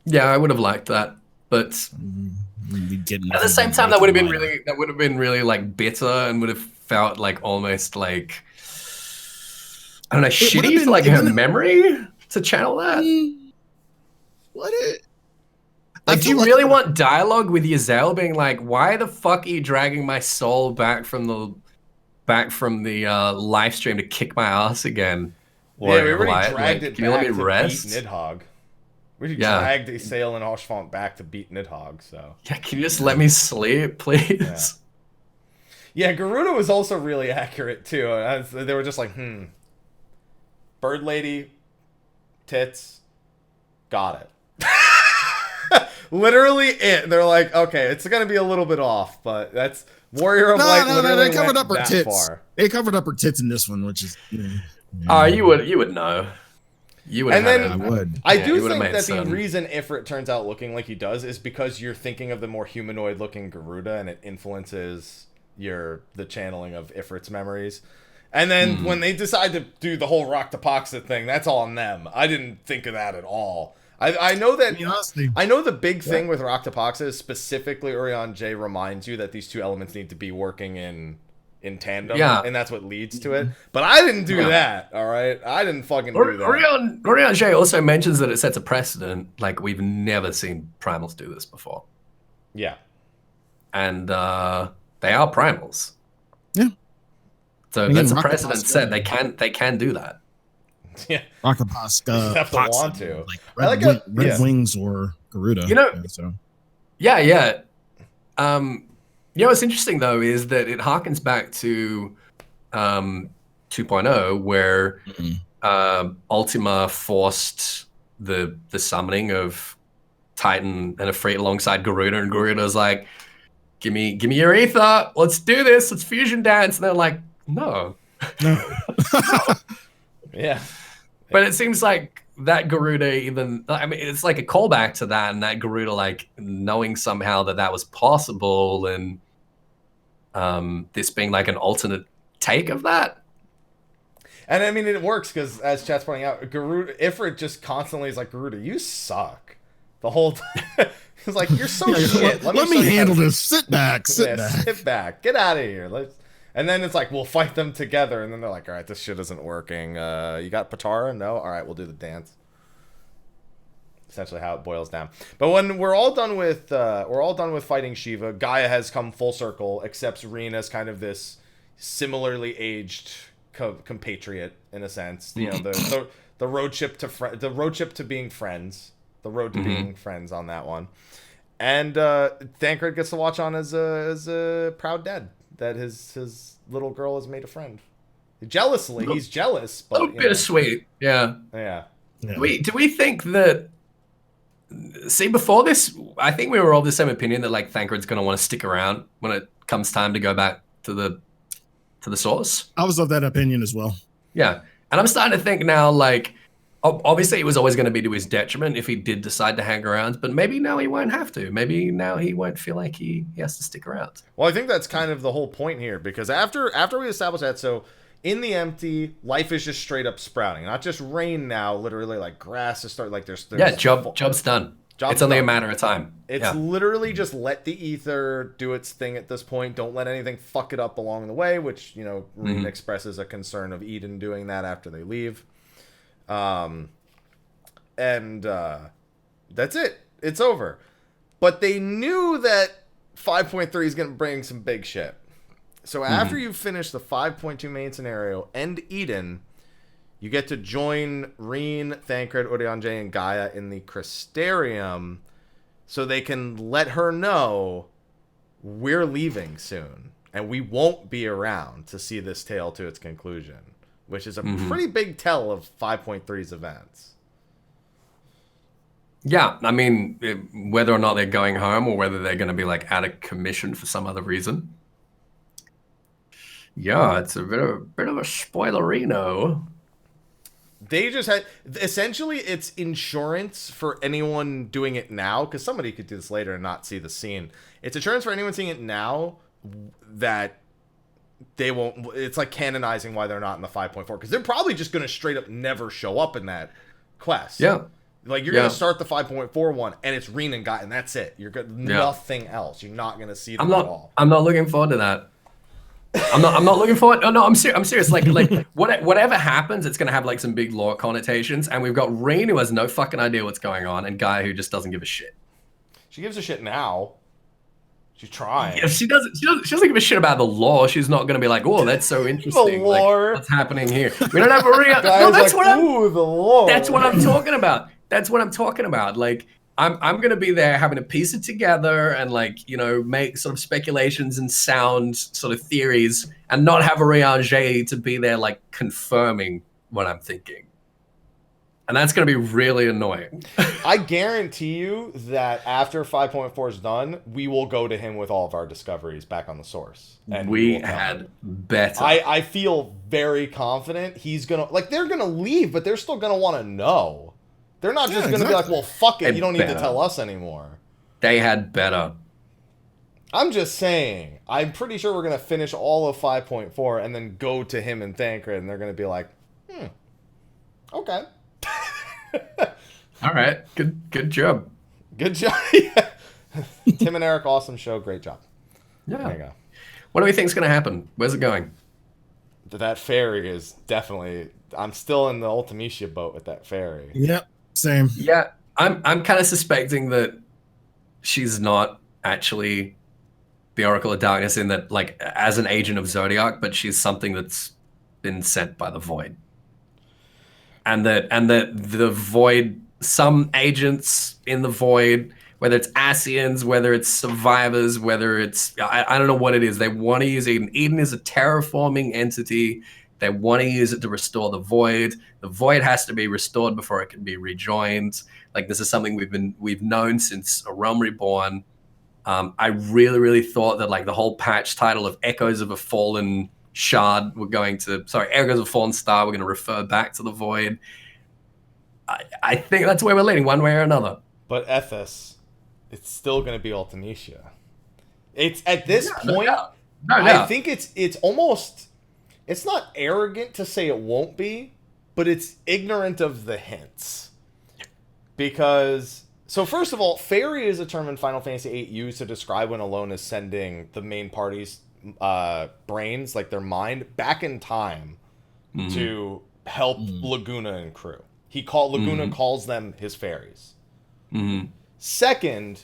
Yeah, I would have liked that, but at the same time, that would have been really like bitter, and would have felt like almost like, I don't know, shitty for like her memory to channel that. Like, do you really want dialogue with Yzael being like, "Why the fuck are you dragging my soul back from the live stream to kick my ass again?" Or, yeah, we already dragged it can you let me rest? Beat Nidhogg. We dragged Yzael and Oshfont back to beat Nidhogg, so... Yeah, can you just let me sleep, please? Yeah, Garuda was also really accurate, too. They were just like, Bird Lady, tits, got it. Literally it. They're like, okay, it's going to be a little bit off, but that's... Warrior of Light literally they covered up her tits. Far. They covered up her tits in this one, which is... Oh, you would know. You would. And then I would. I do think that the reason Ifrit turns out looking like he does is because you're thinking of the more humanoid-looking Garuda, and it influences the channeling of Ifrit's memories. And then when they decide to do the whole Rock to Poxa thing, that's all on them. I didn't think of that at all. I know that. I know the big thing with Rock to Poxa is specifically Urian J reminds you that these two elements need to be working in tandem, and that's what leads to it. But I didn't do that, all right? I didn't fucking do that. Urian J also mentions that it sets a precedent. Like, we've never seen primals do this before. Yeah. And they are primals. Yeah. So that's a precedent set. They can do that. Yeah. Rock to Poxa. You have to want to. Like Red Wings or Garuda. Yeah. What's interesting, though, is that it harkens back to 2.0, where Ultima forced the summoning of Titan and Ifrit alongside Garuda, and Garuda's like, give me your ether, let's do this, let's fusion dance. And they're like, no. Yeah. But it seems like that Garuda it's like a callback to that, and that Garuda, like, knowing somehow that was possible, and this being like an alternate take of that. And I mean, it works because, as chat's pointing out, Ifrit just constantly is like, Garuda, you suck. The whole time. He's like, you're so shit. Let me handle this. Sit back. Sit back. Get out of here. And then it's like, we'll fight them together. And then they're like, all right, this shit isn't working. You got Patara? No? All right, we'll do the dance. essentially how it boils down. But when we're all done with fighting Shiva, Gaia has come full circle, accepts Reen as kind of this similarly aged compatriot in a sense. You know, the road trip to being friends, the road to being friends on that one. And Thancred gets to watch on as a proud dad that his little girl has made a friend. He's jealous, but a little bittersweet. Yeah. Do we think that? See, before this, I think we were all the same opinion that like Thancred's going to want to stick around when it comes time to go back to the source. I was of that opinion as well. Yeah, and I'm starting to think now, like, obviously it was always going to be to his detriment if he did decide to hang around, but maybe now he won't have to. Maybe now he won't feel like he has to stick around. Well, I think that's kind of the whole point here, because after we establish that, so in the empty, life is just straight up sprouting, not just rain now. Literally, like grass is starting. Like there's job's done. It's only a matter of time. It's literally just let the ether do its thing at this point. Don't let anything fuck it up along the way, which, you know, Reen expresses a concern of Eden doing that after they leave. And that's it. It's over. But they knew that 5.3 is going to bring some big shit. So after you finish the 5.2 main scenario and Eden, you get to join Reen, Thancred, Urianger, and Gaia in the Crystarium so they can let her know we're leaving soon and we won't be around to see this tale to its conclusion, which is a pretty big tell of 5.3's events. Yeah, I mean, whether or not they're going home or whether they're going to be like out of commission for some other reason. Yeah, it's a bit of a spoilerino. They just had, essentially, it's insurance for anyone doing it now, because somebody could do this later and not see the scene. It's insurance for anyone seeing it now that they won't, it's like canonizing why they're not in the 5.4, because they're probably just going to straight up never show up in that quest. Yeah. Like, you're going to start the 5.4 one, and it's Reen and Guy, and that's it. You're good, nothing else. You're not going to see them at all. I'm not looking forward to that. I'm not looking forward. Oh no, I'm serious. Like whatever happens, it's gonna have like some big lore connotations, and we've got Reen who has no fucking idea what's going on, and Guy who just doesn't give a shit. She gives a shit now. She's trying. Yeah, she doesn't give a shit about the lore. She's not gonna be like, oh, that's so interesting. The lore. Like, what's happening here? We don't have a real. No, that's like, the lore. That's what I'm talking about. That's what I'm talking about. Like, I'm gonna be there having to piece it together and like, you know, make sort of speculations and sound sort of theories, and not have Urianger to be there like confirming what I'm thinking. And that's gonna be really annoying. I guarantee you that after 5.4 is done, we will go to him with all of our discoveries back on the source. And we had better. I feel very confident he's gonna, like, they're gonna leave, but they're still gonna want to know. They're not just going to be like, well, fuck it, you don't need to tell us anymore. They had better. I'm just saying. I'm pretty sure we're going to finish all of 5.4 and then go to him and Thancred, and they're going to be like, okay. All right. Good job. Good job. Tim and Eric, awesome show. Great job. Yeah. There you go. What do we think is going to happen? Where's it going? That ferry is definitely... I'm still in the Ultimecia boat with that ferry. Yep. Same. Yeah, I'm kind of suspecting that she's not actually the Oracle of Darkness in that, like, as an agent of Zodiac, but she's something that's been sent by the Void. And that the Void, some agents in the Void, whether it's Ascians, whether it's survivors, whether it's, I don't know what it is, they want to use Eden. Eden is a terraforming entity. They want to use it to restore the Void. The Void has to be restored before it can be rejoined. Like, this is something we've known since A Realm Reborn. I really, really thought that like the whole patch title of Echoes of a Fallen Shard Echoes of a Fallen Star, we're going to refer back to the Void. I think that's where we're leading, one way or another. But Ethys, it's still going to be Ultimecia. It's at this point. I think it's almost. It's not arrogant to say it won't be, but it's ignorant of the hints. Because, so first of all, Fairy is a term in Final Fantasy VIII used to describe when Alone is sending the main party's brains, like their mind, back in time to help Laguna and crew. Laguna calls them his fairies. Mm-hmm. Second,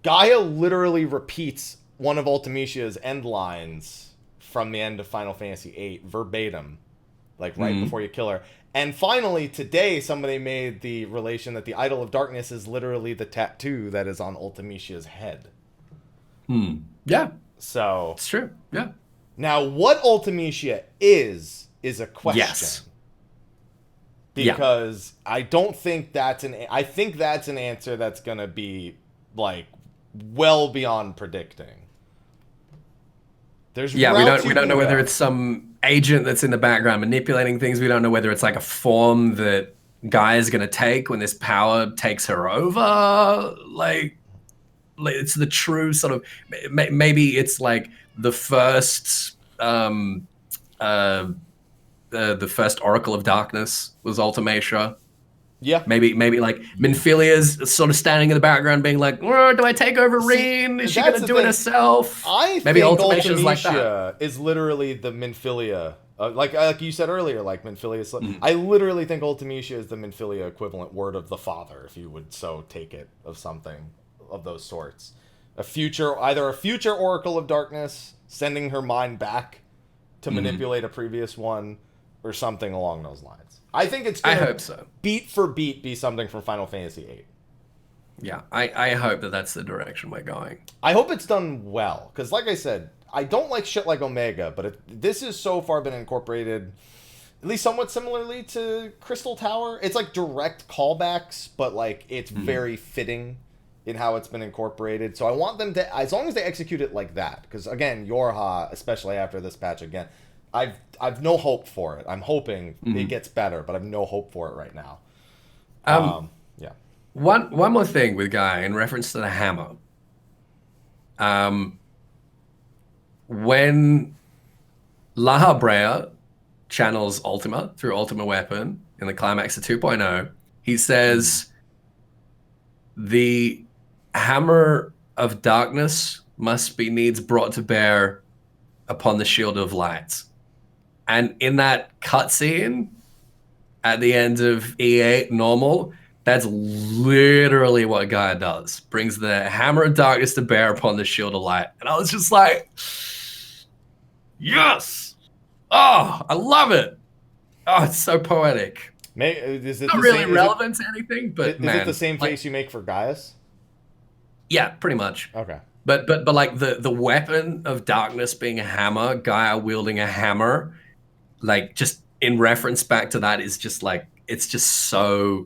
Gaia literally repeats one of Ultimecia's end lines from the end of Final Fantasy VIII verbatim, like right before you kill her. And finally, today, somebody made the relation that the Idol of Darkness is literally the tattoo that is on Ultimecia's head. Yeah. So It's true. Yeah. now, what Ultimecia is a question. Yes. Because I don't think that's I think that's an answer that's going to be, like, well beyond predicting. We don't know whether it's some agent that's in the background manipulating things. We don't know whether it's like a form that Gaia is going to take when this power takes her over. Like it's the true sort of, maybe it's like the first the first Oracle of Darkness was Ultimecia. Yeah. Maybe like Minfilia's sort of standing in the background being like, oh, do I take over Reen? Is she going to do it herself? Maybe think Ultimecia's like that. Is literally the Minfilia. Like you said earlier, like Minfilia. I literally think Ultimecia is the Minfilia equivalent word of the father, if you would so take it, of something of those sorts. Either a future Oracle of Darkness sending her mind back to manipulate a previous one, or something along those lines. I think it's going to beat for beat be something from Final Fantasy VIII. Yeah, I hope that's the direction we're going. I hope it's done well, because like I said, I don't like shit like Omega, but this has so far been incorporated, at least somewhat similarly to Crystal Tower. It's like direct callbacks, but like it's very fitting in how it's been incorporated. So I want them to, as long as they execute it like that, because again, Yorha, especially after this patch again, I've no hope for it. I'm hoping it gets better, but I've no hope for it right now. Yeah. One more thing with Gaia in reference to the hammer. When Lahabrea channels Ultima through Ultima Weapon in the climax of 2.0, he says, the hammer of darkness must be needs brought to bear upon the shield of light. And in that cutscene at the end of E8 normal, that's literally what Gaia does. Brings the hammer of darkness to bear upon the shield of light. And I was just like, yes! Oh, I love it. Oh, it's so poetic. Is it not really relevant to anything, but is it the same face you make for Gaius? Yeah, pretty much. Okay. But like the weapon of darkness being a hammer, Gaia wielding a hammer, like just in reference back to that is just like, it's just so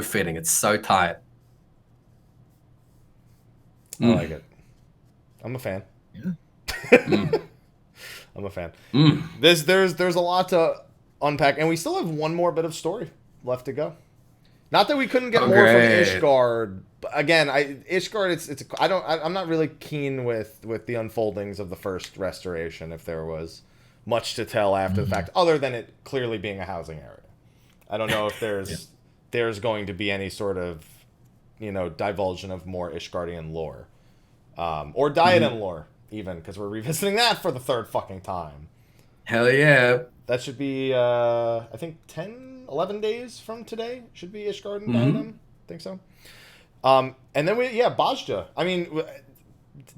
fitting. It's so tight. I like it. I'm a fan. Yeah. I'm a fan. There's a lot to unpack, and we still have one more bit of story left to go. Not that we couldn't get more from Ishgard. Again, Ishgard, I'm not really keen with the unfoldings of the first restoration, if there was much to tell after the fact, other than it clearly being a housing area. I don't know if there's going to be any sort of, divulsion of more Ishgardian lore. Or Diadem lore, even, because we're revisiting that for the third fucking time. Hell yeah. That should be, I think, 11 days from today should be Ishgard and Diadem. I think so. And then Bajda. I mean,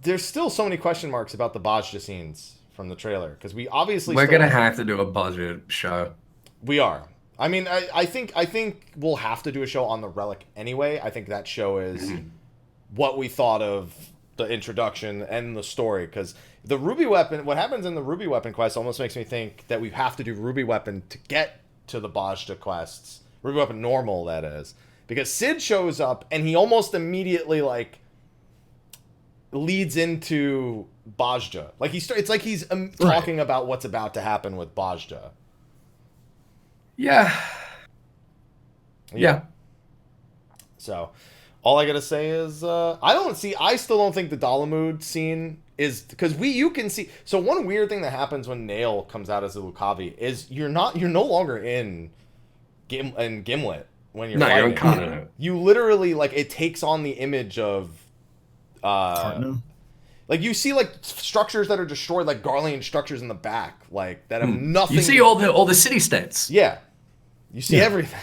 there's still so many question marks about the Bajda scenes from the trailer, because we obviously we're gonna have to do a budget show. We are. I mean, I think we'll have to do a show on the Relic anyway. I think that show is what we thought of the introduction and the story, because the Ruby Weapon, what happens in the Ruby Weapon quest almost makes me think that we have to do Ruby Weapon to get to the Bajda quests. Ruby Weapon normal, that is. Because Cid shows up and he almost immediately leads into Bajda. Like it's like he's talking about what's about to happen with Bajda. Yeah. So, all I gotta say is, I still don't think the Dalamud scene is, because you can see. So one weird thing that happens when Nail comes out as a Lucavi is you're no longer in Gimlet when you're fighting. You're in Kana. You literally it takes on the image of, like you see structures that are destroyed, like Garlean structures in the back, that have nothing. You see all the city states. Yeah, you see everything.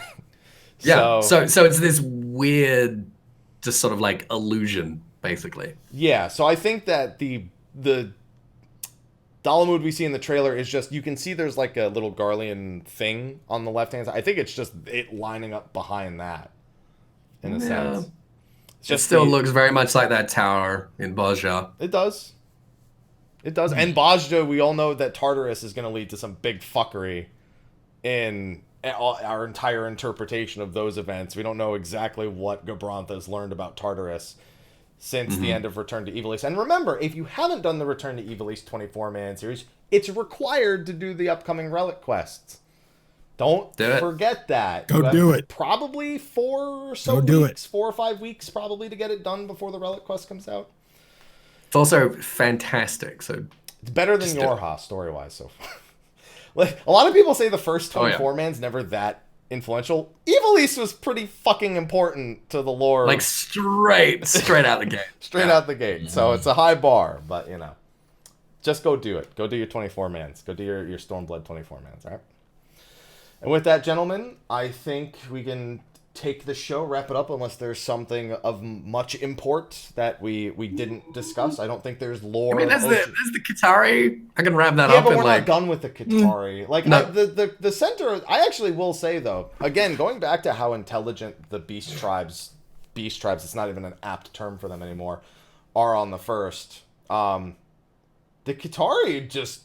Yeah. So it's this weird just sort of like illusion, basically. Yeah, so I think that the Dalamud we see in the trailer is just, you can see there's like a little Garlean thing on the left-hand side. I think it's just it lining up behind that, in a sense. It still looks very much like that tower in Bajra. It does. It does. And Bajra, we all know that Tartarus is going to lead to some big fuckery in our entire interpretation of those events. We don't know exactly what Gabranthas learned about Tartarus since the end of Return to Evil East. And remember, if you haven't done the Return to Evil East 24-man series, it's required to do the upcoming relic quests. Don't forget that. Go do it. Probably 4 or 5 weeks probably to get it done before the relic quest comes out. It's also fantastic. So it's better than Yorha story-wise so far. Like, a lot of people say the first 24-man's never that influential. Evil East was pretty fucking important to the lore. Like straight out the gate. Straight out the gate. So it's a high bar, but you know. Just go do it. Go do your 24-mans. Go do your Stormblood 24-mans, all right? And with that, gentlemen, I think we can take the show, wrap it up, unless there's something of much import that we didn't discuss. I don't think there's lore. I mean, there's the Qitari. I can wrap that up. Yeah, but we're not done with the Qitari. Like, no. The center, I actually will say, though, again, going back to how intelligent the beast tribes, it's not even an apt term for them anymore, are on the first. The Qitari just...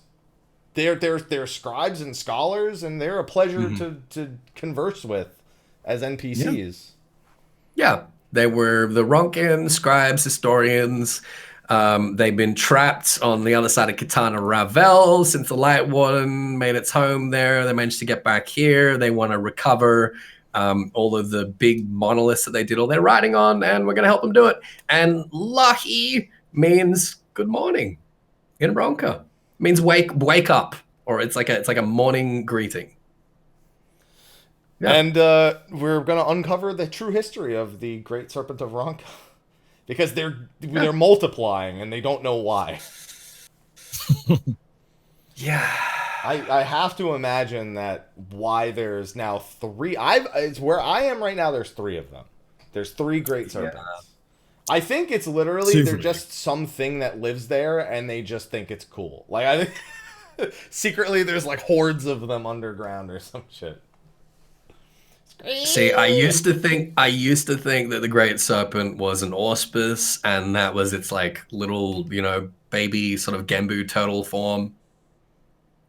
They're scribes and scholars, and they're a pleasure to converse with as NPCs. Yeah, they were the Ronkin scribes, historians. They've been trapped on the other side of Kitana Ravel since the Light One made its home there. They managed to get back here. They want to recover all of the big monoliths that they did all their writing on, and we're going to help them do it. And Lahi means good morning in Ronka. Means wake up, or it's like a morning greeting. Yeah. And we're gonna uncover the true history of the Great Serpent of Ronka, because they're multiplying and they don't know why. Yeah, I have to imagine that why there's now 3. It's where I am right now. There's 3 of them. There's 3 Great Serpents. Yeah. I think it's literally they're just something that lives there, and they just think it's cool. Like, I think secretly there's like hordes of them underground or some shit. See, I used to think that the Great Serpent was an auspice, and that was its like little, baby sort of Genbu turtle form.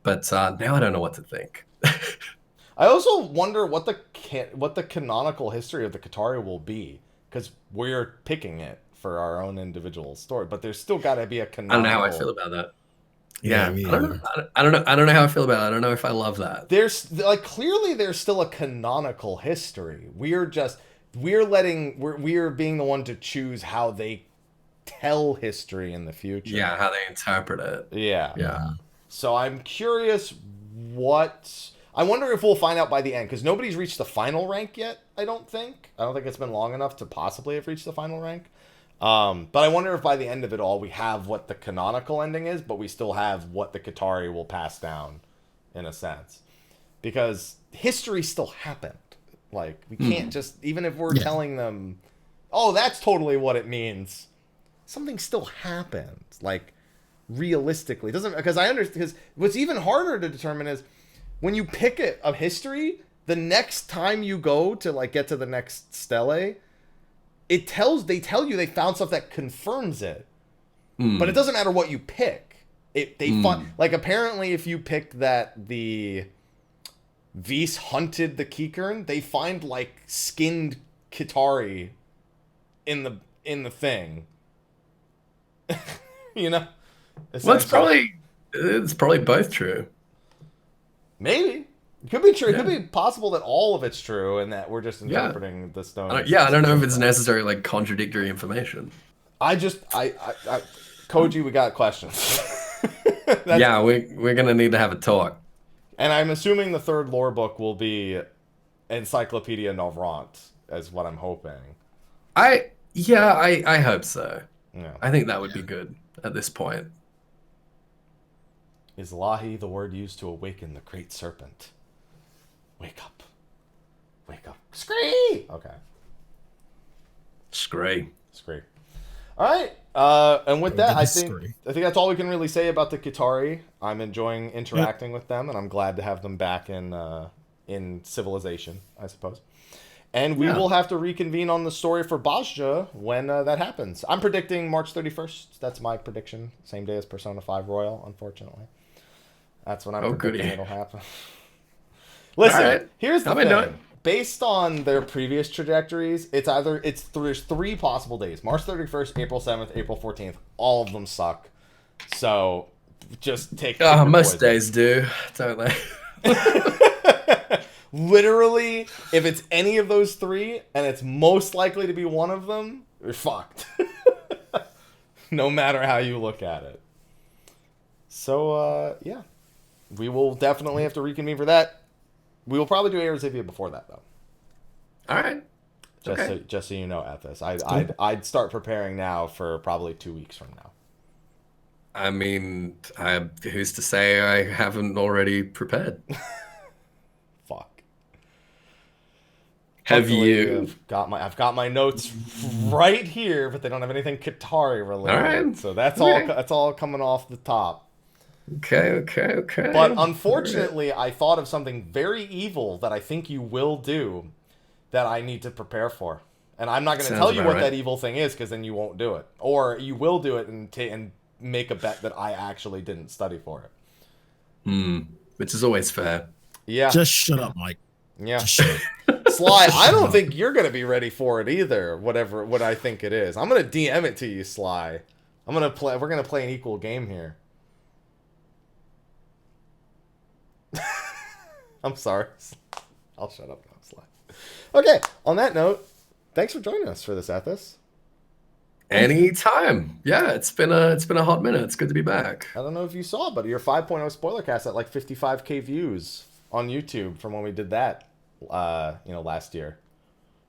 But now I don't know what to think. I also wonder what the canonical history of the Qitari will be. Because we're picking it for our own individual story, but there's still got to be a canonical... I don't know how I feel about that. Yeah, I don't know how I feel about it. I don't know if I love that. There's clearly there's still a canonical history. We're being the one to choose how they tell history in the future. Yeah, how they interpret it. Yeah. So I'm curious I wonder if we'll find out by the end, because nobody's reached the final rank yet, I don't think it's been long enough to possibly have reached the final rank. But I wonder if by the end of it all, we have what the canonical ending is, but we still have what the Qitari will pass down, in a sense. Because history still happened. Like, we can't just, even if we're telling them, oh, that's totally what it means, something still happened. Like, realistically. Because what's even harder to determine is, when you pick a history, the next time you go to like get to the next stele, they tell you they found stuff that confirms it. But it doesn't matter what you pick. Like, apparently if you pick that the Vis hunted the Kikern, they find like skinned Qitari in the thing. Well, it's probably both true. Maybe. It could be true. It could be possible that all of it's true and that we're just interpreting the stone. I don't know if it's necessarily like contradictory information. Koji, we got questions. Yeah, we're going to need to have a talk. And I'm assuming the third lore book will be Encyclopedia Novrant, is what I'm hoping. I hope so. Yeah. I think that would be good at this point. Is Lahi the word used to awaken the Great Serpent? Wake up. Wake up. Scree! Okay. Scree. All right. And with that, I think that's all we can really say about the Qitari. I'm enjoying interacting with them, and I'm glad to have them back in civilization, I suppose. And we will have to reconvene on the story for Bajja when that happens. I'm predicting March 31st. That's my prediction. Same day as Persona 5 Royal, unfortunately. That's when I'm predicting it'll happen. Listen, here's the thing. Based on their previous trajectories, there's 3 possible days. March 31st, April 7th, April 14th. All of them suck. So just take most days do, don't they? Literally, if it's any of those 3, and it's most likely to be one of them, you're fucked. No matter how you look at it. So, yeah. We will definitely have to reconvene for that. We will probably do Arizivia before that, though. All right. Just so you know, Ethys. I'd start preparing now for probably 2 weeks from now. I mean, who's to say I haven't already prepared? Fuck. I've got my notes right here, but they don't have anything Qitari related. All right. So that's all coming off the top. Okay. But unfortunately, I thought of something very evil that I think you will do that I need to prepare for. And I'm not going to tell you what that evil thing is, because then you won't do it. Or you will do it and make a bet that I actually didn't study for it. Which is always fair. Yeah. Just shut up, Mike. Yeah. Sly, I don't think you're going to be ready for it either, what I think it is. I'm going to DM it to you, Sly. We're going to play an equal game here. I'm sorry. I'll shut up now, Sly. Okay, on that note, thanks for joining us for this, Ethys. Anytime. Yeah, it's been a hot minute. It's good to be back. I don't know if you saw, but your 5.0 Spoilercast at like 55k views on YouTube from when we did that last year.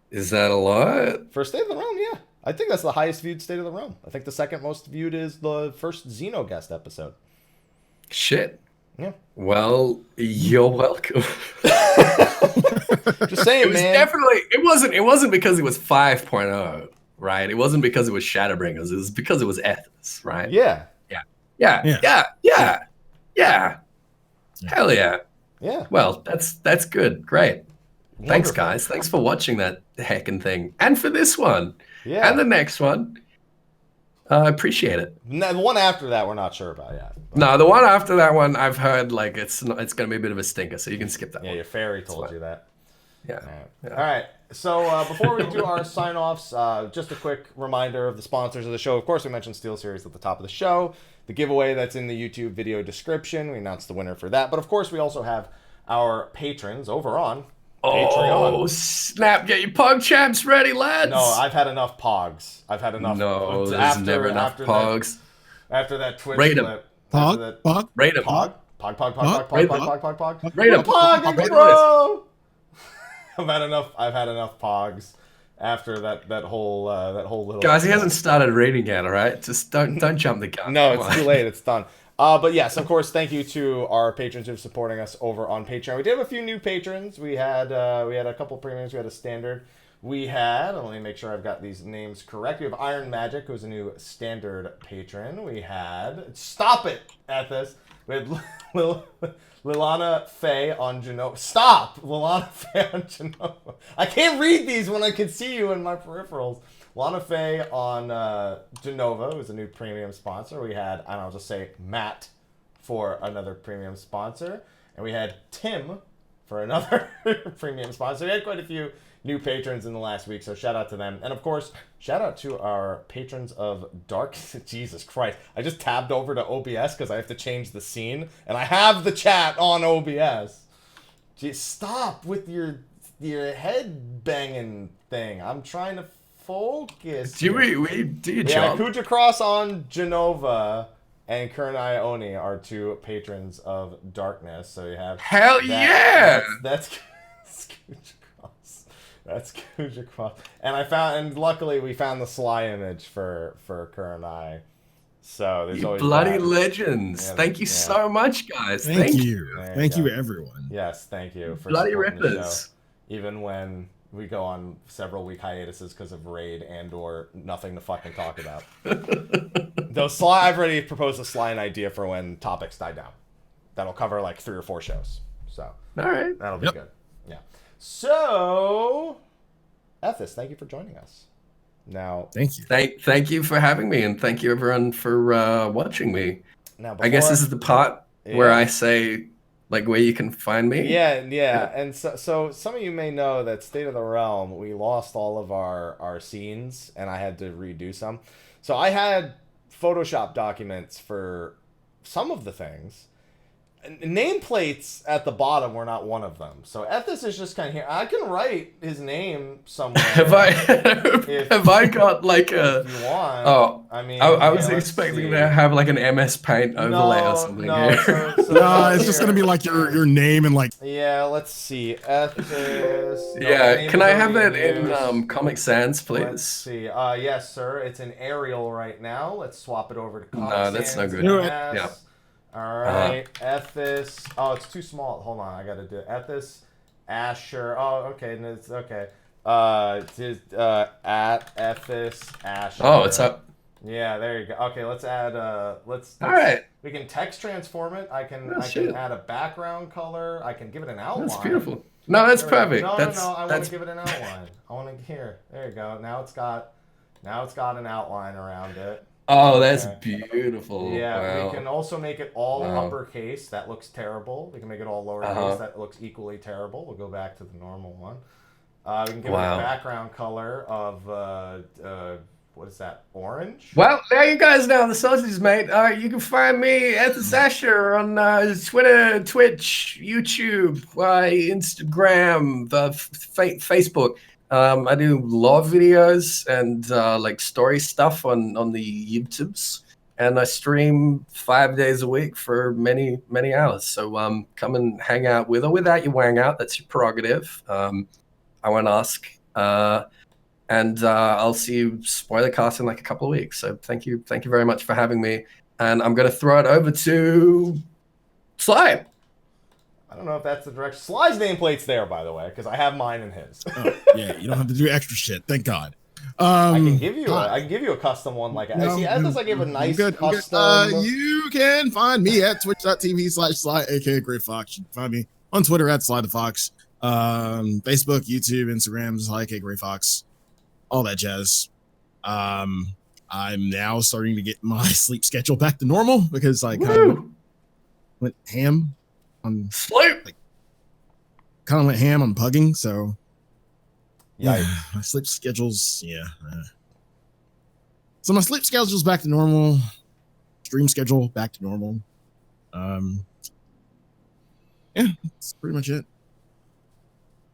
Is that a lot? For State of the Realm, yeah. I think that's the highest viewed State of the Realm. I think the second most viewed is the first Xenoguest episode. Shit. Yeah. Well, you're welcome. Just saying, man. It wasn't because it was 5.0, right? It wasn't because it was Shadowbringers. It was because it was Ethys, right? Yeah. Yeah. Hell yeah. Yeah. Well, that's good. Great. Wonderful. Thanks, guys. Thanks for watching that heckin' thing. And for this one. Yeah. And the next one. I appreciate it. The one after that, we're not sure about yet. No, the one after that one, I've heard it's going to be a bit of a stinker, so you can skip that one. Yeah, your fairy told you that. Yeah. All right. So before we do our sign-offs, just a quick reminder of the sponsors of the show. Of course, we mentioned SteelSeries at the top of the show. The giveaway that's in the YouTube video description. We announced the winner for that. But of course, we also have our patrons over on Patreon. Oh, snap. Get your Pog Champs ready, lads. No, I've had enough Pogs. I've had enough. No, there's never enough Pogs. After that Twitch Rate clip. Pog? Rate him. Pog? Pog. Rate him. Pog, bro! I've had enough Pogs after that whole little... Guys, he hasn't started reading yet, all right? Just don't jump the gun. No, it's too late. It's done. But yes, of course, thank you to our patrons who are supporting us over on Patreon. We did have a few new patrons. We had a couple premiums. We had a standard. We had, let me make sure I've got these names correct. We have Iron Magic, who's a new standard patron. We had, stop it, Ethys. We had Lilana Faye on Jenova. Stop! Lilana Faye on Jenova. I can't read these when I can see you in my peripherals. Lana Faye on Jenova, who's a new premium sponsor. We had, I'll just say Matt for another premium sponsor. And we had Tim for another premium sponsor. We had quite a few new patrons in the last week, so shout out to them. And of course, shout out to our patrons of Dark... Jesus Christ. I just tabbed over to OBS because I have to change the scene. And I have the chat on OBS. Jeez, stop with your head banging thing. I'm trying to focus. Do your job. job. Khuja Cross on Jenova and Kurenai Oni are two patrons of Darkness. So you have... Hell yeah! That's Khuja Cross. That's Khuja Cross. And luckily we found the Sly image for Kurenai. So there's always bloody that. legends. Yeah, thank you so much, guys. Thank you. Thank you, everyone. Yes, thank you for bloody supporting the rippers. show. Even when We go on several week hiatuses because of raid and or nothing to fucking talk about. Though Sly, I've already proposed a Sly idea for when topics die down. That'll cover like 3 or 4 shows. So all right, that'll be good. Yeah. So, Ethys, thank you for joining us. Now, Thank you. Thank you for having me, and thank you everyone for watching me. now I guess this is the part where I say like where you can find me. Yeah. And so some of you may know that State of the Realm, we lost all of our scenes, and I had to redo some. So I had Photoshop documents for some of the things. Nameplates at the bottom were not one of them. So Ethys is just kind of here. I can write his name somewhere. Have I got like a? If you want. Oh, I mean, I was expecting to have like an MS Paint overlay or something. No, here. No, it's just gonna be like your name and like. Yeah, let's see. Ethys. Yeah, can I have it in Comic Sans, please? Let's see. Yes, sir. It's in Arial right now. Let's swap it over to Comic Sans. No, that's no good. Yeah. All right, Ethys. Oh, it's too small. Hold on, I gotta do it. Ethys, Asher. Oh, okay, no, it's okay. At Ethys Asher. Oh, it's up. Yeah, there you go. Okay, let's add. Let's. All right. We can text transform it. I can shit. add a background color. I can give it an outline. That's beautiful. No, that's perfect. No. I want that's... to give it an outline. I want to here. There you go. Now it's got an outline around it. Oh, that's beautiful. Yeah, wow. we can also make it all uppercase. That looks terrible. We can make it all lowercase. That looks equally terrible. We'll go back to the normal one. We can give it a background color of, what is that, orange? Well, there you guys know the sausages, mate. You can find me at the Asher on Twitter, Twitch, YouTube, Instagram, Facebook. I do lore videos and like story stuff on the YouTubes, and I stream 5 days a week for many hours. So come and hang out with or without your wang out. That's your prerogative. I won't ask. And I'll see you Spoilercast in like a couple of weeks. So thank you very much for having me. And I'm gonna throw it over to Sly. I don't know if that's the direction. Sly's nameplate's there, by the way, because I have mine and his. Oh, yeah, you don't have to do extra shit. Thank God. I can give you a custom one. Like I see, Ethys, I give a nice custom. You can find me at twitch.tv/Sly, aka.Greyfox. You can find me on Twitter at Slythefox, Facebook, YouTube, Instagram, Slyakagreyfox, all that jazz. I'm now starting to get my sleep schedule back to normal because I kind of went ham on sleep. Kind of went ham on pugging, so yeah, my sleep schedule's so my sleep schedule's back to normal, stream schedule back to normal. Yeah, that's pretty much it.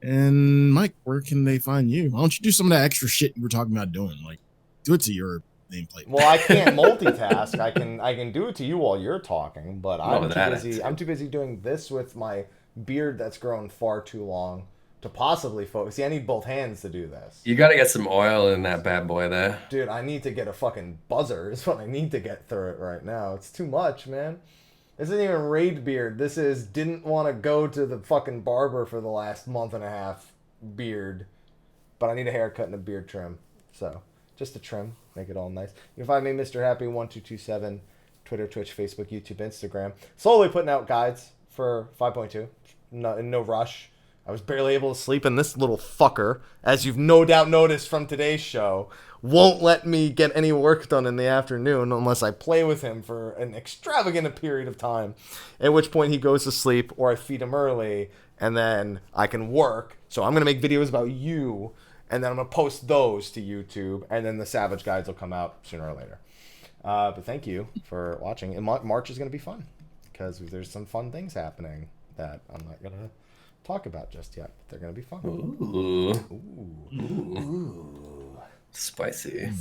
And Mike, where can they find you? Why don't you do some of that extra shit you were talking about doing? Like, do it to your nameplate. Well, I can't multitask. I can do it to you while you're talking, but I'm too busy doing this with my beard that's grown far too long to possibly focus. See, I need both hands to do this. You got to get some oil in that bad boy there. Dude, I need to get a fucking buzzer. Is what I need to get through it right now. It's too much, man. This isn't even raid beard. This is didn't want to go to the fucking barber for the last month and a half beard. But I need a haircut and a beard trim. So, just a trim. Make it all nice. You can find me, Mr. Happy1227, Twitter, Twitch, Facebook, YouTube, Instagram. Slowly putting out guides for 5.2. No rush. I was barely able to sleep, and this little fucker, as you've no doubt noticed from today's show, won't let me get any work done in the afternoon unless I play with him for an extravagant period of time, at which point he goes to sleep or I feed him early, and then I can work. So I'm going to make videos about you, and then I'm going to post those to YouTube, and then the Savage Guides will come out sooner or later. But thank you for watching. And March is going to be fun, because there's some fun things happening that I'm not going to talk about just yet. But they're going to be fun. Ooh. Spicy.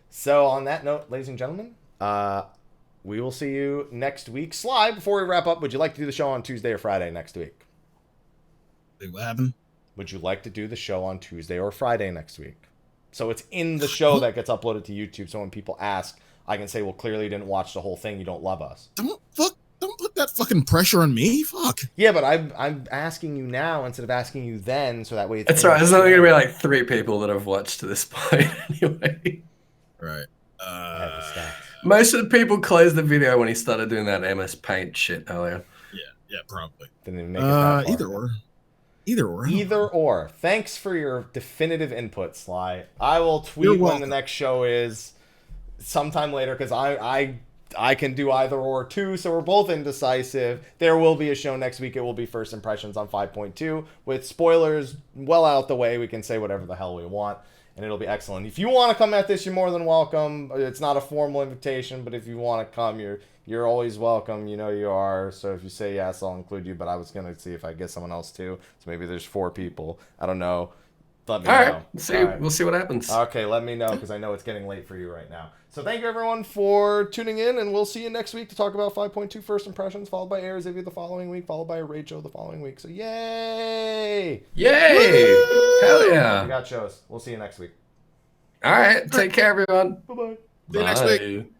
So on that note, ladies and gentlemen, we will see you next week. Sly, before we wrap up, would you like to do the show on Tuesday or Friday next week? What happened? Would you like to do the show on Tuesday or Friday next week? So it's in the show that gets uploaded to YouTube. So when people ask, I can say, well, clearly you didn't watch the whole thing. You don't love us. Don't put that fucking pressure on me. Fuck. Yeah, but I'm asking you now instead of asking you then, so that way it's... That's right. There's only going to be like 3 people that have watched to this point anyway. Right. Most of the people closed the video when he started doing that MS Paint shit earlier. Yeah, probably. Didn't even make it that far. Either or. Either or. Thanks for your definitive input, Sly. I will tweet when the next show is sometime later, because I can do either or too, so we're both indecisive. There will be a show next week. It will be First Impressions on 5.2 with spoilers well out the way. We can say whatever the hell we want, and it'll be excellent. If you want to come at this, you're more than welcome. It's not a formal invitation, but if you want to come, you're always welcome. You know you are. So if you say yes, I'll include you. But I was going to see if I get someone else too. So maybe there's 4 people. I don't know. Let me know. We'll see what happens. Okay, let me know, because I know it's getting late for you right now. So thank you, everyone, for tuning in, and we'll see you next week to talk about 5.2 First Impressions, followed by Air Xavier the following week, followed by a Raid Show the following week. So yay! Yay! Hell yeah! We got shows. We'll see you next week. All right. Take care, everyone. Bye-bye. See you next week.